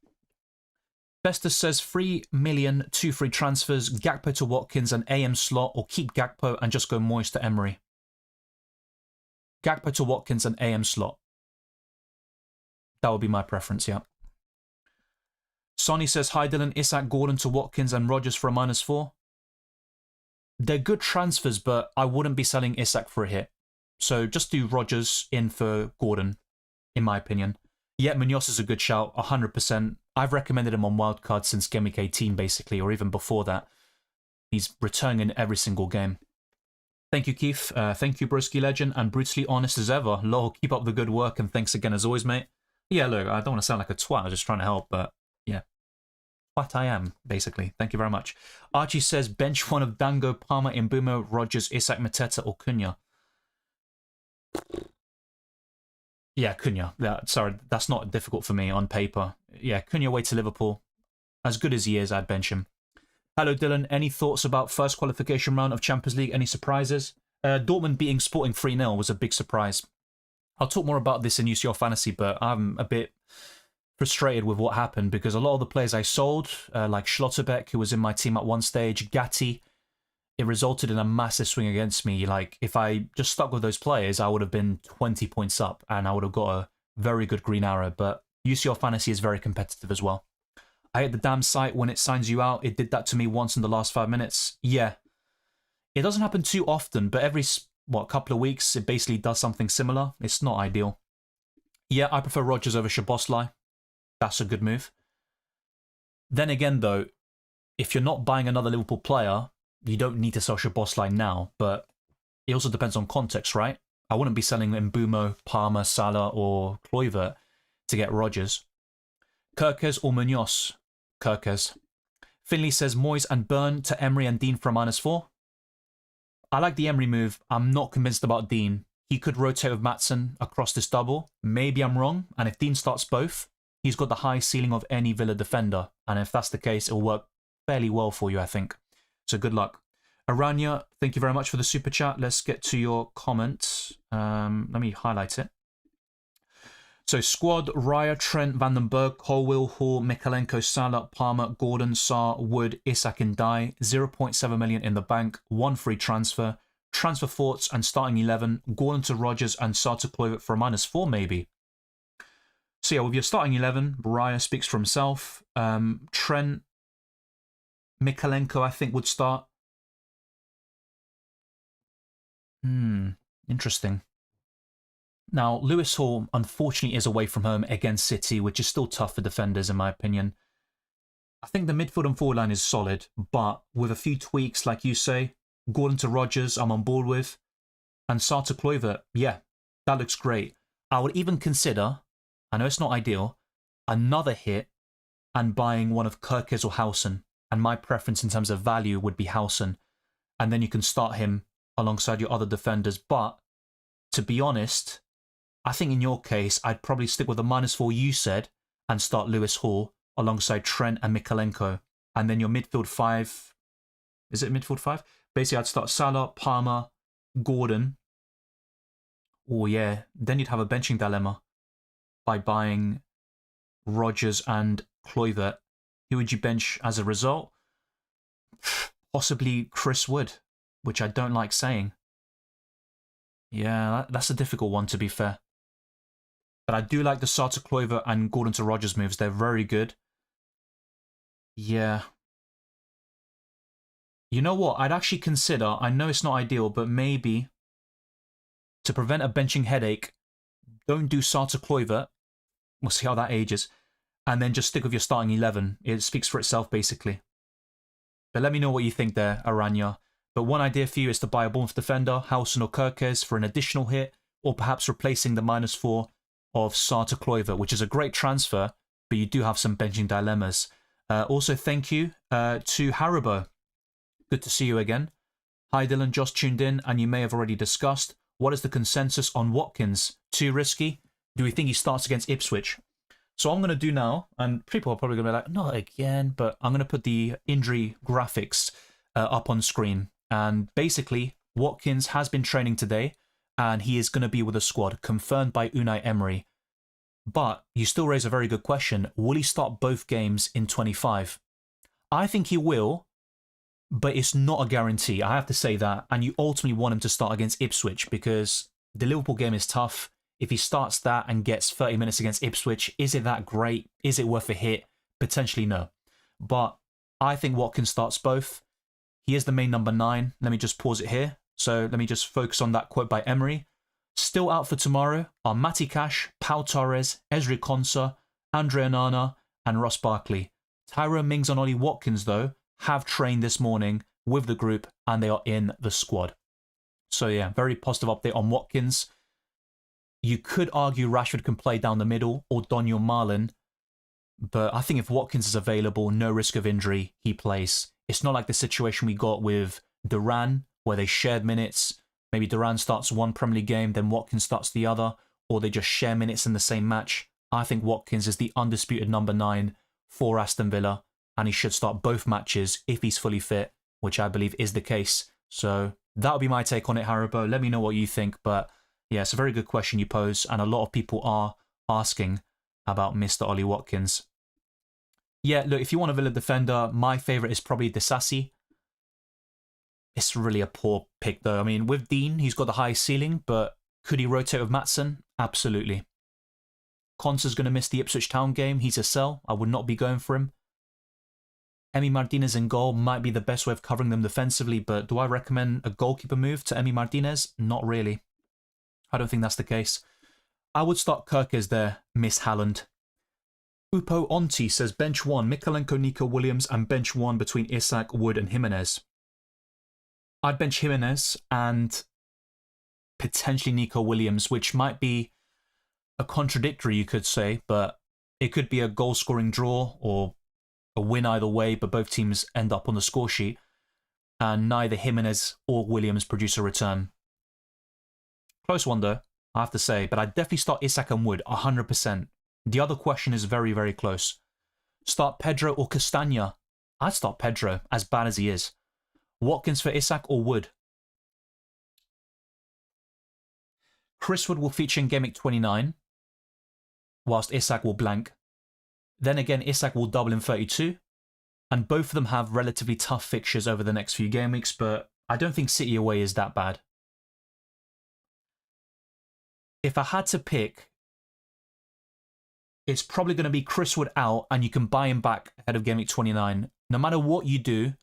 Festus says 3 million, 2 free transfers, Gakpo to Watkins and AM Slot, or keep Gakpo and just go Moyes to Emery. Gakpo to Watkins and AM Slot. That would be my preference, yeah. Sonny says, hi Dylan, Isak, Gordon to Watkins and Rodgers for a -4. They're good transfers, but I wouldn't be selling Isak for a hit. So just do Rodgers in for Gordon, in my opinion. Yeah, Munoz is a good shout, 100%. I've recommended him on wildcard since Game Week 18, basically, or even before that. He's returning in every single game. Thank you, Keith. Thank you, Broski Legend, and brutally honest as ever. Lol, keep up the good work, and thanks again as always, mate. Yeah, look, I don't want to sound like a twat, I'm just trying to help, but yeah. What I am, basically. Thank you very much. Archie says, bench 1 of Dango, Palmer, Mbumo, Rodgers, Isak, Mateta, or Cunha. Yeah, Cunha. Yeah, sorry, that's not difficult for me on paper. Yeah, Cunha away to Liverpool. As good as he is, I'd bench him. Hello, Dylan. Any thoughts about first qualification round of Champions League? Any surprises? Dortmund beating Sporting 3-0 was a big surprise. I'll talk more about this in UCL Fantasy, but I'm a bit frustrated with what happened because a lot of the players I sold, like Schlotterbeck, who was in my team at one stage, Gatti, it resulted in a massive swing against me. Like, if I just stuck with those players, I would have been 20 points up and I would have got a very good green arrow. But UCL Fantasy is very competitive as well. I hate the damn site when it signs you out. It did that to me once in the last 5 minutes. Yeah. It doesn't happen too often, but every, couple of weeks, it basically does something similar. It's not ideal. Yeah, I prefer Rodgers over Szoboszlai. That's a good move. Then again, though, if you're not buying another Liverpool player, you don't need to sell Szoboszlai now, but it also depends on context, right? I wouldn't be selling Mbumo, Palmer, Salah, or Kluivert to get Rodgers. Kirkes or Munoz? Kirkes. Finley says Moyes and Byrne to Emery and Dean for a -4. I like the Emery move. I'm not convinced about Dean. He could rotate with Maatsen across this double. Maybe I'm wrong, and if Dean starts both, he's got the high ceiling of any Villa defender, and if that's the case, it'll work fairly well for you, I think. So good luck. Aranya, thank you very much for the super chat. Let's get to your comments. Let me highlight it. So squad, Raya, Trent, Vandenberg, Colwill, Hall, Mikalenko, Salah, Palmer, Gordon, Sarr, Wood, Isak and Ndiaye. 0.7 million in the bank, 1 free transfer. Transfer thoughts and starting 11. Gordon to Rodgers and Sarr to Kluivert for a -4 maybe. So yeah, with your starting 11, Raya speaks for himself. Trent, Mikalenko, I think, would start. Interesting. Now, Lewis Hall, unfortunately, is away from home against City, which is still tough for defenders, in my opinion. I think the midfield and forward line is solid, but with a few tweaks, like you say, Gordon to Rodgers, I'm on board with. And Sarr to Kluivert, yeah, that looks great. I would even consider, I know it's not ideal, another hit and buying one of Kerkez or Howson. And my preference in terms of value would be Howson. And then you can start him alongside your other defenders. But to be honest, I think in your case, I'd probably stick with the -4 you said and start Lewis Hall alongside Trent and Mikalenko. And then your midfield 5, is it midfield 5? Basically, I'd start Salah, Palmer, Gordon. Oh, yeah. Then you'd have a benching dilemma by buying Rodgers and Kluivert. Who would you bench as a result? Possibly Chris Wood, which I don't like saying. Yeah, that's a difficult one, to be fair. But I do like the Sarr to Kluivert and Gordon to Rodgers moves. They're very good. Yeah. You know what? I'd actually consider, I know it's not ideal, but maybe to prevent a benching headache, don't do Sarr to Kluivert. We'll see how that ages. And then just stick with your starting 11. It speaks for itself, basically. But let me know what you think there, Aranya. But one idea for you is to buy a Bournemouth defender, Howson or Kerkez, for an additional hit, or perhaps replacing the -4 of Sarr to Kluivert, which is a great transfer, but you do have some benching dilemmas. Also, thank you to Haribo. Good to see you again. Hi Dylan, Josh tuned in, and you may have already discussed. What is the consensus on Watkins? Too risky? Do we think he starts against Ipswich? So I'm going to do now, and people are probably going to be like, not again, but I'm going to put the injury graphics up on screen. And basically, Watkins has been training today, and he is going to be with the squad, confirmed by Unai Emery. But you still raise a very good question. Will he start both games in 25? I think he will, but it's not a guarantee. I have to say that. And you ultimately want him to start against Ipswich because the Liverpool game is tough. If he starts that and gets 30 minutes against Ipswich, is it that great? Is it worth a hit? Potentially no. But I think Watkins starts both. He is the main number 9. Let me just pause it here. So let me just focus on that quote by Emery. Still out for tomorrow are Matty Cash, Pau Torres, Ezri Konsa, Andre Onana, and Ross Barkley. Tyrone Mings and Ollie Watkins, though, have trained this morning with the group and they are in the squad. So yeah, very positive update on Watkins. You could argue Rashford can play down the middle or Daniel Marlin, but I think if Watkins is available, no risk of injury, he plays. It's not like the situation we got with Duran, where they shared minutes. Maybe Duran starts one Premier League game, then Watkins starts the other, or they just share minutes in the same match. I think Watkins is the undisputed number 9 for Aston Villa, and he should start both matches if he's fully fit, which I believe is the case. So that would be my take on it, Haribo. Let me know what you think, but yeah, it's a very good question you pose, and a lot of people are asking about Mr. Ollie Watkins. Yeah, look, if you want a Villa defender, my favourite is probably Disasi. It's really a poor pick, though. I mean, with Dean, he's got the highest ceiling, but could he rotate with Maatsen? Absolutely. Konsa's going to miss the Ipswich Town game. He's a sell. I would not be going for him. Emi Martinez in goal might be the best way of covering them defensively, but do I recommend a goalkeeper move to Emi Martinez? Not really. I don't think that's the case. I would start Kerkez there, Miss Halland. Upo Onti says bench 1, Mikalenko, Nico Williams, and bench 1 between Isak, Wood, and Jimenez. I'd bench Jimenez and potentially Nico Williams, which might be a contradictory, you could say, but it could be a goal-scoring draw or a win either way, but both teams end up on the score sheet, and neither Jimenez or Williams produce a return. Close one, though, I have to say, but I'd definitely start Isak and Wood, 100%. The other question is very, very close. Start Pedro or Castagna? I'd start Pedro, as bad as he is. Watkins for Isak or Wood? Chris Wood will feature in Game Week 29, whilst Isak will blank. Then again, Isak will double in 32, and both of them have relatively tough fixtures over the next few game weeks, but I don't think City away is that bad. If I had to pick, it's probably going to be Chris Wood out, and you can buy him back ahead of Game Week 29. No matter what you do,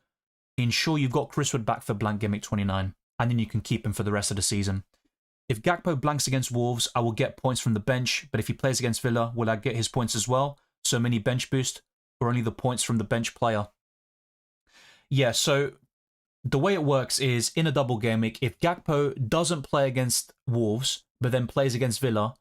ensure you've got Chris Wood back for blank Game Week 29, and then you can keep him for the rest of the season. If Gakpo blanks against Wolves, I will get points from the bench, but if he plays against Villa, will I get his points as well? So many bench boost, or only the points from the bench player? Yeah, so the way it works is, in a double game week, if Gakpo doesn't play against Wolves, but then plays against Villa,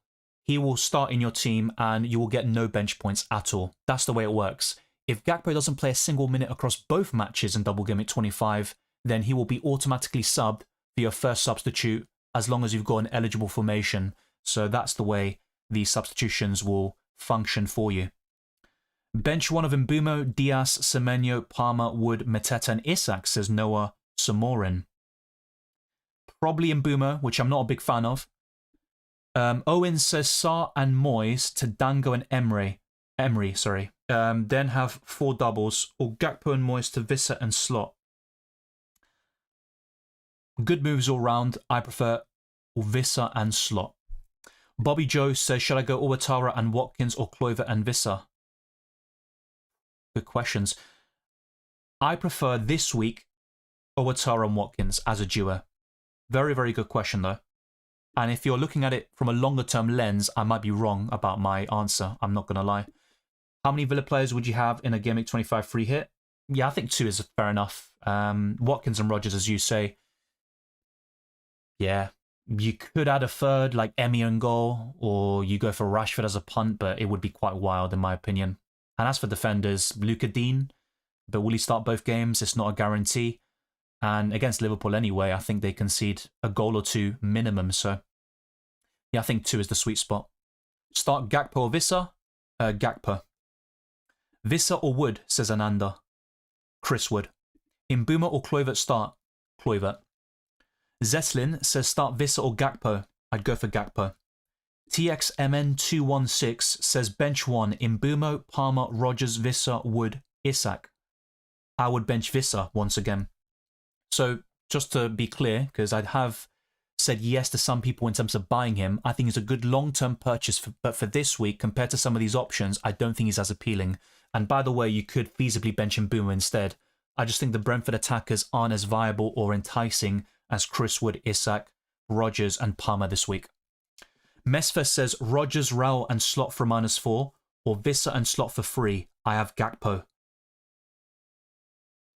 he will start in your team and you will get no bench points at all. That's the way it works. If Gakpo doesn't play a single minute across both matches in double game week 25, then he will be automatically subbed for your first substitute as long as you've got an eligible formation. So that's the way these substitutions will function for you. Bench one of Mbumo, Diaz, Semenyo, Palmer, Wood, Mateta and Isak, says Noah Samorin. Probably Mbumo, which I'm not a big fan of. Owen says Sarr and Moyes to Dango and Emery. Then have 4 doubles, or Gakpo and Moyes to Visser and Slot. Good moves all round. I prefer Visser and Slot. Bobby Joe says, should I go Owatara and Watkins or Kluivert and Visser? Good questions. I prefer this week Owatara and Watkins as a duo. Very, very good question though. And if you're looking at it from a longer term lens, I might be wrong about my answer. I'm not going to lie. How many Villa players would you have in a Game Week 25 free hit? Yeah, I think 2 is fair enough. Watkins and Rodgers, as you say. Yeah, you could add a third, like Emi and goal, or you go for Rashford as a punt, but it would be quite wild in my opinion. And as for defenders, Luka Dean, but will he start both games? It's not a guarantee. And against Liverpool anyway, I think they concede a goal or 2 minimum. So yeah, I think 2 is the sweet spot. Start Gakpo or Visser? Gakpo. Visser or Wood, says Ananda. Chris Wood. Mbuma or Kluivert start? Kluivert. Zetlin says start Visser or Gakpo. I'd go for Gakpo. TXMN216 says bench 1, Mbeumo, Palmer, Rodgers, Visser, Wood, Isak. I would bench Visser once again. So just to be clear, because I have said yes to some people in terms of buying him, I think he's a good long-term purchase, but for this week, compared to some of these options, I don't think he's as appealing. And by the way, you could feasibly bench Mbeumo instead. I just think the Brentford attackers aren't as viable or enticing as Chris Wood, Isak, Rodgers and Palmer this week. Mesfer says Rodgers, Raul and Slot for -4 or Visser and Slot for free. I have Gakpo.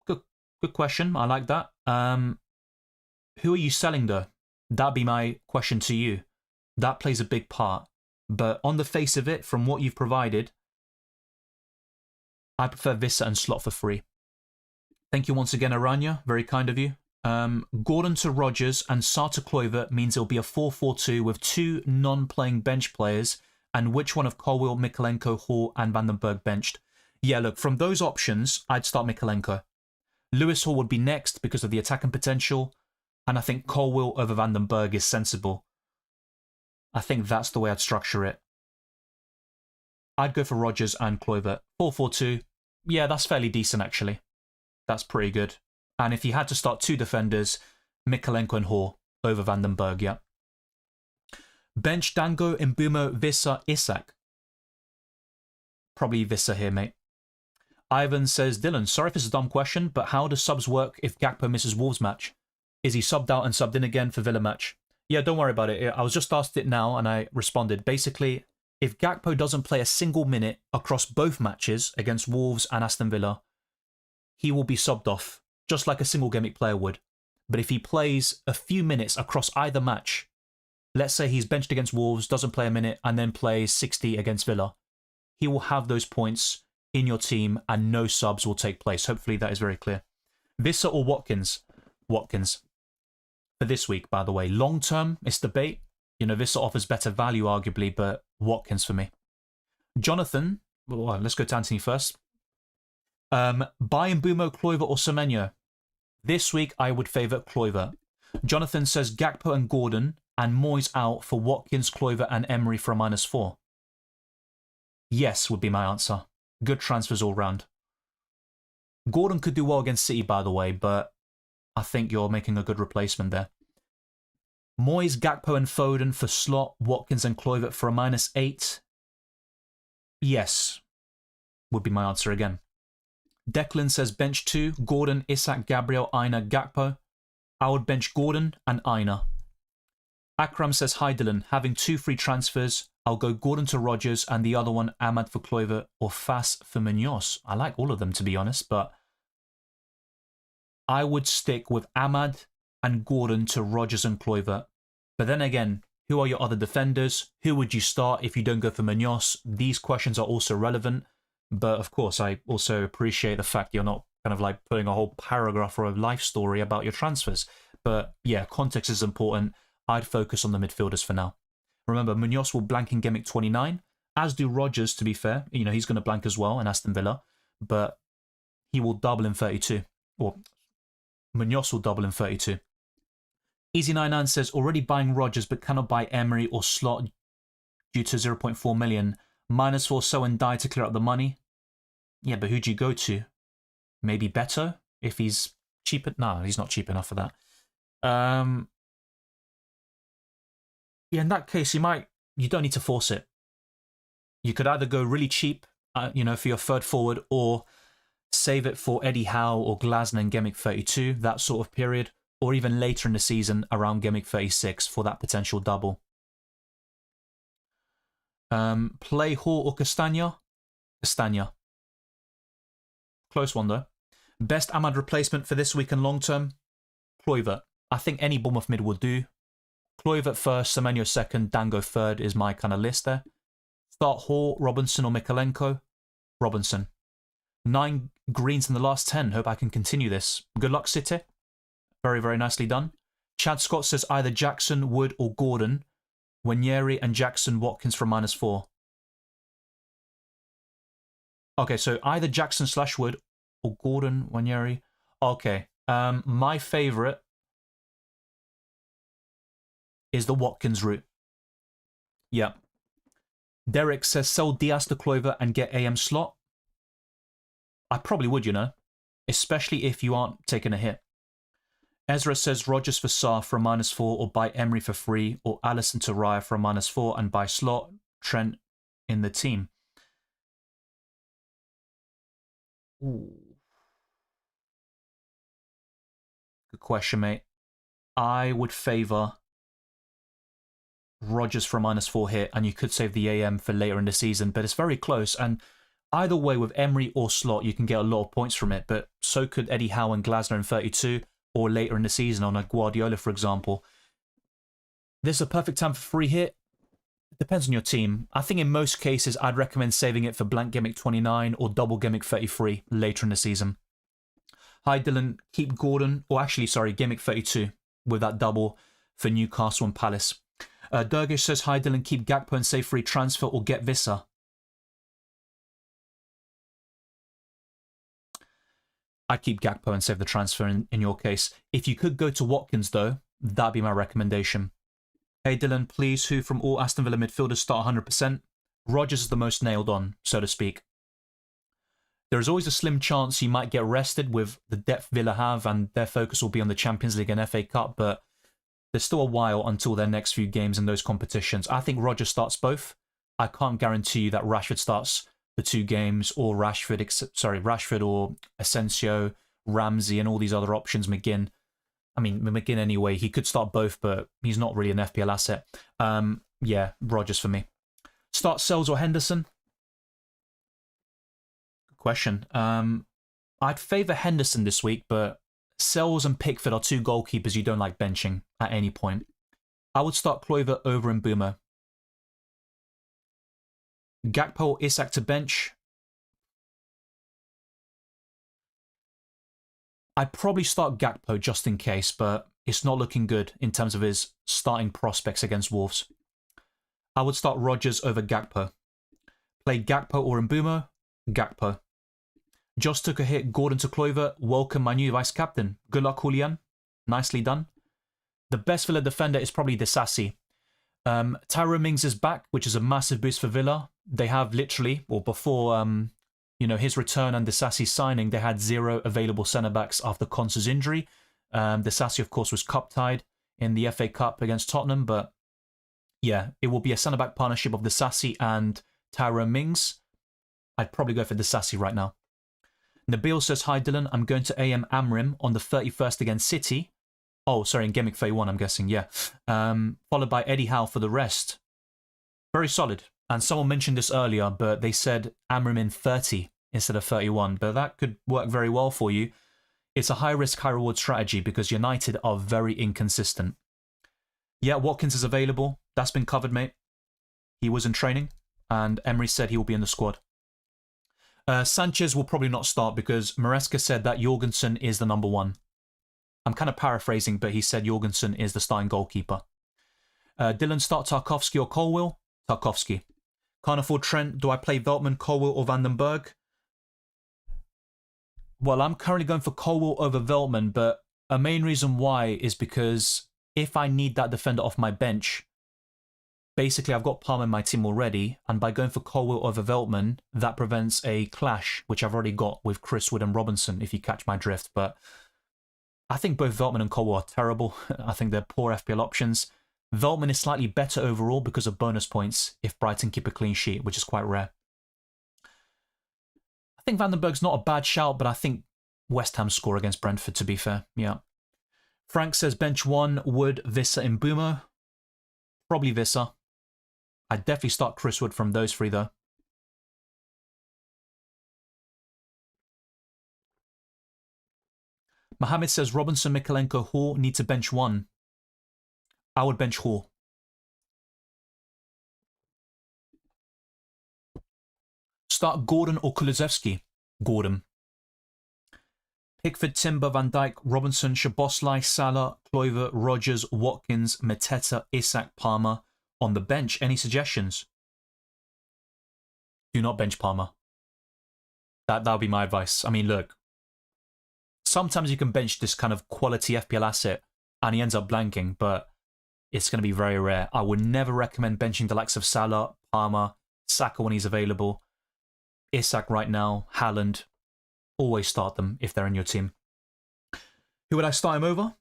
Good question. I like that. Who are you selling though? That'd be my question to you. That plays a big part. But on the face of it, from what you've provided, I prefer Visser and Slot for free. Thank you once again, Aranya. Very kind of you. Gordon to Rodgers and Sarr to Kluivert means it'll be a 4-4-2 with 2 non-playing bench players, and which one of Colwill, Mikalenko, Hall and Vandenberg benched? Yeah, look, from those options, I'd start Mikalenko. Lewis Hall would be next because of the attacking potential, and I think Colwill over Vandenberg is sensible. I think that's the way I'd structure it. I'd go for Rodgers and Kluivert. 4-4-2, yeah, that's fairly decent actually. That's pretty good. And if you had to start 2 defenders, Mikalenko and Hall over Vandenberg, yeah. Bench Dango, Mbeumo, Visser, Isak. Probably Visser here, mate. Ivan says, Dylan, sorry if it's a dumb question, but how do subs work if Gakpo misses Wolves match? Is he subbed out and subbed in again for Villa match? Yeah, don't worry about it. I was just asked it now and I responded. Basically, if Gakpo doesn't play a single minute across both matches against Wolves and Aston Villa, he will be subbed off, just like a single game week player would. But if he plays a few minutes across either match, let's say he's benched against Wolves, doesn't play a minute, and then plays 60 against Villa, he will have those points in your team and no subs will take place. Hopefully that is very clear. Visser or Watkins? Watkins. For this week, by the way. Long term, it's debate. You know, Visser offers better value, arguably, but Watkins for me. Jonathan, well, let's go to Anthony first. Buy Mbeumo, Kluivert or Semenyo? This week, I would favour Kluivert. Jonathan says Gakpo and Gordon and Moyes out for Watkins, Kluivert and Emery for a -4. Yes, would be my answer. Good transfers all round. Gordon could do well against City, by the way, but I think you're making a good replacement there. Moyes, Gakpo and Foden for Slot, Watkins and Kluivert for a -8. Yes, would be my answer again. Declan says bench 2, Gordon, Isak, Gabriel, Aina, Gakpo. I would bench Gordon and Aina. Akram says, hi Dylan, having 2 free transfers. I'll go Gordon to Rodgers and the other one Ahmad for Kluivert or Fas for Munoz. I like all of them, to be honest, but I would stick with Ahmad and Gordon to Rodgers and Kluivert. But then again, who are your other defenders? Who would you start if you don't go for Munoz? These questions are also relevant. But of course, I also appreciate the fact you're not kind of like putting a whole paragraph or a life story about your transfers. But yeah, context is important. I'd focus on the midfielders for now. Remember, Munoz will blank in Gameweek 29, as do Rodgers, to be fair. You know, he's going to blank as well in Aston Villa. But he will double in 32. Or Munoz will double in 32. Easy99 says, already buying Rodgers but cannot buy Emery or Slot due to 0.4 million. -4 so and Ndiaye to clear up the money. Yeah, but who do you go to? Maybe Beto? If he's cheaper? No, he's not cheap enough for that. Yeah, in that case, you don't need to force it. You could either go really cheap, you know, for your third forward, or save it for Eddie Howe or Glasner in Gameweek 32, that sort of period, or even later in the season around Gameweek 36 for that potential double. Play Hall or Castagna? Castagna. Close one, though. Best Ahmad replacement for this week and long term? Kluivert. I think any Bournemouth mid will do. Kluivert first, Semenyo second, Dango third is my kind of list there. Start Hall, Robinson or Mikalenko? Robinson. 9 greens in the last 10. Hope I can continue this. Good luck, City. Very, very nicely done. Chad Scott says either Jackson, Wood or Gordon. Wanyeri and Jackson, Watkins from -4. Okay, so either Jackson / Wood or Gordon, Wanyeri. Okay, my favourite is the Watkins route. Yeah. Derek says sell Diaz to Kluivert and get AM Slot. I probably would, you know, especially if you aren't taking a hit. Ezra says Rodgers for Sarr for a -4 or buy Emery for free, or Allison to Raya for a -4 and buy Slot, Trent in the team. Ooh. Good question, mate. I would favour Rodgers for a -4 hit, and you could save the AM for later in the season, but it's very close. And either way, with Emery or Slot, you can get a lot of points from it, but so could Eddie Howe and Glasner in 32, or later in the season on a Guardiola, for example. This is a perfect time for free hit. It depends on your team. I think in most cases, I'd recommend saving it for blank Gameweek 29 or double Gameweek 33 later in the season. Hi, Dylan. Keep Gordon, or actually, sorry, Gameweek 32 with that double for Newcastle and Palace. Durgish says, hi, Dylan. Keep Gakpo and save free transfer or get Vissa. I'd keep Gakpo and save the transfer in your case. If you could go to Watkins, though, that'd be my recommendation. Hey, Dylan, please, who from all Aston Villa midfielders start 100%? Rodgers is the most nailed on, so to speak. There is always a slim chance he might get rested with the depth Villa have, and their focus will be on the Champions League and FA Cup, but there's still a while until their next few games in those competitions. I think Rodgers starts both. I can't guarantee you that Rashford starts the 2 games, or Rashford or Asensio, Ramsey, and all these other options, McGinn. I mean, McGinn anyway, he could start both, but he's not really an FPL asset. Yeah, Rodgers for me. Start Sells or Henderson? Good question. I'd favour Henderson this week, but Sells and Pickford are 2 goalkeepers you don't like benching at any point. I would start Kluivert over Mbeumo. Gakpo or Isak to bench? I'd probably start Gakpo just in case, but it's not looking good in terms of his starting prospects against Wolves. I would start Rodgers over Gakpo. Play Gakpo or Mbeumo? Gakpo. Just took a hit, Gordon to Kluivert. Welcome my new vice captain. Good luck, Julian. Nicely done. The best Villa defender is probably Disasi. Tyrone Mings is back, which is a massive boost for Villa. They have literally, or before his return and Disasi's signing, they had 0 available centre-backs after Konsa's injury. Disasi, of course, was cup-tied in the FA Cup against Tottenham, but yeah, it will be a centre-back partnership of Disasi and Tyrone Mings. I'd probably go for Disasi right now. Nabil says, hi Dylan, I'm going to AM Amrim on the 31st against City. Oh, sorry, in Gameweek 31, I'm guessing, yeah. Followed by Eddie Howe for the rest. Very solid. And someone mentioned this earlier, but they said Amram in 30 instead of 31. But that could work very well for you. It's a high-risk, high-reward strategy because United are very inconsistent. Yeah, Watkins is available. That's been covered, mate. He was in training, and Emery said he will be in the squad. Sanchez will probably not start because Maresca said that Jorgensen is the number one. I'm kind of paraphrasing, but he said Jorgensen is the starting goalkeeper. Dylan, start Tarkowski or Colwill? Tarkowski. Can't afford Trent. Do I play Veltman, Colwill, or Vandenberg? Well, I'm currently going for Colwill over Veltman, but a main reason why is because if I need that defender off my bench, basically I've got Palmer in my team already, and by going for Colwill over Veltman, that prevents a clash, which I've already got with Chris Wood and Robinson, if you catch my drift. But I think both Veltman and Colwill are terrible. I think they're poor FPL options. Veltman is slightly better overall because of bonus points if Brighton keep a clean sheet, which is quite rare. I think Vandenberg's not a bad shout, but I think West Ham score against Brentford, to be fair. Yeah. Frank says bench one, Wood, Visser, and Boomer. Probably Visser. I'd definitely start Chris Wood from those three, though. Mohammed says Robinson, Mikalenko, Hall need to bench one. I would bench Hall. Start Gordon or Kulusevski? Gordon. Pickford, Timber, Van Dijk, Robinson, Szoboszlai, Salah, Kluivert, Rodgers, Watkins, Mateta, Isak, Palmer. On the bench, any suggestions? Do not bench Palmer. That would be my advice. I mean, look. Sometimes you can bench this kind of quality FPL asset and he ends up blanking, but it's going to be very rare. I would never recommend benching the likes of Salah, Palmer, Saka when he's available, Isak right now, Haaland. Always start them if they're in your team. Who would I start him over?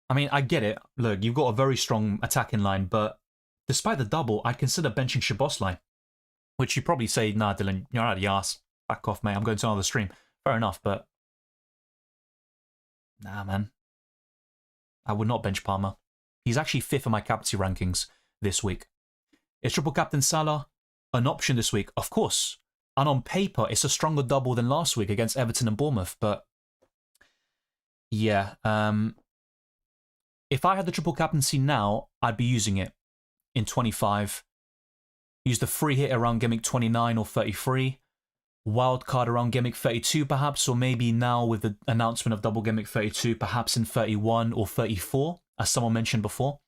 I mean, I get it. Look, you've got a very strong attacking line, but despite the double, I'd consider benching Szoboszlai. Which you probably say, nah, Dylan, you're out of your ass. Back off, mate. I'm going to another stream. Fair enough, but nah, man. I would not bench Palmer. He's actually 5th in my captaincy rankings this week. Is triple captain Salah an option this week? Of course. And on paper, it's a stronger double than last week against Everton and Bournemouth. But yeah, if I had the triple captaincy now, I'd be using it in 25. Use the free hit around Gameweek 29 or 33. Wildcard around Gameweek 32 perhaps, or maybe now with the announcement of Double Gameweek 32, perhaps in 31 or 34, as someone mentioned before.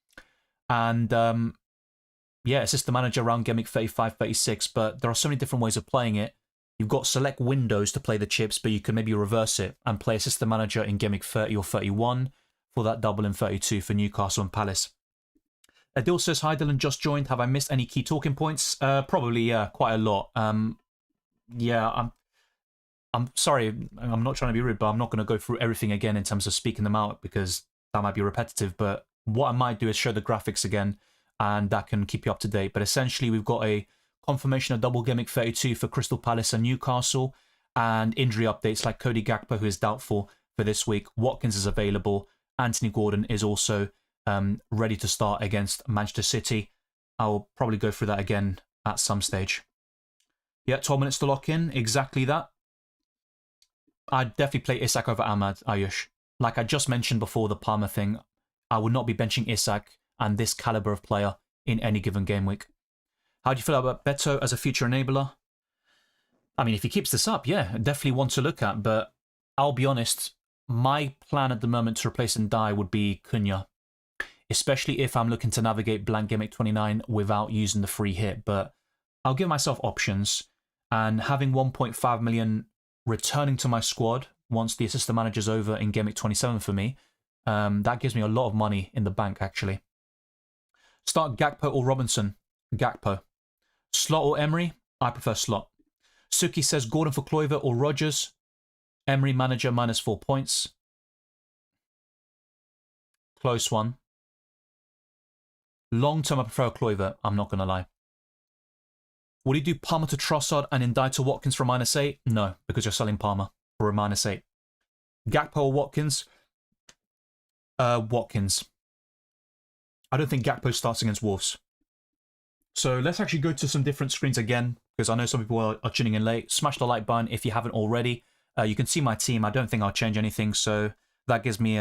And yeah, assistant manager around Gameweek 35, 36, but there are so many different ways of playing it. You've got select windows to play the chips, but you can maybe reverse it and play assistant manager in Gameweek 30 or 31 for that double in 32 for Newcastle and Palace. Adil says, hi Dylan, just joined. Have I missed any key talking points? Probably, yeah, quite a lot. Yeah, I'm sorry, I'm not trying to be rude, but I'm not going to go through everything again in terms of speaking them out because that might be repetitive. But what I might do is show the graphics again, and that can keep you up to date. But essentially, we've got a confirmation of Double Gameweek 32 for Crystal Palace and Newcastle, and injury updates like Cody Gakpo, who is doubtful for this week. Watkins is available. Anthony Gordon is also ready to start against Manchester City. I'll probably go through that again at some stage. Yeah, 12 minutes to lock in. Exactly that. I'd definitely play Isak over Ahmad, Ayush. Like I just mentioned before the Palmer thing, I would not be benching Isak and this caliber of player in any given game week. How do you feel about Beto as a future enabler? I mean, if he keeps this up, yeah, definitely one to look at. But I'll be honest, my plan at the moment to replace Ndiaye would be Cunha. Especially if I'm looking to navigate blank Gameweek 29 without using the free hit. But I'll give myself options. And having 1.5 million returning to my squad once the assistant manager's over in Gameweek 27 for me, that gives me a lot of money in the bank, actually. Start Gakpo or Robinson? Gakpo. Slot or Emery? I prefer Slot. Suki says Gordon for Kluivert or Rodgers. Emery manager -4 points. Close one. Long term, I prefer Kluivert, I'm not going to lie. Would he do Palmer to Trossard and Ndiaye to Watkins for -8? No, because you're selling Palmer for a -8. Gakpo or Watkins? Watkins. I don't think Gakpo starts against Wolves. So let's actually go to some different screens again, because I know some people are tuning in late. Smash the like button if you haven't already. You can see my team. I don't think I'll change anything, so that gives me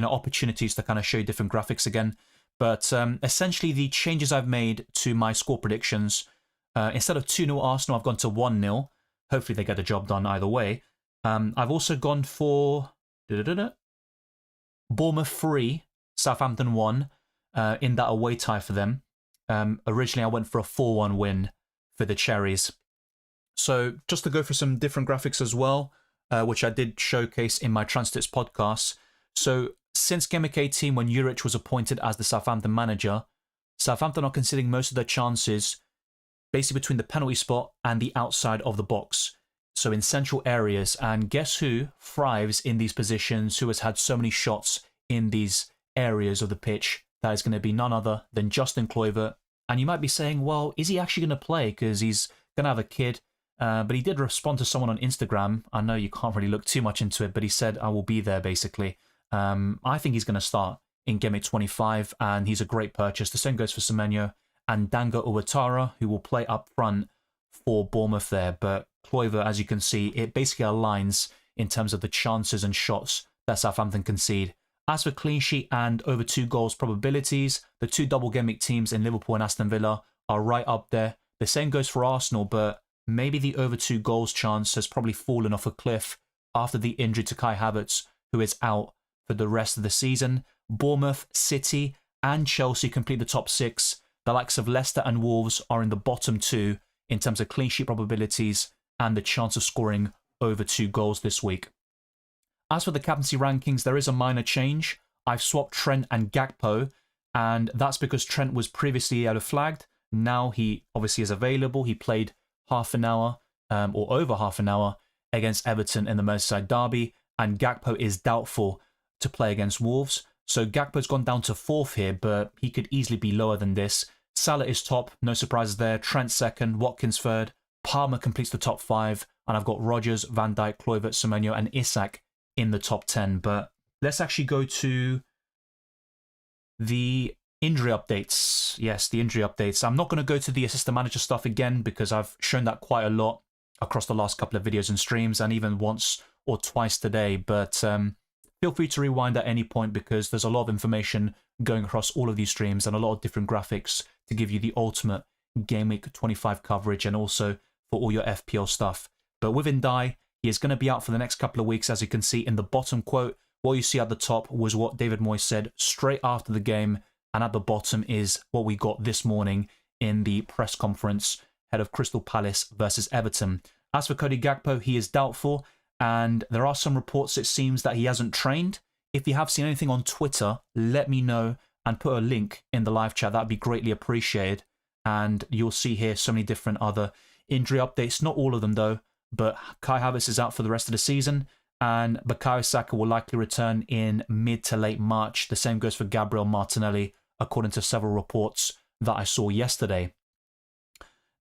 opportunities to kind of show you different graphics again. But essentially, the changes I've made to my score predictions, instead of 2-0 Arsenal, I've gone to 1-0. Hopefully they get the job done either way. I've also gone for Bournemouth 3, Southampton 1, in that away tie for them. Originally, I went for a 4-1 win for the Cherries. So just to go for some different graphics as well, which I did showcase in my Transstits podcast. So since Gameweek 18, when Juric was appointed as the Southampton manager, Southampton are conceding most of their chances basically between the penalty spot and the outside of the box. So in central areas. And guess who thrives in these positions, who has had so many shots in these areas of the pitch? That is going to be none other than Justin Kluivert. And you might be saying, well, is he actually going to play? Because he's going to have a kid. But he did respond to someone on Instagram. I know you can't really look too much into it, but he said, I will be there, basically. I think he's going to start in Gameweek 25, and he's a great purchase. The same goes for Semenyo and Dango Ouattara, who will play up front for Bournemouth there. But Kluivert, as you can see, it basically aligns in terms of the chances and shots that Southampton concede. As for clean sheet and over 2 goals probabilities, the 2 double game week teams in Liverpool and Aston Villa are right up there. The same goes for Arsenal, but maybe the over 2 goals chance has probably fallen off a cliff after the injury to Kai Havertz, who is out for the rest of the season. Bournemouth, City and Chelsea complete the top 6. The likes of Leicester and Wolves are in the bottom 2 in terms of clean sheet probabilities and the chance of scoring over 2 goals this week. As for the captaincy rankings, there is a minor change. I've swapped Trent and Gakpo, and that's because Trent was previously yellow flagged. Now he obviously is available. He played half an hour or over half an hour against Everton in the Merseyside derby, and Gakpo is doubtful to play against Wolves. So Gakpo's gone down to 4th here, but he could easily be lower than this. Salah is top, no surprises there. Trent 2nd, Watkins 3rd. Palmer completes the top 5, and I've got Rodgers, Van Dijk, Kluivert, Semenyo and Isak in the top 10. But let's actually go to the injury updates. Yes, the injury updates. I'm not going to go to the assistant manager stuff again because I've shown that quite a lot across the last couple of videos and streams, and even once or twice today. But feel free to rewind at any point because there's a lot of information going across all of these streams and a lot of different graphics to give you the ultimate Game Week 25 coverage and also for all your FPL stuff. But with Ndiaye, he is going to be out for the next couple of weeks, as you can see in the bottom quote. What you see at the top was what David Moyes said straight after the game, and at the bottom is what we got this morning in the press conference ahead of Crystal Palace versus Everton. As for Cody Gakpo, he is doubtful, and there are some reports it seems that he hasn't trained. If you have seen anything on Twitter, let me know and put a link in the live chat. That'd be greatly appreciated. And you'll see here so many different other injury updates. Not all of them though, but Kai Havertz is out for the rest of the season, and Bukayo Saka will likely return in mid to late March. The same goes for Gabriel Martinelli, according to several reports that I saw yesterday.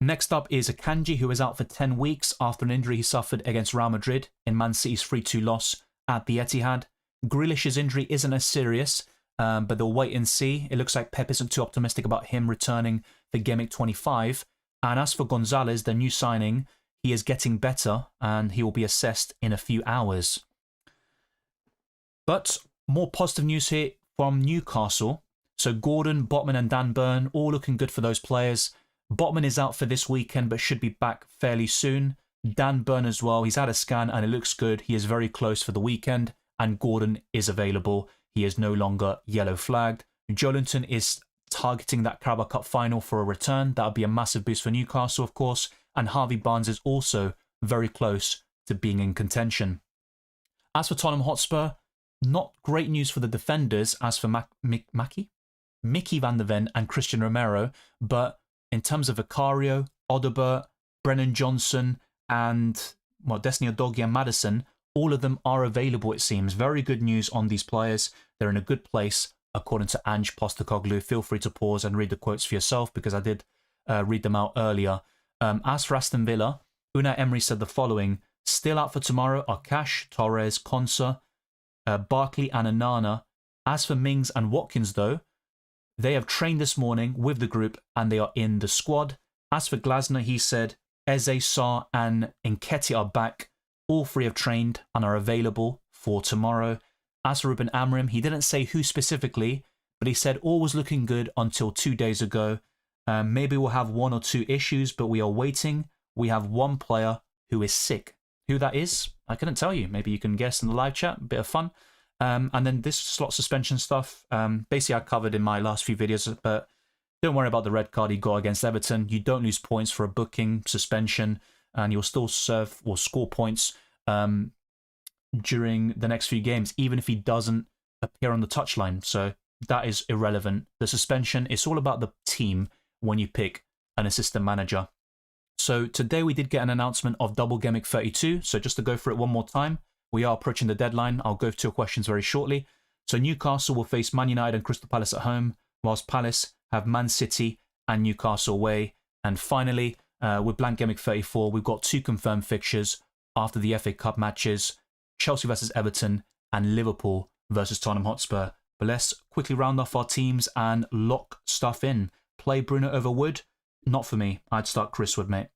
Next up is Akanji, who is out for 10 weeks after an injury he suffered against Real Madrid in Man City's 3-2 loss at the Etihad. Grealish's injury isn't as serious, but they'll wait and see. It looks like Pep isn't too optimistic about him returning for Game Week 25. And as for Gonzalez, the new signing, he is getting better and he will be assessed in a few hours. But more positive news here from Newcastle. So Gordon, Botman and Dan Burn, all looking good for those players. Botman is out for this weekend but should be back fairly soon. Dan Burn as well, he's had a scan and it looks good. He is very close for the weekend. And Gordon is available. He is no longer yellow flagged. Joelinton is targeting that Carabao Cup final for a return. That would be a massive boost for Newcastle, of course. And Harvey Barnes is also very close to being in contention. As for Tottenham Hotspur, not great news for the defenders as for Mickey van der Ven and Christian Romero, but in terms of Vicario, Odobert, Brennan Johnson and Destiny Udogie and Maddison, all of them are available, it seems. Very good news on these players. They're in a good place, according to Ange Postecoglou. Feel free to pause and read the quotes for yourself because I did read them out earlier. As for Aston Villa, Unai Emery said the following: still out for tomorrow are Cash, Torres, Konsa, Barkley and Onana. As for Mings and Watkins, though, they have trained this morning with the group and they are in the squad. As for Glasner, he said Eze, Sarr and Nketiah are back. All three have trained and are available for tomorrow. As for Ruben Amorim, he didn't say who specifically, but he said all was looking good until 2 days ago. Maybe we'll have 1 or 2 issues, but we are waiting. We have one player who is sick. Who that is, I couldn't tell you. Maybe you can guess in the live chat. A bit of fun. And then this slot suspension stuff, basically I covered in my last few videos, but don't worry about the red card he got against Everton. You don't lose points for a booking suspension, and you'll still serve or score points during the next few games, even if he doesn't appear on the touchline. So that is irrelevant. The suspension, it's all about the team when you pick an assistant manager. So today we did get an announcement of Double Gameweek 32. So just to go through it one more time, we are approaching the deadline. I'll go to your questions very shortly. So Newcastle will face Man United and Crystal Palace at home, whilst Palace have Man City and Newcastle away. And finally, with Blank Gameweek 34, we've got 2 confirmed fixtures after the FA Cup matches, Chelsea versus Everton and Liverpool versus Tottenham Hotspur. But let's quickly round off our teams and lock stuff in. Play Bruno over Wood? Not for me. I'd start Chris Wood, mate.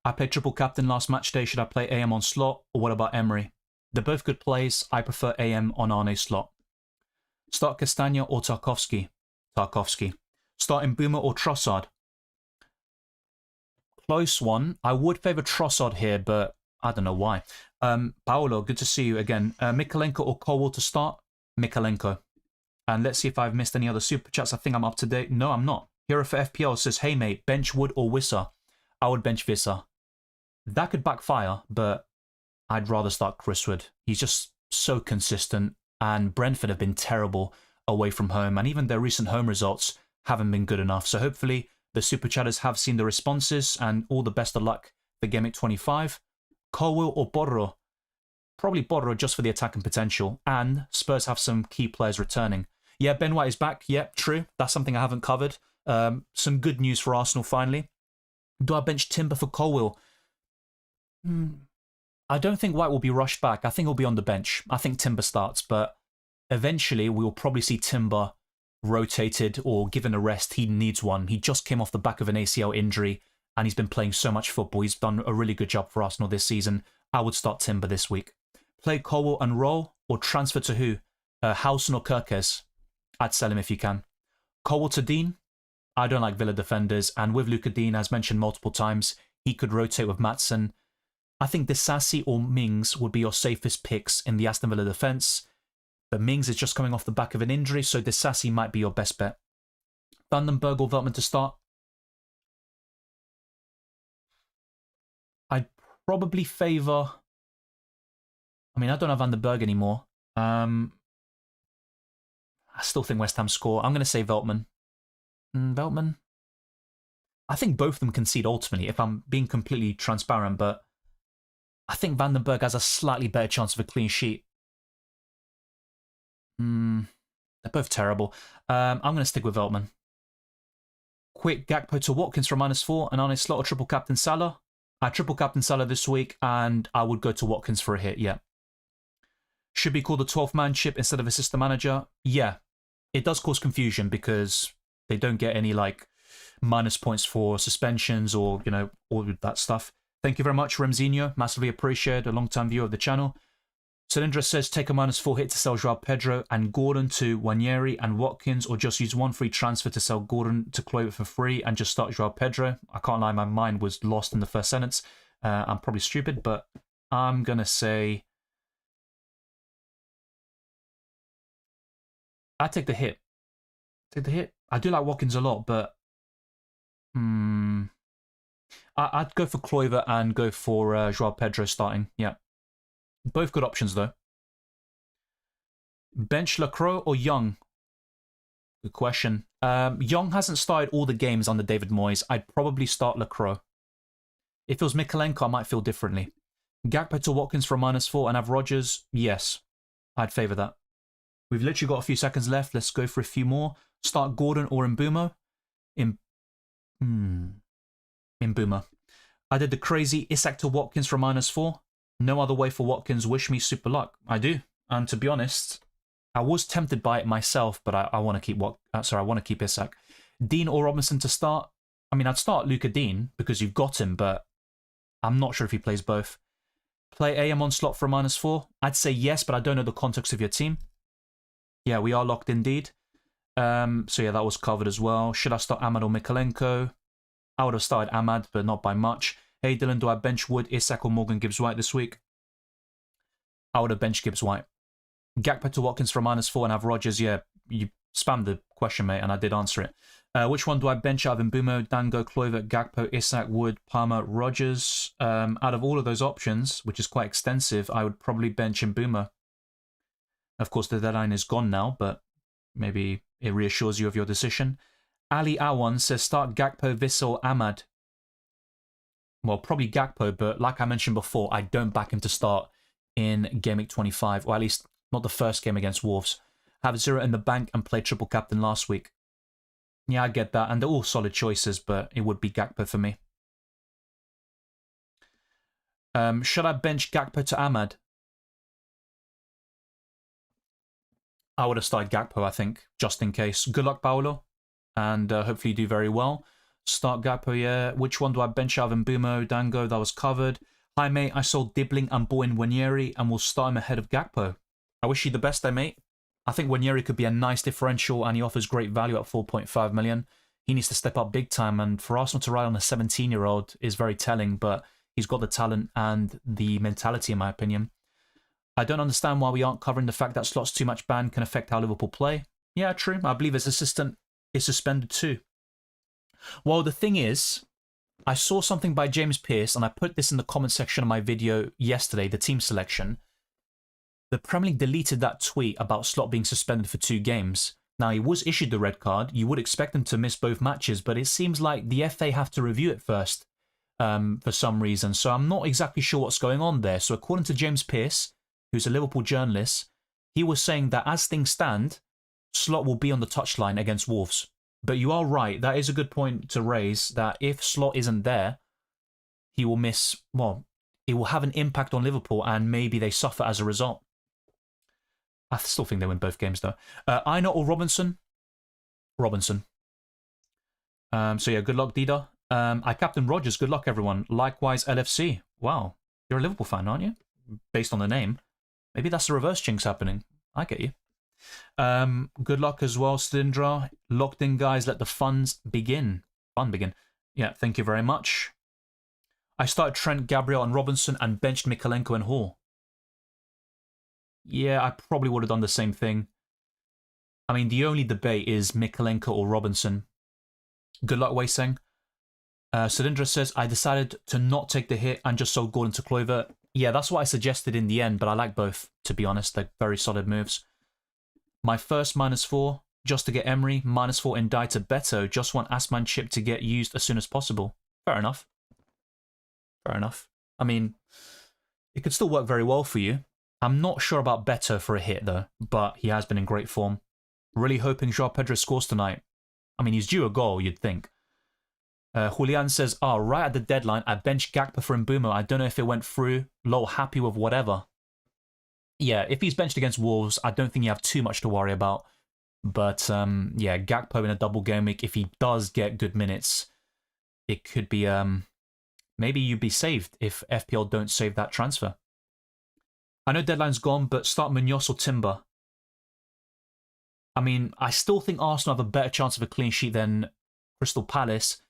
I played triple captain last match day. Should I play AM on slot, or what about Emery? They're both good plays. I prefer AM on Arne's slot. Start Castagna or Tarkowski? Tarkowski. Start Mbeumo or Trossard? Close one. I would favour Trossard here, but I don't know why. Paolo, good to see you again. Mikalenko or Colwell to start? Mikalenko. And let's see if I've missed any other super chats. I think I'm up to date. No, I'm not. Hero for FPL says, hey mate, bench Wood or Wissa? I would bench Wissa. That could backfire, but I'd rather start Chris Wood. He's just so consistent, and Brentford have been terrible away from home, and even their recent home results haven't been good enough. So hopefully the super chatters have seen the responses, and all the best of luck for Gameweek 25. Colwell or Borro? Probably Borro just for the attacking potential, and Spurs have some key players returning. Yeah, Ben White is back. Yeah, true. That's something I haven't covered. Some good news for Arsenal finally. Do I bench Timber for Colwell? I don't think White will be rushed back. I think he'll be on the bench. I think Timber starts, but eventually we will probably see Timber rotated or given a rest. He needs one. He just came off the back of an ACL injury, and he's been playing so much football. He's done a really good job for Arsenal this season. I would start Timber this week. Play Colwell and roll, or transfer to who? Howson or Kirkes? I'd sell him if you can. Colwell to Dean? I don't like Villa defenders, and with Luca Dean, as mentioned multiple times, he could rotate with Maatsen. I think Disasi or Mings would be your safest picks in the Aston Villa defence, but Mings is just coming off the back of an injury, so Disasi might be your best bet. Vandenberg or Veltman to start? I'd probably favour... I mean, I don't have Vandenberg anymore. I still think West Ham score. I'm going to say Veltman. Veltman? I think both of them concede ultimately, if I'm being completely transparent, but I think Vandenberg has a slightly better chance of a clean sheet. They're both terrible. I'm going to stick with Veltman. Quick Gakpo to Watkins for -4, and on his slot or triple captain Salah. I triple captain Salah this week, and I would go to Watkins for a hit, yeah. Should be called a 12-man chip instead of assistant manager? Yeah. It does cause confusion because they don't get any, like, minus points for suspensions or, you know, all that stuff. Thank you very much, Remzinho. Massively appreciated. A long-time viewer of the channel. Cylindra says, take a -4 hit to sell Joao Pedro and Gordon to Wanyeri and Watkins, or just use one free transfer to sell Gordon to Kluivert for free and just start Joao Pedro. I can't lie, my mind was lost in the first sentence. I'm probably stupid, but I'm going to say... I'd take the hit. Take the hit. I do like Watkins a lot, but... I'd go for Kluivert and go for Joao Pedro starting, yeah. Both good options, though. Bench Lacroix or Young? Good question. Young hasn't started all the games under David Moyes. I'd probably start Lacroix. If it was Mikalenko, I might feel differently. Gakpo to Watkins for a -4 and have Rodgers? Yes. I'd favour that. We've literally got a few seconds left. Let's go for a few more. Start Gordon or Mbeumo? Mbeumo. I did the crazy Isak to Watkins for a -4. No other way for Watkins. Wish me super luck. I do. And to be honest, I was tempted by it myself, but I want to keep I want to keep Isak. Dean or Robinson to start. I mean, I'd start Luca Dean because you've got him, but I'm not sure if he plays both. Play AM on slot for a -4. I'd say yes, but I don't know the context of your team. Yeah, we are locked indeed. So yeah, that was covered as well. Should I start Ahmad or Mikalenko? I would have started Ahmad, but not by much. Hey Dylan, do I bench Wood, Isak or Morgan Gibbs-White this week? I would have benched Gibbs-White. Gakpo to Watkins for a -4 and have Rodgers. Yeah, you spammed the question, mate, and I did answer it. Which one do I bench out of Mbumo, Dango, Kluivert, Gakpo, Isak, Wood, Palmer, Rodgers? Out of all of those options, which is quite extensive, I would probably bench Mbumo. Of course, the deadline is gone now, but maybe it reassures you of your decision. Ali Awan says start Gakpo, Vissel, Ahmad. Well, probably Gakpo, but like I mentioned before, I don't back him to start in Game Week 25, or at least not the first game against Wolves. Have 0 in the bank and played triple captain last week. Yeah, I get that, and they're all solid choices, but it would be Gakpo for me. Should I bench Gakpo to Ahmad? I would have started Gakpo, I think, just in case. Good luck, Paolo, and hopefully you do very well. Start Gakpo, yeah. Which one do I bench out of Mbumo, Dango? That was covered. Hi, mate. I sold Dibbling and bought in Wanyeri and will start him ahead of Gakpo. I wish you the best there, mate. I think Wanyeri could be a nice differential and he offers great value at 4.5 million. He needs to step up big time, and for Arsenal to ride on a 17-year-old is very telling, but he's got the talent and the mentality, in my opinion. I don't understand why we aren't covering the fact that slots too much ban can affect how Liverpool play. Yeah, true. I believe his assistant is suspended too. Well, the thing is, I saw something by James Pearce, and I put this in the comment section of my video yesterday, the team selection. The Premier League deleted that tweet about Slot being suspended for 2 games. Now, he was issued the red card. You would expect him to miss both matches, but it seems like the FA have to review it first for some reason. So I'm not exactly sure what's going on there. So according to James Pearce, who's a Liverpool journalist, he was saying that as things stand, Slot will be on the touchline against Wolves. But you are right. That is a good point to raise, that if Slot isn't there, he will miss, well, it will have an impact on Liverpool and maybe they suffer as a result. I still think they win both games, though. Aina or Robinson? Robinson. So, yeah, good luck, Dida. I captain Rodgers. Good luck, everyone. Likewise, LFC. Wow. You're a Liverpool fan, aren't you? Based on the name. Maybe that's the reverse jinx happening. I get you. Good luck as well, Stindra. Locked in, guys. Let the funds begin. Fun begin. Yeah, thank you very much. I started Trent, Gabriel, and Robinson and benched Mikalenko and Hall. Yeah, I probably would have done the same thing. I mean, the only debate is Mikalenko or Robinson. Good luck, Weiseng. Sudindra says, I decided to not take the hit and just sold Gordon to Kluivert. Yeah, that's what I suggested in the end, but I like both, to be honest. They're very solid moves. My first -4, just to get Emery. -4 Ndiaye to Beto. Just want Asman chip to get used as soon as possible. Fair enough. Fair enough. I mean, it could still work very well for you. I'm not sure about Beto for a hit, though, but he has been in great form. Really hoping João Pedro scores tonight. I mean, he's due a goal, you'd think. Julian says, right at the deadline, I benched Gakpo for Mbumo. I don't know if it went through. Lol, happy with whatever. Yeah, if he's benched against Wolves, I don't think you have too much to worry about. But, yeah, Gakpo in a double game week, if he does get good minutes, it could be, maybe you'd be saved if FPL don't save that transfer. I know deadline's gone, but start Munoz or Timber. I mean, I still think Arsenal have a better chance of a clean sheet than Crystal Palace,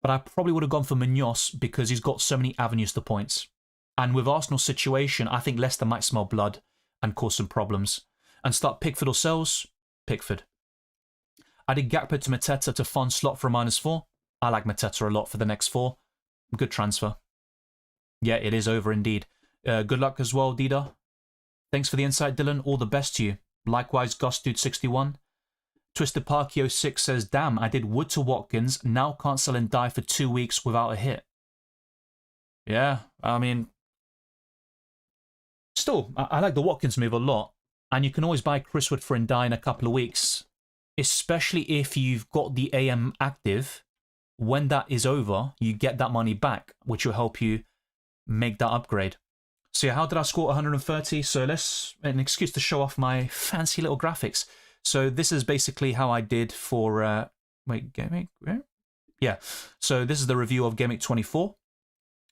but I probably would have gone for Munoz because he's got so many avenues to points. And with Arsenal's situation, I think Leicester might smell blood and cause some problems. And start Pickford or Sells? Pickford. I did Gakpo to Mateta to fund Slot for a -4. I like Mateta a lot for the next 4. Good transfer. Yeah, it is over indeed. Good luck as well, Dida. Thanks for the insight, Dylan. All the best to you. Likewise, GusDude61. Twisted Parkio 6 says, damn, I did Wood to Watkins. Now can't sell Ndiaye for 2 weeks without a hit. Yeah, I mean, still, I like the Watkins move a lot. And you can always buy Chris Wood for Ndiaye in a couple of weeks. Especially if you've got the AM active. When that is over, you get that money back, which will help you make that upgrade. So yeah, how did I score 130? So let's, an excuse to show off my fancy little graphics. So this is basically how I did for, wait, Gameweek? Yeah. So this is the review of Gameweek 24.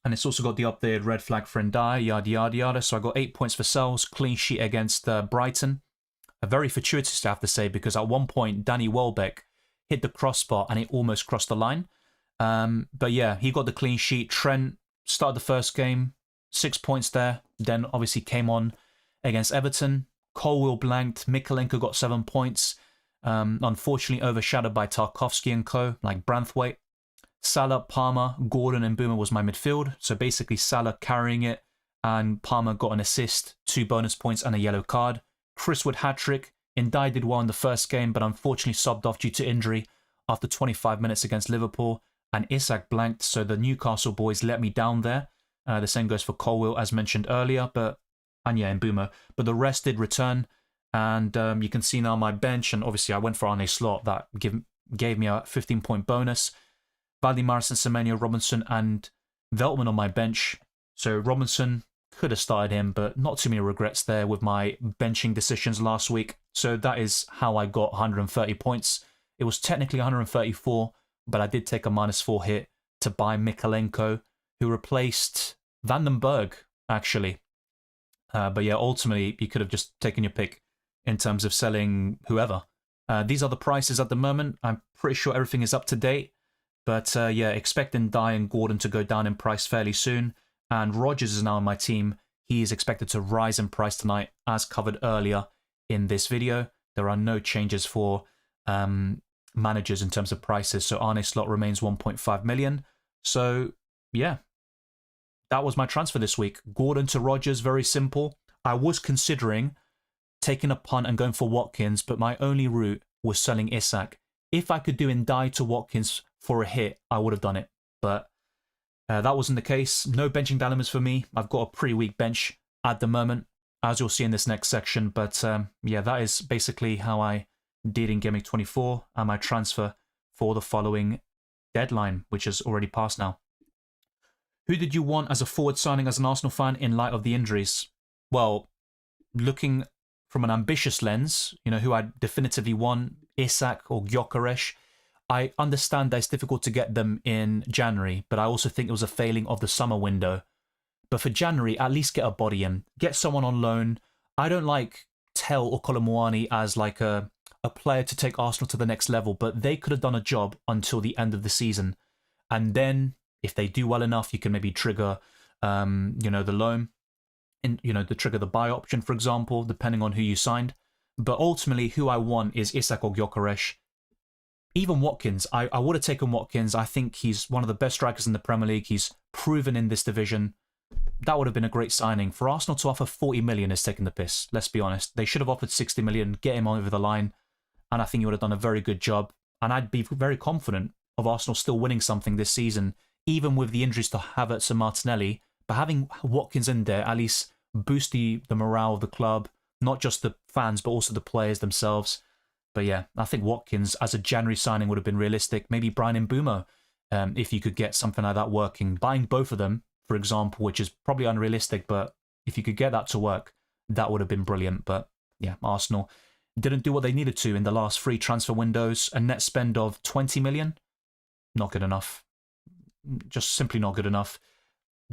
And it's also got the updated red flag for Ndiaye, yada, yada, yada. So I got 8 points for Sells, clean sheet against Brighton. Very fortuitous, I have to say, because at one point, Danny Welbeck hit the crossbar and it almost crossed the line. But yeah, he got the clean sheet. Trent started the first game, 6 points there. Then obviously came on against Everton. Colwill blanked. Mikalenko got 7 points. Unfortunately overshadowed by Tarkowski and co, like Branthwaite. Salah, Palmer, Gordon and Boomer was my midfield. So basically Salah carrying it and Palmer got an assist, 2 bonus points and a yellow card. Chris Wood hat-trick. Ndiaye did well in the first game, but unfortunately subbed off due to injury after 25 minutes against Liverpool. And Isak blanked, so the Newcastle boys let me down there. The same goes for Colwill, as mentioned earlier, and Boomer. But the rest did return, and you can see now my bench, and obviously I went for Arne Slot. That gave me a 15-point bonus. Valdie Morrison, Semenyo, Robinson, and Veltman on my bench. So Robinson, could have started him, but not too many regrets there with my benching decisions last week. So that is how I got 130 points. It was technically 134, but I did take a -4 hit to buy Mikalenko, who replaced Van den Berg, actually. But yeah, ultimately, you could have just taken your pick in terms of selling whoever. These are the prices at the moment. I'm pretty sure everything is up to date. But yeah, expect Ndiaye and Gordon to go down in price fairly soon. And Rodgers is now on my team. He is expected to rise in price tonight, as covered earlier in this video. There are no changes for managers in terms of prices. So Arne Slot remains 1.5 million. So yeah, that was my transfer this week. Gordon to Rodgers, very simple. I was considering taking a punt and going for Watkins, but my only route was selling Isak. If I could do Ndiaye to Watkins for a hit, I would have done it. But that wasn't the case. No benching dilemmas for me. I've got a pretty weak bench at the moment, as you'll see in this next section. But yeah, that is basically how I did in Gameweek 24 and my transfer for the following deadline, which has already passed now. Who did you want as a forward signing as an Arsenal fan in light of the injuries? Well, looking from an ambitious lens, you know, who I definitively want, Isak or Gyökeres. I understand that it's difficult to get them in January, but I also think it was a failing of the summer window. But for January, at least get a body in. Get someone on loan. I don't like Tell or Kolomwani as like a player to take Arsenal to the next level, but they could have done a job until the end of the season. And then, if they do well enough, you can maybe trigger, you know, the loan. And, you know, to trigger the buy option, for example, depending on who you signed. But ultimately, who I want is Isak or Gyökeres. Even Watkins, I would have taken Watkins. I think he's one of the best strikers in the Premier League. He's proven in this division. That would have been a great signing. For Arsenal to offer 40 million is taking the piss, let's be honest. They should have offered 60 million, get him over the line, and I think he would have done a very good job. And I'd be very confident of Arsenal still winning something this season, even with the injuries to Havertz and Martinelli. But having Watkins in there at least boost the morale of the club, not just the fans, but also the players themselves. But yeah, I think Watkins as a January signing would have been realistic. Maybe Brian Mbeumo, if you could get something like that working. Buying both of them, for example, which is probably unrealistic, but if you could get that to work, that would have been brilliant. But yeah, Arsenal didn't do what they needed to in the last 3 transfer windows. A net spend of 20 million, not good enough. Just simply not good enough.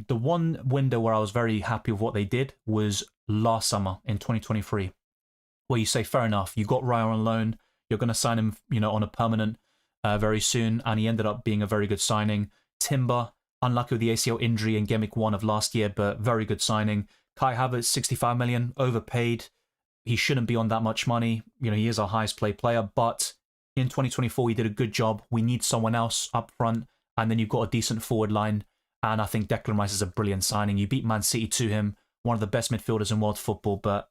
The one window where I was very happy with what they did was last summer in 2023. Where you say, fair enough, you got Raya on loan, you're going to sign him, you know, on a permanent very soon, and he ended up being a very good signing. Timber, unlucky with the ACL injury in Gameweek 1 of last year, but very good signing. Kai Havertz, 65 million, overpaid. He shouldn't be on that much money. You know, he is our highest paid player, but in 2024, he did a good job. We need someone else up front, and then you've got a decent forward line, and I think Declan Rice is a brilliant signing. You beat Man City to him, one of the best midfielders in world football, but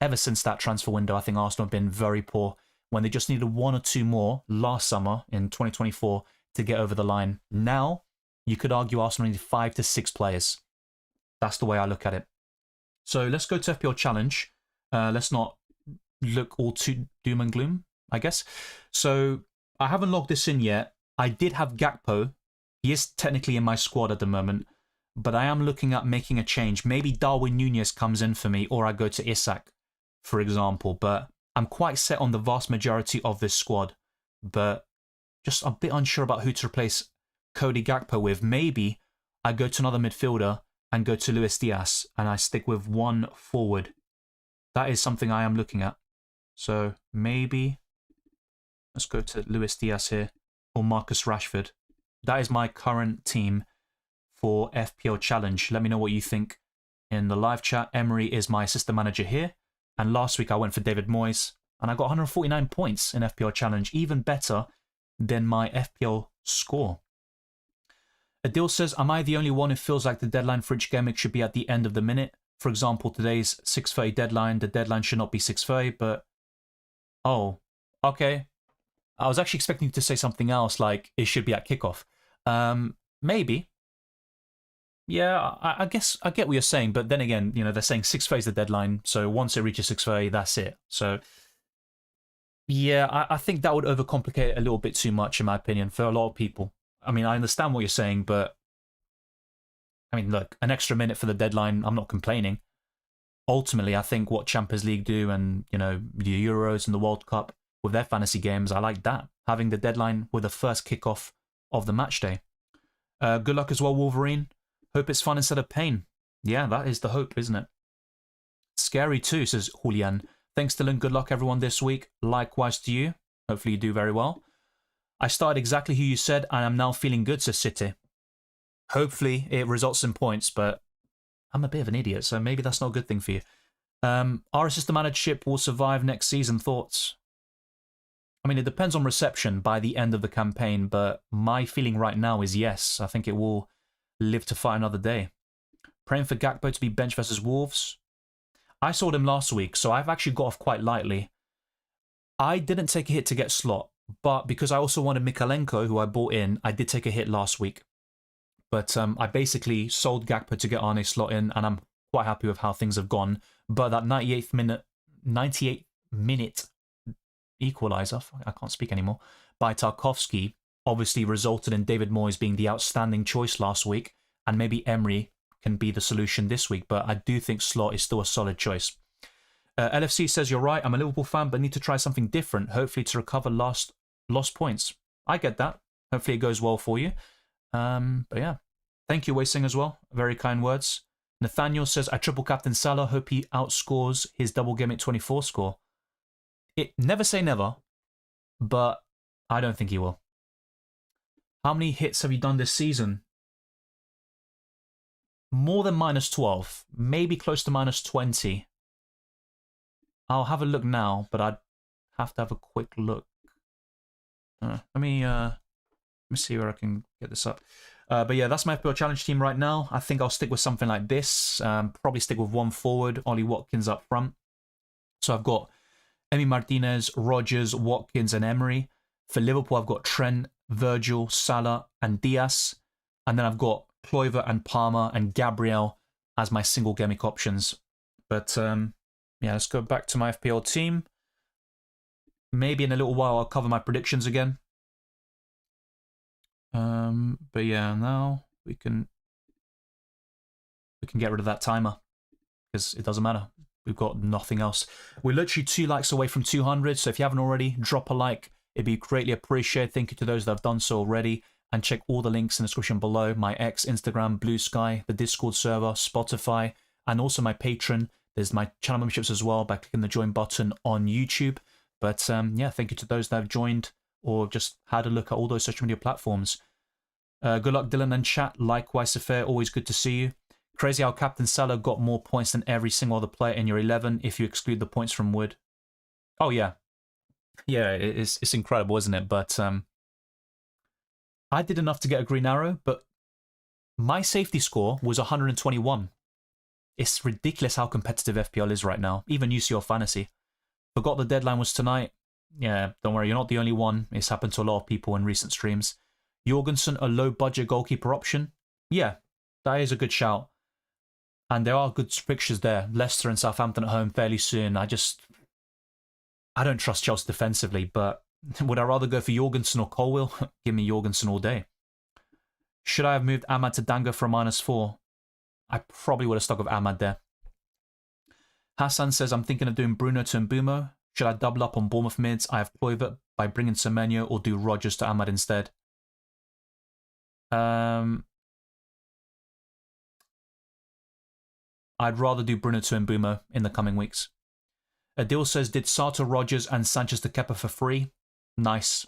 ever since that transfer window, I think Arsenal have been very poor when they just needed 1 or 2 more last summer in 2024 to get over the line. Now, you could argue Arsenal need 5 to 6 players. That's the way I look at it. So let's go to FPL Challenge. Let's not look all too doom and gloom, I guess. So I haven't logged this in yet. I did have Gakpo. He is technically in my squad at the moment, but I am looking at making a change. Maybe Darwin Núñez comes in for me, or I go to Isak, for example. But I'm quite set on the vast majority of this squad, but just a bit unsure about who to replace Cody Gakpo with. Maybe I go to another midfielder and go to Luis Diaz, and I stick with one forward. That is something I am looking at. So maybe let's go to Luis Diaz here, or Marcus Rashford. That is my current team for FPL Challenge. Let me know what you think in the live chat. Emery is my assistant manager here. And last week I went for David Moyes, and I got 149 points in FPL Challenge, even better than my FPL score. Adil says, am I the only one who feels like the deadline for each game should be at the end of the minute? For example, today's 6:30 deadline. The deadline should not be 6:30, but... Oh, okay. I was actually expecting you to say something else, like it should be at kickoff. Maybe. Yeah, I guess I get what you're saying, but then again, you know, they're saying 6:30 is the deadline, so once it reaches 6:30, that's it. So, yeah, I think that would overcomplicate it a little bit too much, in my opinion, for a lot of people. I mean, I understand what you're saying, but I mean, look, an extra minute for the deadline, I'm not complaining. Ultimately, I think what Champions League do and, you know, the Euros and the World Cup with their fantasy games, I like that. Having the deadline with the first kickoff of the match day. Good luck as well, Wolverine. Hope it's fun instead of pain. Yeah, that is the hope, isn't it? Scary too, says Julian. Thanks, Dylan. Good luck, everyone, this week. Likewise to you. Hopefully you do very well. I started exactly who you said, and I'm now feeling good, says City. Hopefully it results in points, but I'm a bit of an idiot, so maybe that's not a good thing for you. Our assistant managership will survive next season. Thoughts? I mean, it depends on reception by the end of the campaign, but my feeling right now is yes. I think it will live to fight another day. Praying for Gakpo to be bench versus Wolves. I saw him last week, so I've actually got off quite lightly. I didn't take a hit to get Slot, but because I also wanted Mikalenko, who I bought in, I did take a hit last week. But I basically sold Gakpo to get Arne Slot in, and I'm quite happy with how things have gone. But that 98th minute equaliser, I can't speak anymore, by Tarkowski obviously resulted in David Moyes being the outstanding choice last week, and maybe Emery can be the solution this week, but I do think Slot is still a solid choice. LFC says, you're right, I'm a Liverpool fan, but need to try something different, hopefully to recover lost points. I get that. Hopefully it goes well for you. But yeah, thank you, Wei-Sing, as well. Very kind words. Nathaniel says, I triple captain Salah, hope he outscores his Double Gameweek 24 score. Never say never, but I don't think he will. How many hits have you done this season? More than -12, maybe close to -20. I'll have a look now, but I'd have to have a quick look. Let me see where I can get this up. But yeah, that's my FPL Challenge team right now. I think I'll stick with something like this. Probably stick with one forward, Ollie Watkins up front. So I've got Emi Martinez, Rodgers, Watkins, and Emery. For Liverpool, I've got Trent, Virgil, Salah, and Diaz. And then I've got Kluivert and Palmer and Gabriel as my single gamic options. But yeah, let's go back to my FPL team. Maybe in a little while I'll cover my predictions again. But yeah, now we can get rid of that timer because it doesn't matter. We've got nothing else. We're literally 2 likes away from 200, so if you haven't already, drop a like. It'd be greatly appreciated. Thank you to those that have done so already. And check all the links in the description below. My X, Instagram, Blue Sky, the Discord server, Spotify, and also my Patreon. There's my channel memberships as well by clicking the join button on YouTube. But yeah, thank you to those that have joined or just had a look at all those social media platforms. Good luck, Dylan and chat. Likewise, Affair. Always good to see you. Crazy how Captain Salah got more points than every single other player in your 11 if you exclude the points from Wood. Oh, yeah. Yeah, it's incredible, isn't it? But I did enough to get a green arrow, but my safety score was 121. It's ridiculous how competitive FPL is right now, even UCL Fantasy. Forgot the deadline was tonight. Yeah, don't worry, you're not the only one. It's happened to a lot of people in recent streams. Jorgensen, a low-budget goalkeeper option? Yeah, that is a good shout. And there are good fixtures there. Leicester and Southampton at home fairly soon. I don't trust Chelsea defensively, but would I rather go for Jorgensen or Colwill? Give me Jorgensen all day. Should I have moved Ahmad to Danga for a -4? I probably would have stuck with Ahmad there. Hassan says, I'm thinking of doing Bruno to Mbumo. Should I double up on Bournemouth mids? I have Kluivert by bringing Semenyo, or do Rodgers to Ahmad instead? I'd rather do Bruno to Mbumo in the coming weeks. Adil says, did Sato, Rodgers and Sanchez to Kepa for free? Nice.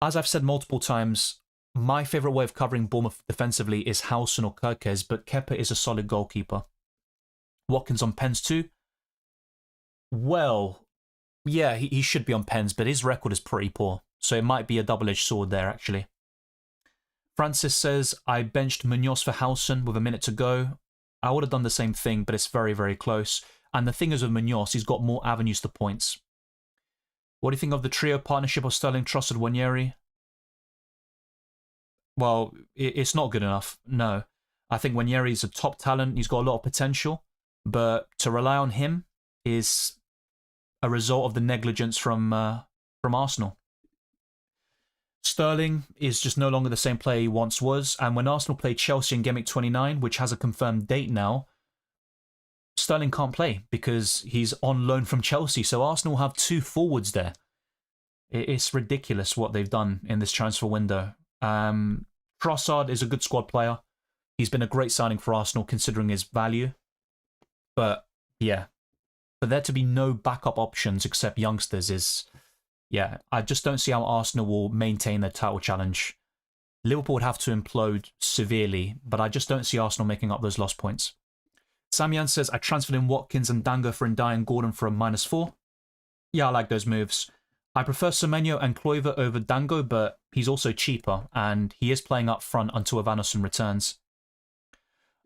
As I've said multiple times, my favourite way of covering Bournemouth defensively is Howson or Kirkes, but Kepa is a solid goalkeeper. Watkins on pens too? Well, yeah, he should be on pens, but his record is pretty poor, so it might be a double-edged sword there, actually. Francis says, I benched Munoz for Howson with a minute to go. I would have done the same thing, but it's very, very close. And the thing is with Munoz, he's got more avenues to points. What do you think of the trio partnership of Sterling, Trossard, Nwaneri? Well, it's not good enough, no. I think Nwaneri is a top talent. He's got a lot of potential. But to rely on him is a result of the negligence from Arsenal. Sterling is just no longer the same player he once was. And when Arsenal played Chelsea in Gameweek 29, which has a confirmed date now, Sterling can't play because he's on loan from Chelsea. So Arsenal have 2 forwards there. It's ridiculous what they've done in this transfer window. Trossard is a good squad player. He's been a great signing for Arsenal considering his value. But yeah, for there to be no backup options except youngsters is, yeah, I just don't see how Arsenal will maintain their title challenge. Liverpool would have to implode severely, but I just don't see Arsenal making up those lost points. Samyan says, I transferred in Watkins and Dango for Ndiaye and Gordon for a -4. Yeah, I like those moves. I prefer Semenyo and Kluivert over Dango, but he's also cheaper, and he is playing up front until Evanesson returns.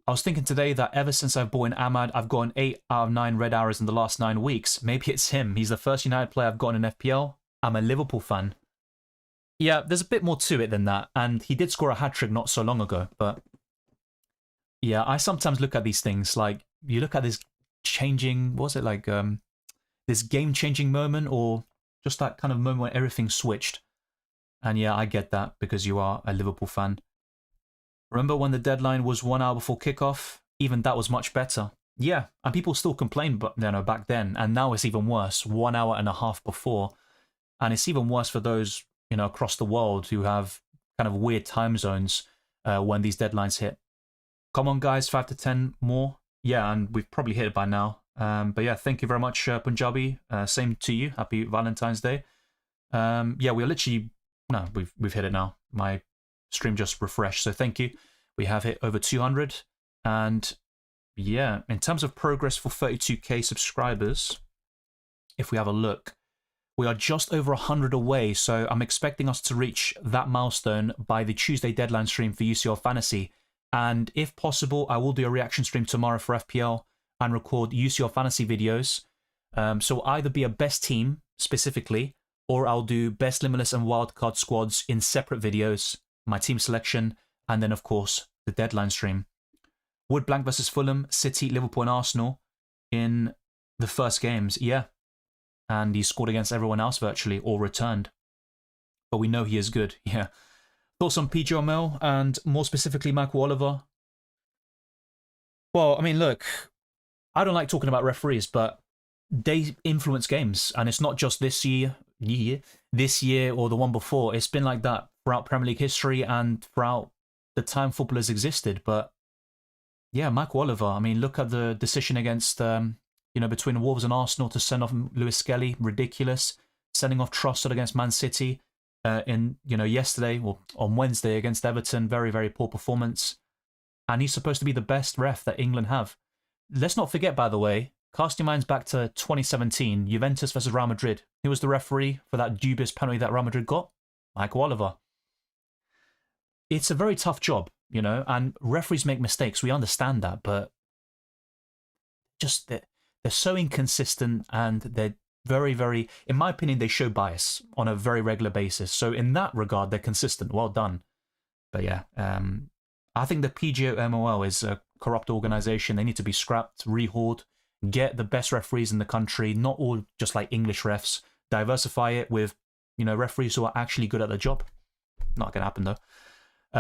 I was thinking today that ever since I've bought in Ahmad, I've gotten 8 out of 9 red arrows in the last 9 weeks. Maybe it's him. He's the first United player I've gotten in FPL. I'm a Liverpool fan. Yeah, there's a bit more to it than that, and he did score a hat-trick not so long ago, but yeah, I sometimes look at these things, like, you look at this changing, what was it, like, this game-changing moment, or just that kind of moment where everything switched. And yeah, I get that, because you are a Liverpool fan. Remember when the deadline was 1 hour before kickoff? Even that was much better. Yeah, and people still complained, but back then, and now it's even worse, 1 hour and a half before. And it's even worse for those, across the world who have kind of weird time zones when these deadlines hit. Come on, guys, 5 to 10 more. Yeah, and we've probably hit it by now. But yeah, thank you very much, Punjabi. Same to you. Happy Valentine's Day. Yeah, we're literally... No, we've hit it now. My stream just refreshed, so thank you. We have hit over 200. And yeah, in terms of progress for 32k subscribers, if we have a look, we are just over 100 away. So I'm expecting us to reach that milestone by the Tuesday deadline stream for UCL Fantasy. And if possible, I will do a reaction stream tomorrow for FPL and record UCL Fantasy videos. So either be a best team specifically, or I'll do best limitless and wildcard squads in separate videos, my team selection, and then of course the deadline stream. Wood Blank versus Fulham, City, Liverpool and Arsenal in the first games, yeah. And he scored against everyone else virtually, or returned. But we know he is good, yeah. Thoughts on PG O'Mel and more specifically Michael Oliver? Well, I mean, look, I don't like talking about referees, but they influence games, and it's not just this year, or the one before. It's been like that throughout Premier League history and throughout the time footballers existed. But yeah, Michael Oliver, I mean, look at the decision against, between Wolves and Arsenal to send off Lewis Skelly, ridiculous. Sending off Trossard against Man City yesterday, or on Wednesday against Everton, very, very poor performance. And he's supposed to be the best ref that England have. Let's not forget, by the way, cast your minds back to 2017, Juventus versus Real Madrid. Who was the referee for that dubious penalty that Real Madrid got? Michael Oliver. It's a very tough job, and referees make mistakes. We understand that, but just they're so inconsistent, and they're very, very, in my opinion, they show bias on a very regular basis. So in that regard, they're consistent. Well done. But yeah, I think the PGMOL is a corrupt organization. They need to be scrapped, rehauled, get the best referees in the country, not all just like English refs. Diversify it with, referees who are actually good at their job. Not going to happen, though.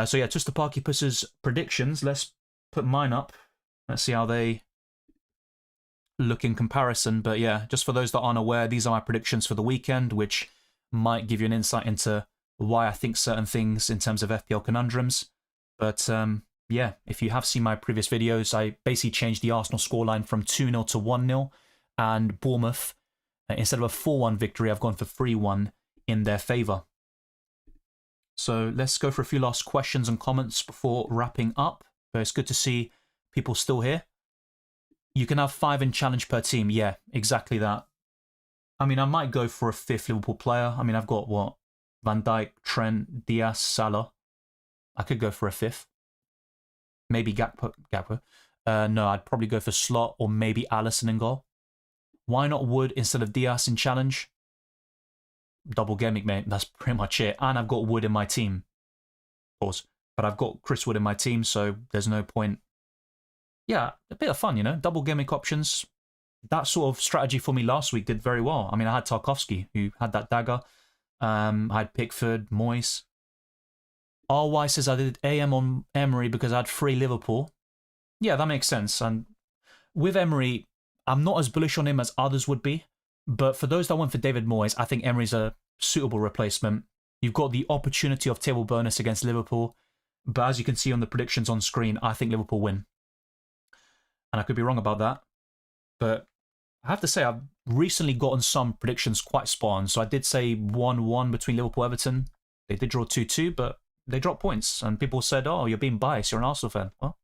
So yeah, Tustaparkipus's predictions. Let's put mine up. Let's see how they look in comparison. But yeah, just for those that aren't aware, these are my predictions for the weekend, which might give you an insight into why I think certain things in terms of FPL conundrums. But yeah, if you have seen my previous videos, I basically changed the Arsenal scoreline from 2-0 to 1-0, and Bournemouth, instead of a 4-1 victory, I've gone for 3-1 in their favour. So let's go for a few last questions and comments before wrapping up. But it's good to see people still here. You can have 5 in challenge per team. Yeah, exactly that. I mean, I might go for a 5th Liverpool player. I mean, I've got, what, Van Dijk, Trent, Diaz, Salah. I could go for a 5th. Maybe Gakpo. No, I'd probably go for Slot or maybe Alisson in goal. Why not Wood instead of Diaz in challenge? Double Gameweek, mate. That's pretty much it. And I've got Wood in my team. Pause. But I've got Chris Wood in my team, so there's no point. Yeah, a bit of fun, you know? Double Gameweek options. That sort of strategy for me last week did very well. I mean, I had Tarkowski, who had that dagger. I had Pickford, Moyes. RY says I did AM on Emery because I had 3 Liverpool. Yeah, that makes sense. And with Emery, I'm not as bullish on him as others would be. But for those that went for David Moyes, I think Emery's a suitable replacement. You've got the opportunity of table bonus against Liverpool. But as you can see on the predictions on screen, I think Liverpool win. And I could be wrong about that. But I have to say, I've recently gotten some predictions quite spot on. So I did say 1-1 between Liverpool and Everton. They did draw 2-2, but they dropped points. And people said, oh, you're being biased. You're an Arsenal fan. Well,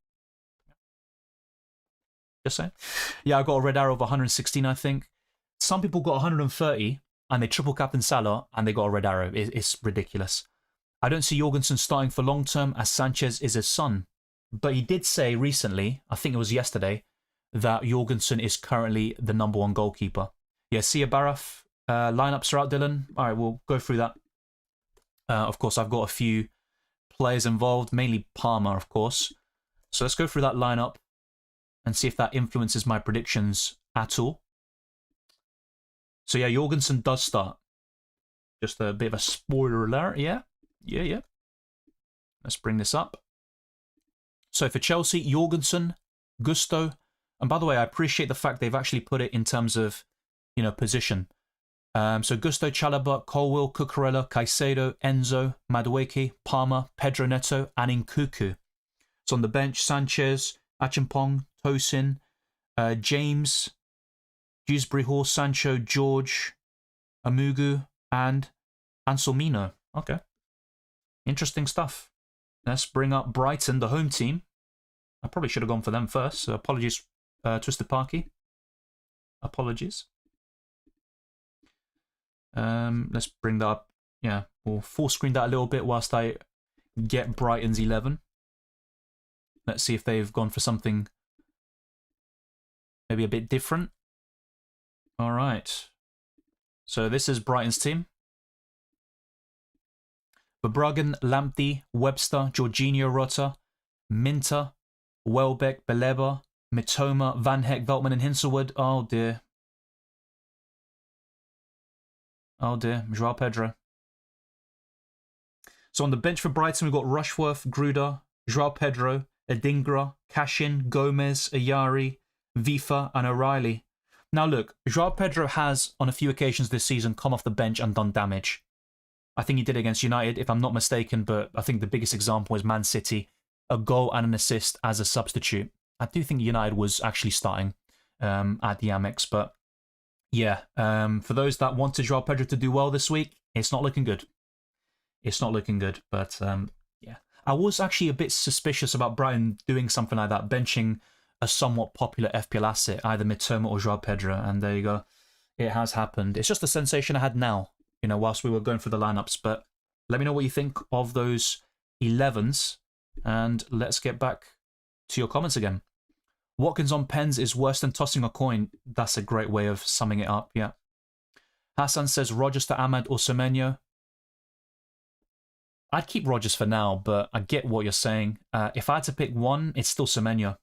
just saying. Yeah, I got a red arrow of 116, I think. Some people got 130, and they triple captain Salah, and they got a red arrow. It's ridiculous. I don't see Jorgensen starting for long term, as Sanchez is his son. But he did say recently, I think it was yesterday, that Jorgensen is currently the #1 goalkeeper. Yeah, Sia Baraf, lineups are out, Dylan. All right, we'll go through that. Of course, I've got a few players involved, mainly Palmer, of course. So let's go through that lineup and see if that influences my predictions at all. So yeah, Jorgensen does start. Just a bit of a spoiler alert, yeah. Let's bring this up. So for Chelsea, Jorgensen, Gusto, and by the way, I appreciate the fact they've actually put it in terms of, you know, position. So Gusto, Chalobah, Colwill, Cucurella, Caicedo, Enzo, Madueke, Palmer, Pedro Neto, and Nkunku. So on the bench, Sanchez, Achimpong, Tosin, James, Dewsbury Hall, Sancho, George, Amugu, and Anselmino. Okay. Interesting stuff. Let's bring up Brighton, the home team. I probably should have gone for them first, so apologies, Twisted Parky. Apologies. Let's bring that up. Yeah, we'll full screen that a little bit whilst I get Brighton's 11. Let's see if they've gone for something maybe a bit different. All right. So this is Brighton's team. Verbruggen, Lamptey, Webster, Jorginho, Rota, Minter, Welbeck, Beleba, Mitoma, Van Heck, Veltman, and Hinselwood. Oh dear. Oh dear, Joao Pedro. So on the bench for Brighton, we've got Rushworth, Gruder, Joao Pedro, Adingra, Cashin, Gomez, Ayari, Vifa, and O'Reilly. Now look, Joao Pedro has, on a few occasions this season, come off the bench and done damage. I think he did against United, if I'm not mistaken, but I think the biggest example is Man City. A goal and an assist as a substitute. I do think United was actually starting at the Amex, but yeah, for those that wanted Joao Pedro to do well this week, it's not looking good. It's not looking good, but yeah. I was actually a bit suspicious about Brighton doing something like that, benching a somewhat popular FPL asset, either Mitoma or Joao Pedro, and there you go. It has happened. It's just a sensation I had now, you know, whilst we were going through the lineups, but let me know what you think of those 11s, and let's get back to your comments again. Watkins on pens is worse than tossing a coin. That's a great way of summing it up, yeah. Hassan says Rodgers to Ahmad or Semenyo. I'd keep Rodgers for now, but I get what you're saying. If I had to pick one, it's still Semenyo.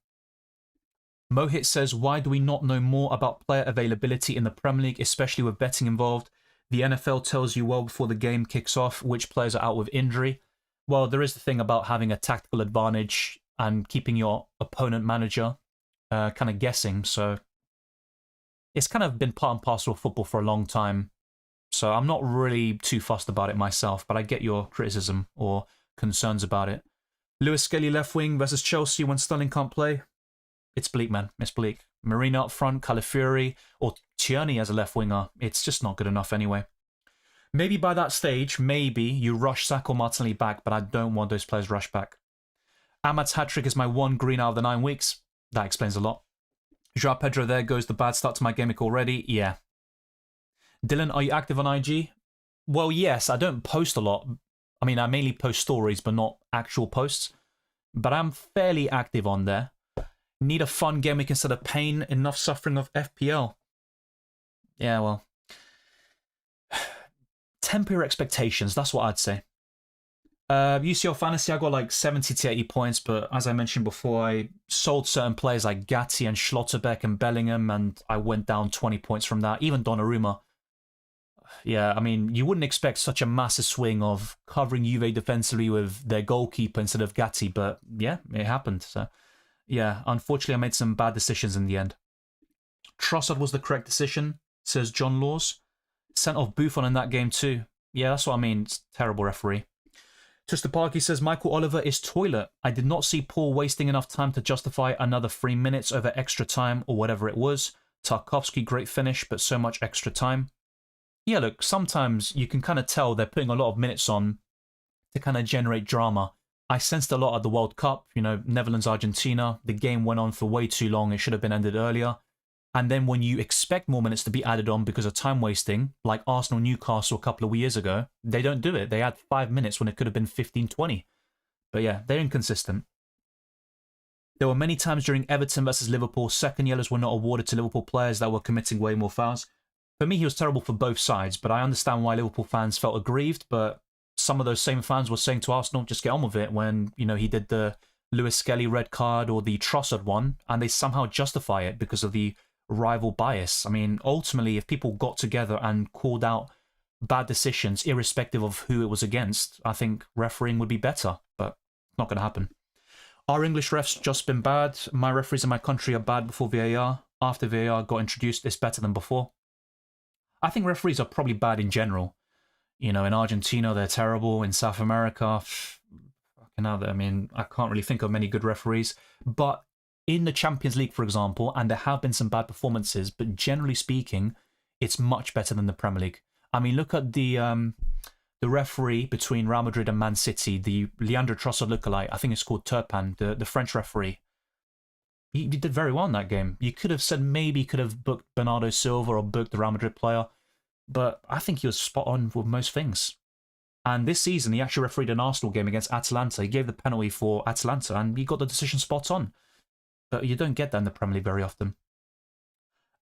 Mohit says, why do we not know more about player availability in the Premier League, especially with betting involved? The NFL tells you well before the game kicks off which players are out with injury. Well, there is the thing about having a tactical advantage and keeping your opponent manager kind of guessing. So it's kind of been part and parcel of football for a long time. So I'm not really too fussed about it myself, but I get your criticism or concerns about it. Lewis Skelly left wing versus Chelsea when Sterling can't play. It's bleak, man. It's bleak. Marina up front, Calafiori, or Tierney as a left winger. It's just not good enough anyway. Maybe by that stage, maybe you rush Saka or Martinelli back, but I don't want those players rushed back. Ahmad's hat-trick is my one green out of the 9 weeks. That explains a lot. Joao Pedro, there goes the bad start to my gimmick already. Yeah. Dylan, are you active on IG? Well, yes, I don't post a lot. I mean, I mainly post stories, but not actual posts. But I'm fairly active on there. Need a fun gimmick instead of pain, enough suffering of FPL. Yeah, well. Temper your expectations, that's what I'd say. UCL Fantasy, I got like 70 to 80 points, but as I mentioned before, I sold certain players like Gatti and Schlotterbeck and Bellingham, and I went down 20 points from that. Even Donnarumma. Yeah, I mean, you wouldn't expect such a massive swing of covering Juve defensively with their goalkeeper instead of Gatti, but yeah, it happened. So, yeah, unfortunately, I made some bad decisions in the end. Trossard was the correct decision, says John Laws. Sent off Buffon in that game too. Yeah, that's what I mean. It's terrible referee. Twister Parky says, Michael Oliver is toilet. I did not see Paul wasting enough time to justify another 3 minutes over extra time or whatever it was. Tarkovsky, great finish, but so much extra time. Yeah, look, sometimes you can kind of tell they're putting a lot of minutes on to kind of generate drama. I sensed a lot at the World Cup, you know, Netherlands-Argentina. The game went on for way too long. It should have been ended earlier. And then when you expect more minutes to be added on because of time wasting, like Arsenal-Newcastle a couple of years ago, they don't do it. They add 5 minutes when it could have been 15-20. But yeah, they're inconsistent. There were many times during Everton versus Liverpool, second yellows were not awarded to Liverpool players that were committing way more fouls. For me, he was terrible for both sides, but I understand why Liverpool fans felt aggrieved, but some of those same fans were saying to Arsenal, just get on with it when, you know, he did the Lewis Skelly red card or the Trossard one, and they somehow justify it because of the rival bias. I mean, ultimately, if people got together and called out bad decisions, irrespective of who it was against, I think refereeing would be better, but not going to happen. Our English refs just been bad. My referees in my country are bad before VAR. After VAR got introduced, it's better than before. I think referees are probably bad in general. You know, in Argentina, they're terrible. In South America, I mean, I can't really think of many good referees. But in the Champions League, for example, and there have been some bad performances, but generally speaking, it's much better than the Premier League. I mean, look at the referee between Real Madrid and Man City, the Leandro Trossard lookalike. I think it's called Turpin, the French referee. He did very well in that game. You could have said maybe he could have booked Bernardo Silva or booked the Real Madrid player, but I think he was spot on with most things. And this season, he actually refereed an Arsenal game against Atalanta. He gave the penalty for Atalanta, and he got the decision spot on. But you don't get that in the Premier League very often.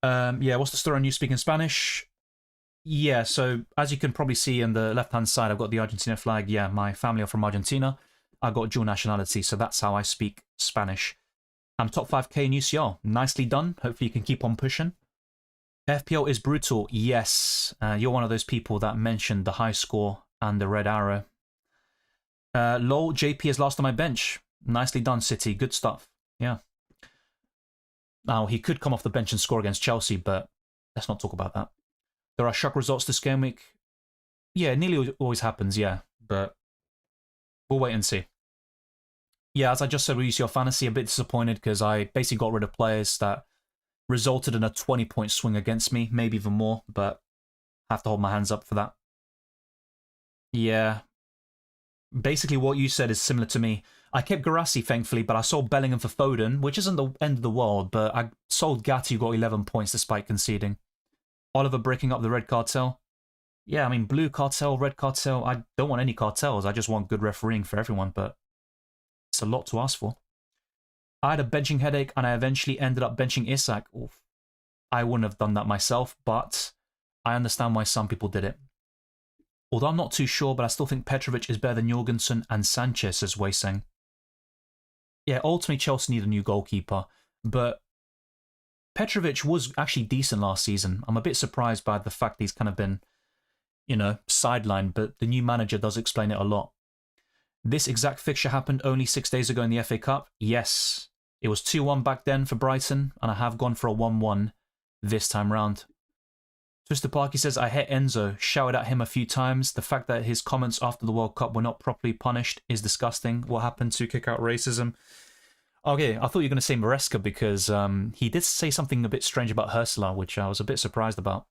Yeah, what's the story on you speaking Spanish? Yeah, so as you can probably see on the left-hand side, I've got the Argentina flag. Yeah, my family are from Argentina. I've got dual nationality, so that's how I speak Spanish. I'm top 5k in UCL. Nicely done. Hopefully you can keep on pushing. FPL is brutal. Yes, you're one of those people that mentioned the high score and the red arrow. Lol, JP is last on my bench. Nicely done, City. Good stuff. Yeah. Now, he could come off the bench and score against Chelsea, but let's not talk about that. There are shock results this game week. Yeah, it nearly always happens, yeah, but we'll wait and see. Yeah, as I just said with UCL Fantasy, a bit disappointed because I basically got rid of players that resulted in a 20-point swing against me, maybe even more, but I have to hold my hands up for that. Yeah. Basically, what you said is similar to me. I kept Garassi, thankfully, but I sold Bellingham for Foden, which isn't the end of the world, but I sold Gatti, who got 11 points despite conceding. Oliver breaking up the red cartel. Yeah, I mean, blue cartel, red cartel, I don't want any cartels. I just want good refereeing for everyone, but it's a lot to ask for. I had a benching headache, and I eventually ended up benching Isak. Oof. I wouldn't have done that myself, but I understand why some people did it. Although I'm not too sure, but I still think Petrovic is better than Jorgensen and Sanchez, says Weiseng. Yeah, ultimately Chelsea need a new goalkeeper, but Petrovic was actually decent last season. I'm a bit surprised by the fact he's kind of been, you know, sidelined, but the new manager does explain it a lot. This exact fixture happened only 6 days ago in the FA Cup. Yes, It was 2-1 back then for Brighton, and I have gone for a 1-1 this time round. Twister Parky says, I hate Enzo. Shouted at him a few times. The fact that his comments after the World Cup were not properly punished is disgusting. What happened to kick out racism? Okay, I thought you were going to say Maresca because he did say something a bit strange about Ursula, which I was a bit surprised about.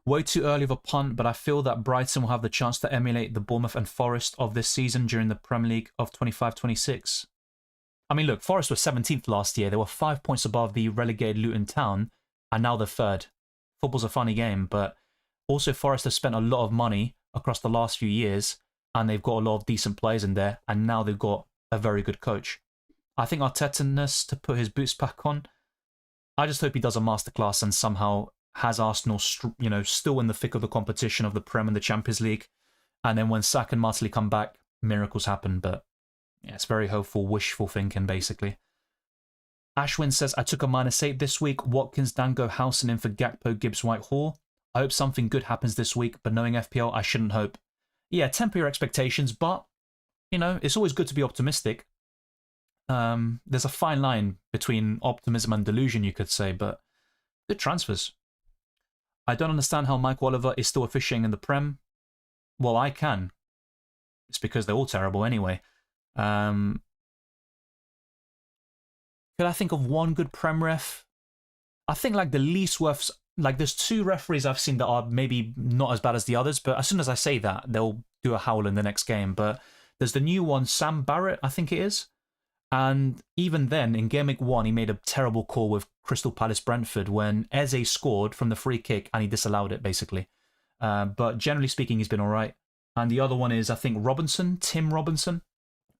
Way too early of a punt, but I feel that Brighton will have the chance to emulate the Bournemouth and Forest of this season during the Premier League of 25-26. I mean, look, Forest were 17th last year. They were 5 points above the relegated Luton Town, and now they're third. Football's a funny game, but also Forest have spent a lot of money across the last few years, and they've got a lot of decent players in there, and now they've got a very good coach. I think Arteta to put his boots back on. I just hope he does a masterclass and somehow has Arsenal, still in the thick of the competition of the Prem and the Champions League. And then when Saka and Martinelli come back, miracles happen. But yeah, it's very hopeful, wishful thinking, basically. Ashwin says, I took a -8 this week. Watkins, Dango, Howson in for Gakpo, Gibbs, White, Hall. I hope something good happens this week, but knowing FPL, I shouldn't hope. Yeah, temper your expectations, but, it's always good to be optimistic. There's a fine line between optimism and delusion, you could say, but good transfers. I don't understand how Mike Oliver is still officiating in the Prem. Well, I can. It's because they're all terrible anyway. Could I think of one good Prem ref? I think the least worth... there's 2 referees I've seen that are maybe not as bad as the others, but as soon as I say that, they'll do a howl in the next game. But there's the new one, Sam Barrett, I think it is. And even then, in Game Week 1, he made a terrible call with Crystal Palace Brentford when Eze scored from the free kick and he disallowed it, basically. But generally speaking, he's been all right. And the other one is, I think, Tim Robinson,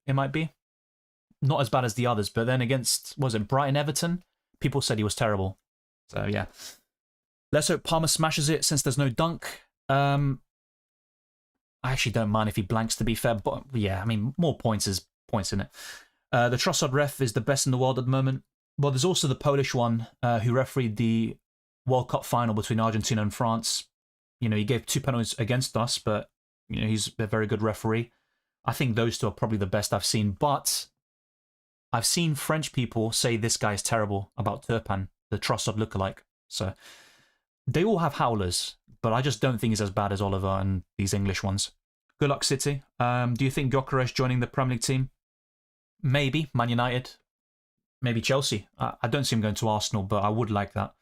it might be. Not as bad as the others, but then against, Brighton Everton? People said he was terrible. So, yeah. Let's hope Palmer smashes it since there's no dunk. I actually don't mind if he blanks, to be fair. But, yeah, I mean, more points is points in it. The Trossard ref is the best in the world at the moment. Well, there's also the Polish one who refereed the World Cup final between Argentina and France. He gave 2 penalties against us, but he's a very good referee. I think those 2 are probably the best I've seen. But I've seen French people say this guy is terrible about Turpin, the Trossard lookalike. So they all have howlers, but I just don't think he's as bad as Oliver and these English ones. Good luck, City. Do you think Gyökeres joining the Premier League team? Maybe Man United, maybe Chelsea. I don't see him going to Arsenal, but I would like that.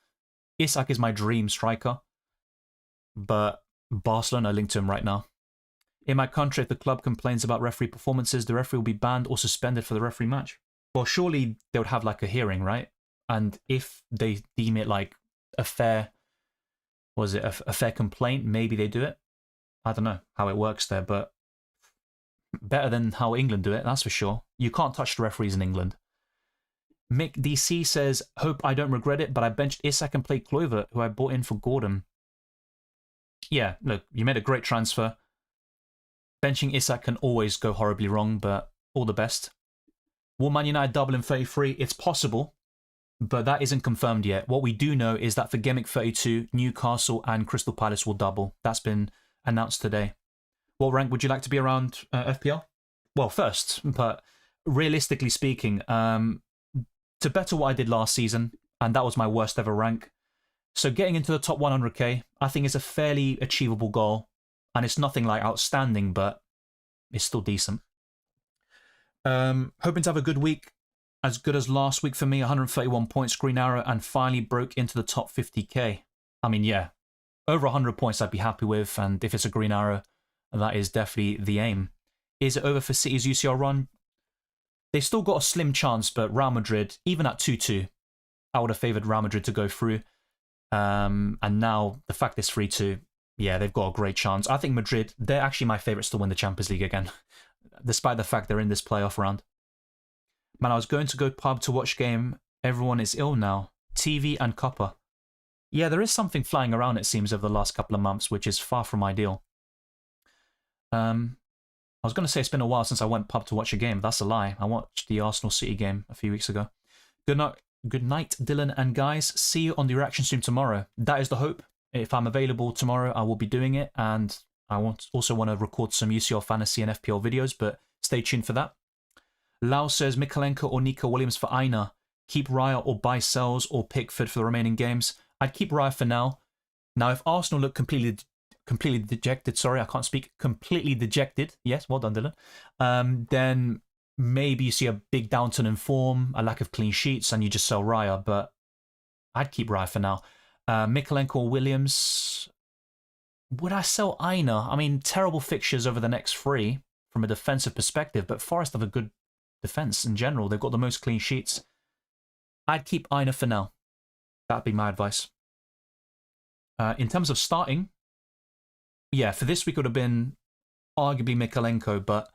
Isak is my dream striker, but Barcelona are linked to him right now. In my country, if the club complains about referee performances, the referee will be banned or suspended for the referee match. Well, surely they would have a hearing, right? And if they deem it a fair, a fair complaint, maybe they do it. I don't know how it works there, but better than how England do it, that's for sure. You can't touch the referees in England. Mick DC says, hope I don't regret it, but I benched Isak and played Kluivert, who I bought in for Gordon. Yeah, look, you made a great transfer. Benching Isak can always go horribly wrong, but all the best. Will Man United double in 33? It's possible, but that isn't confirmed yet. What we do know is that for Game Week 32, Newcastle and Crystal Palace will double. That's been announced today. What rank would you like to be around FPL? Well, first, but realistically speaking, to better what I did last season, and that was my worst ever rank. So getting into the top 100k, I think is a fairly achievable goal, and it's nothing outstanding, but it's still decent. Hoping to have a good week, as good as last week for me, 131 points, Green Arrow, and finally broke into the top 50k. I mean, yeah, over 100 points I'd be happy with, and if it's a Green Arrow, that is definitely the aim. Is it over for City's UCL run? They've still got a slim chance, but Real Madrid, even at 2-2, I would have favoured Real Madrid to go through. And now the fact it's 3-2, yeah, they've got a great chance. I think Madrid, they're actually my favourites to win the Champions League again, despite the fact they're in this playoff round. Man, I was going to go pub to watch game. Everyone is ill now. TV and copper. Yeah, there is something flying around, it seems, over the last couple of months, which is far from ideal. I was going to say it's been a while since I went pub to watch a game. That's a lie. I watched the Arsenal City game a few weeks ago. Good night, Dylan and guys. See you on the reaction stream tomorrow. That is the hope. If I'm available tomorrow, I will be doing it. And I also want to record some UCL fantasy and FPL videos, but stay tuned for that. Lau says Mikalenko or Nico Williams for Aina. Keep Raya or buy sells or Pickford for the remaining games. I'd keep Raya for now. Now, if Arsenal look completely dejected, sorry, I can't speak, completely dejected, yes, well done, Dylan, then maybe you see a big downturn in form, a lack of clean sheets, and you just sell Raya, but I'd keep Raya for now. Mikalenko or Williams, would I sell Aina? I mean, terrible fixtures over the next 3 from a defensive perspective, but Forest have a good defense in general. They've got the most clean sheets. I'd keep Aina for now. That'd be my advice. In terms of starting, yeah, for this week would have been arguably Mikalenko, but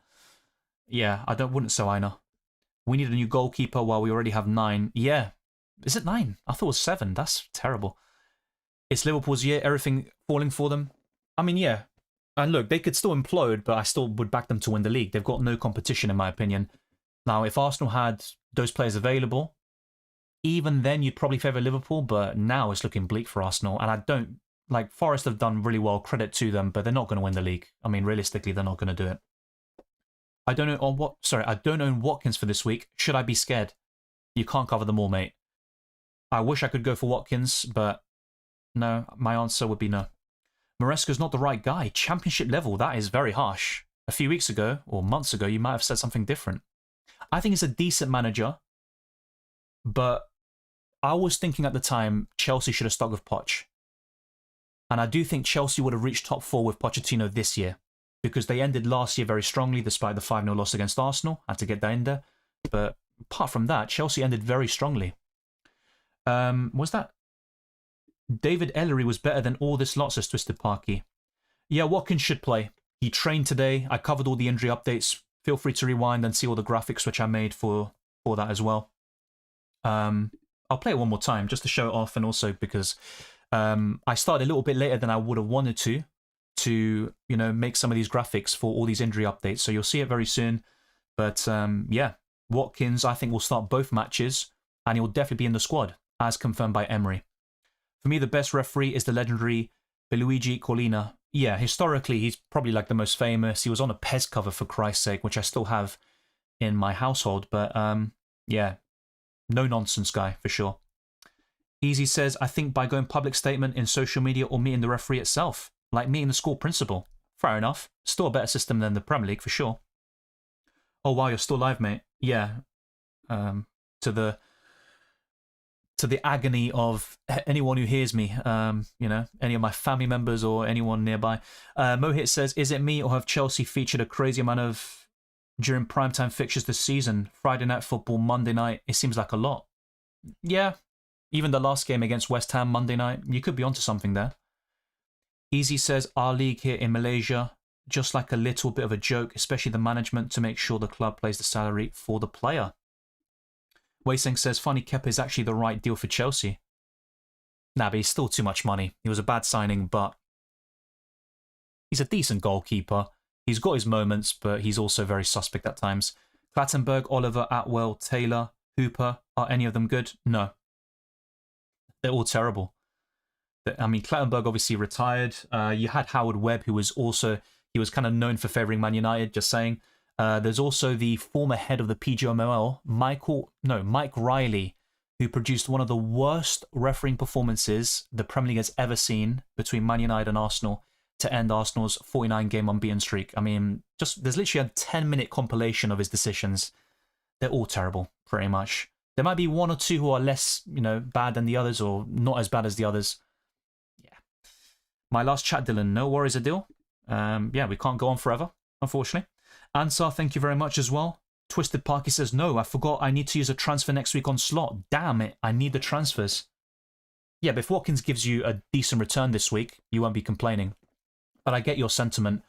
yeah, wouldn't sell Aina. We need a new goalkeeper while we already have 9. Yeah, is it 9? I thought it was 7. That's terrible. It's Liverpool's year, everything falling for them. I mean, yeah. And look, they could still implode, but I still would back them to win the league. They've got no competition, in my opinion. Now, if Arsenal had those players available, even then you'd probably favour Liverpool, but now it's looking bleak for Arsenal. And I don't, like, Forest have done really well, credit to them, but they're not going to win the league. I mean, realistically, they're not going to do it. I don't own Watkins for this week. Should I be scared? You can't cover them all, mate. I wish I could go for Watkins, but no, my answer would be no. Maresca's not the right guy. Championship level, that is very harsh. A few weeks ago, or months ago, you might have said something different. I think he's a decent manager, but I was thinking at the time Chelsea should have stuck with Poch. And I do think Chelsea would have reached top 4 with Pochettino this year, because they ended last year very strongly despite the 5-0 loss against Arsenal. Had to get that in there. But apart from that, Chelsea ended very strongly. Was that? David Ellery was better than all this lot, says Twisted Parky. Yeah, Watkins should play. He trained today. I covered all the injury updates. Feel free to rewind and see all the graphics which I made for that as well. I'll play it one more time just to show it off, and also because I started a little bit later than I would have wanted to make some of these graphics for all these injury updates. So you'll see it very soon. But yeah, Watkins, I think, will start both matches, and he'll definitely be in the squad, as confirmed by Emery. For me, the best referee is the legendary Luigi Collina. Yeah, historically, he's probably like the most famous. He was on a PES cover, for Christ's sake, which I still have in my household. But yeah, no nonsense guy, for sure. Easy says, I think by going public statement in social media or meeting the referee itself, like meeting the school principal. Fair enough. Still a better system than the Premier League, for sure. Oh, wow, you're still live, mate. Yeah. To the agony of anyone who hears me, any of my family members or anyone nearby. Mohit says, is it me or have Chelsea featured a crazy amount of during primetime fixtures this season? Friday night football, Monday night, it seems like a lot. Yeah, even the last game against West Ham Monday night, you could be onto something there. Easy says, our league here in Malaysia, just like a little bit of a joke, especially the management to make sure the club plays the salary for the player. Weiseng says, funny Kepa is actually the right deal for Chelsea. Nah, but he's still too much money. He was a bad signing, but he's a decent goalkeeper. He's got his moments, but he's also very suspect at times. Clattenburg, Oliver, Atwell, Taylor, Hooper, are any of them good? No. They're all terrible. I mean, Clattenburg obviously retired. You had Howard Webb, who was also, he was kind of known for favouring Man United, just saying. There's also the former head of the PGMOL, Mike Riley, who produced one of the worst refereeing performances the Premier League has ever seen between Man United and Arsenal to end Arsenal's 49-game unbeaten streak. I mean, there's literally a 10-minute compilation of his decisions. They're all terrible, pretty much. There might be one or two who are less, bad than the others, or not as bad as the others. Yeah. My last chat, Dylan. No worries, Adil. Yeah, we can't go on forever, unfortunately. Ansar, thank you very much as well. Twisted Parky says, no, I forgot I need to use a transfer next week on slot. Damn it, I need the transfers. Yeah, but if Watkins gives you a decent return this week, you won't be complaining. But I get your sentiment.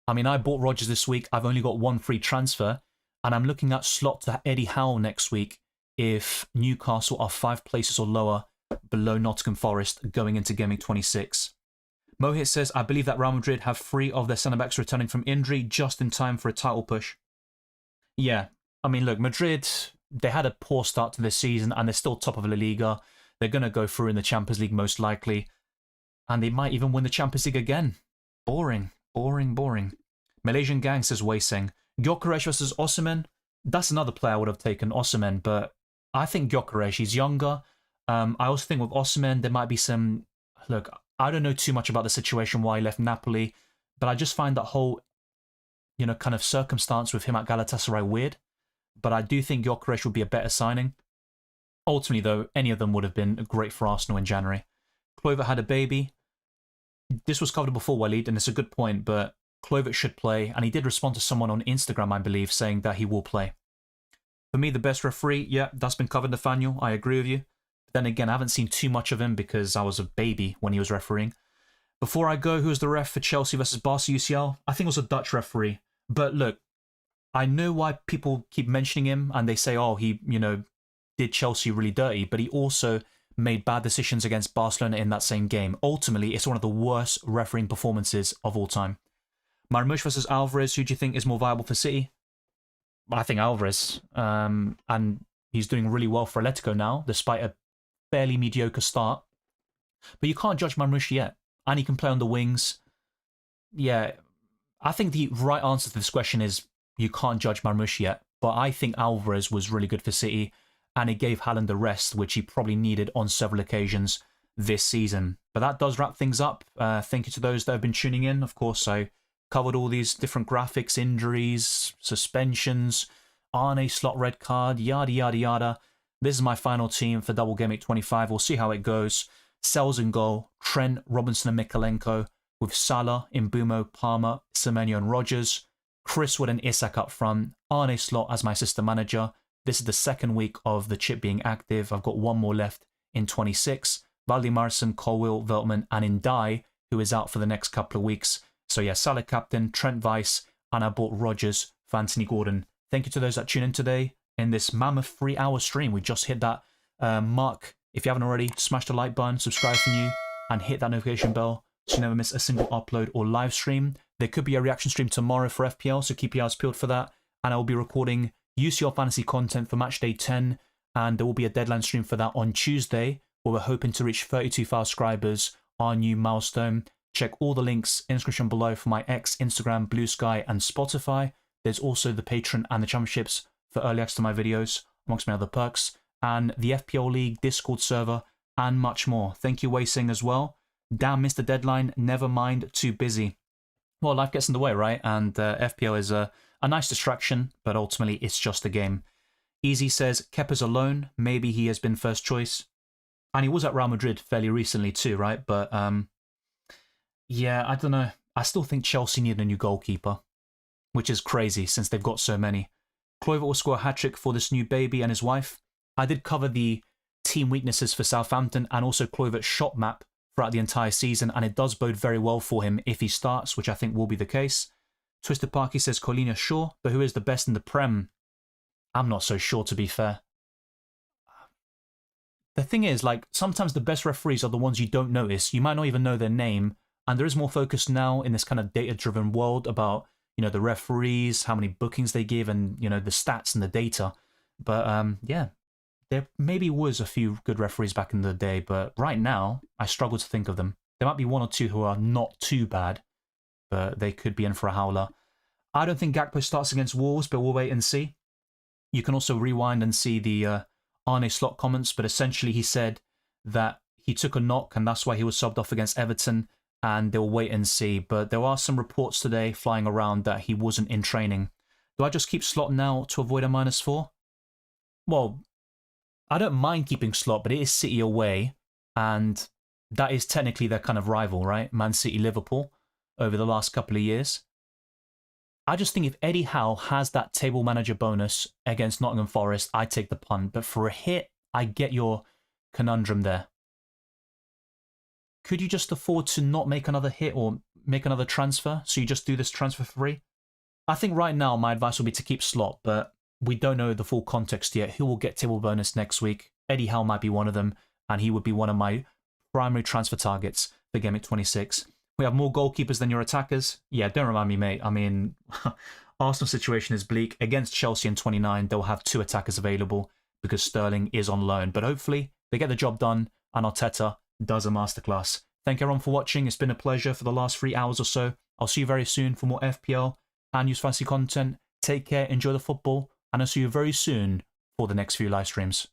I mean, I bought Rodgers this week. I've only got one free transfer. And I'm looking at slot to Eddie Howe next week if Newcastle are 5 places or lower below Nottingham Forest going into Game Week 26. Mohit says, I believe that Real Madrid have 3 of their centre-backs returning from injury just in time for a title push. Yeah, I mean, look, Madrid, they had a poor start to this season and they're still top of La Liga. They're going to go through in the Champions League most likely. And they might even win the Champions League again. Boring, boring, boring. Malaysian gang, says Weiseng. Gyökeres versus Osimhen? That's another player I would have taken, Osimhen, but I think Gyökeres, he's younger. I also think with Osimhen, there might be some... Look, I don't know too much about the situation why he left Napoli, but I just find that whole, kind of circumstance with him at Galatasaray weird. But I do think Gyökeres would be a better signing. Ultimately, though, any of them would have been great for Arsenal in January. Kluivert had a baby. This was covered before, Walid, and it's a good point, but Kluivert should play, and he did respond to someone on Instagram, I believe, saying that he will play. For me, the best referee, yeah, that's been covered, Nathaniel. I agree with you. But then again, I haven't seen too much of him because I was a baby when he was refereeing. Before I go, who was the ref for Chelsea versus Barca UCL? I think it was a Dutch referee. But look, I know why people keep mentioning him, and they say, oh, he, did Chelsea really dirty, but he also made bad decisions against Barcelona in that same game. Ultimately, it's one of the worst refereeing performances of all time. Marmoush versus Alvarez, who do you think is more viable for City? I think Alvarez. And he's doing really well for Atletico now, despite a fairly mediocre start. But you can't judge Marmoush yet. And he can play on the wings. Yeah, I think the right answer to this question is you can't judge Marmoush yet. But I think Alvarez was really good for City. And it gave Haaland the rest, which he probably needed on several occasions this season. But that does wrap things up. Thank you to those that have been tuning in. Of course, I covered all these different graphics, injuries, suspensions, Arne slot red card, yada, yada, yada. This is my final team for Double Gameweek 25. We'll see how it goes. Sells in goal, Trent, Robinson and Mikalenko, with Salah, Mbeumo, Palmer, Semenyo and Rodgers, Chris Wood and Isak up front, Arne slot as my assistant manager. This is the second week of the chip being active. I've got one more left in 26. Valdimarsson, Colwill, Veltman, and Ndiaye, who is out for the next couple of weeks. So yeah, Salah captain, Trent Vice, and I bought Rodgers for Anthony Gordon. Thank you to those that tune in today in this mammoth 3-hour stream. We just hit that mark. If you haven't already, smash the like button, subscribe if you're new, and hit that notification bell so you never miss a single upload or live stream. There could be a reaction stream tomorrow for FPL, so keep your eyes peeled for that. And I will be recording UCL fantasy content for match day 10, and there will be a deadline stream for that on Tuesday, where we're hoping to reach 32,000 subscribers, our new milestone. Check all the links in the description below for my X, Instagram, Blue Sky, and Spotify. There's also the Patreon and the championships for early access to my videos, amongst my other perks, and the FPL League Discord server, and much more. Thank you, Wei Sing, as well. Damn, missed the deadline. Never mind, too busy. Well, life gets in the way, right? And FPL is a nice distraction, but ultimately it's just a game. Easy says, Kepa's alone. Maybe he has been first choice. And he was at Real Madrid fairly recently too, right? But yeah, I don't know. I still think Chelsea need a new goalkeeper, which is crazy since they've got so many. Kluivert will score a hat-trick for this new baby and his wife. I did cover the team weaknesses for Southampton and also Kluivert's shot map throughout the entire season, and it does bode very well for him if he starts, which I think will be the case. Twisted Parky says Colina sure, but who is the best in the Prem? I'm not so sure, to be fair. The thing is, like, sometimes the best referees are the ones you don't notice. You might not even know their name, and there is more focus now in this kind of data-driven world about, the referees, how many bookings they give, and, the stats and the data. But, yeah, there maybe was a few good referees back in the day, but right now, I struggle to think of them. There might be one or two who are not too bad, but they could be in for a howler. I don't think Gakpo starts against Wolves, but we'll wait and see. You can also rewind and see the Arne Slot comments, but essentially he said that he took a knock and that's why he was subbed off against Everton, and they'll wait and see. But there are some reports today flying around that he wasn't in training. Do I just keep Slot now to avoid a -4? Well, I don't mind keeping Slot, but it is City away, and that is technically their kind of rival, right? Man City, Liverpool, over the last couple of years. I just think if Eddie Howe has that table manager bonus against Nottingham Forest, I take the punt. But for a hit, I get your conundrum there. Could you just afford to not make another hit or make another transfer, so you just do this transfer for free? I think right now my advice would be to keep Slot, but we don't know the full context yet. Who will get table bonus next week? Eddie Howe might be one of them, and he would be one of my primary transfer targets for Game Week 26. We have more goalkeepers than your attackers. Yeah, don't remind me, mate. I mean, Arsenal's situation is bleak. Against Chelsea in 29, they'll have 2 attackers available because Sterling is on loan. But hopefully, they get the job done, and Arteta does a masterclass. Thank you everyone for watching. It's been a pleasure for the last 3 hours or so. I'll see you very soon for more FPL and News Fantasy content. Take care, enjoy the football, and I'll see you very soon for the next few live streams.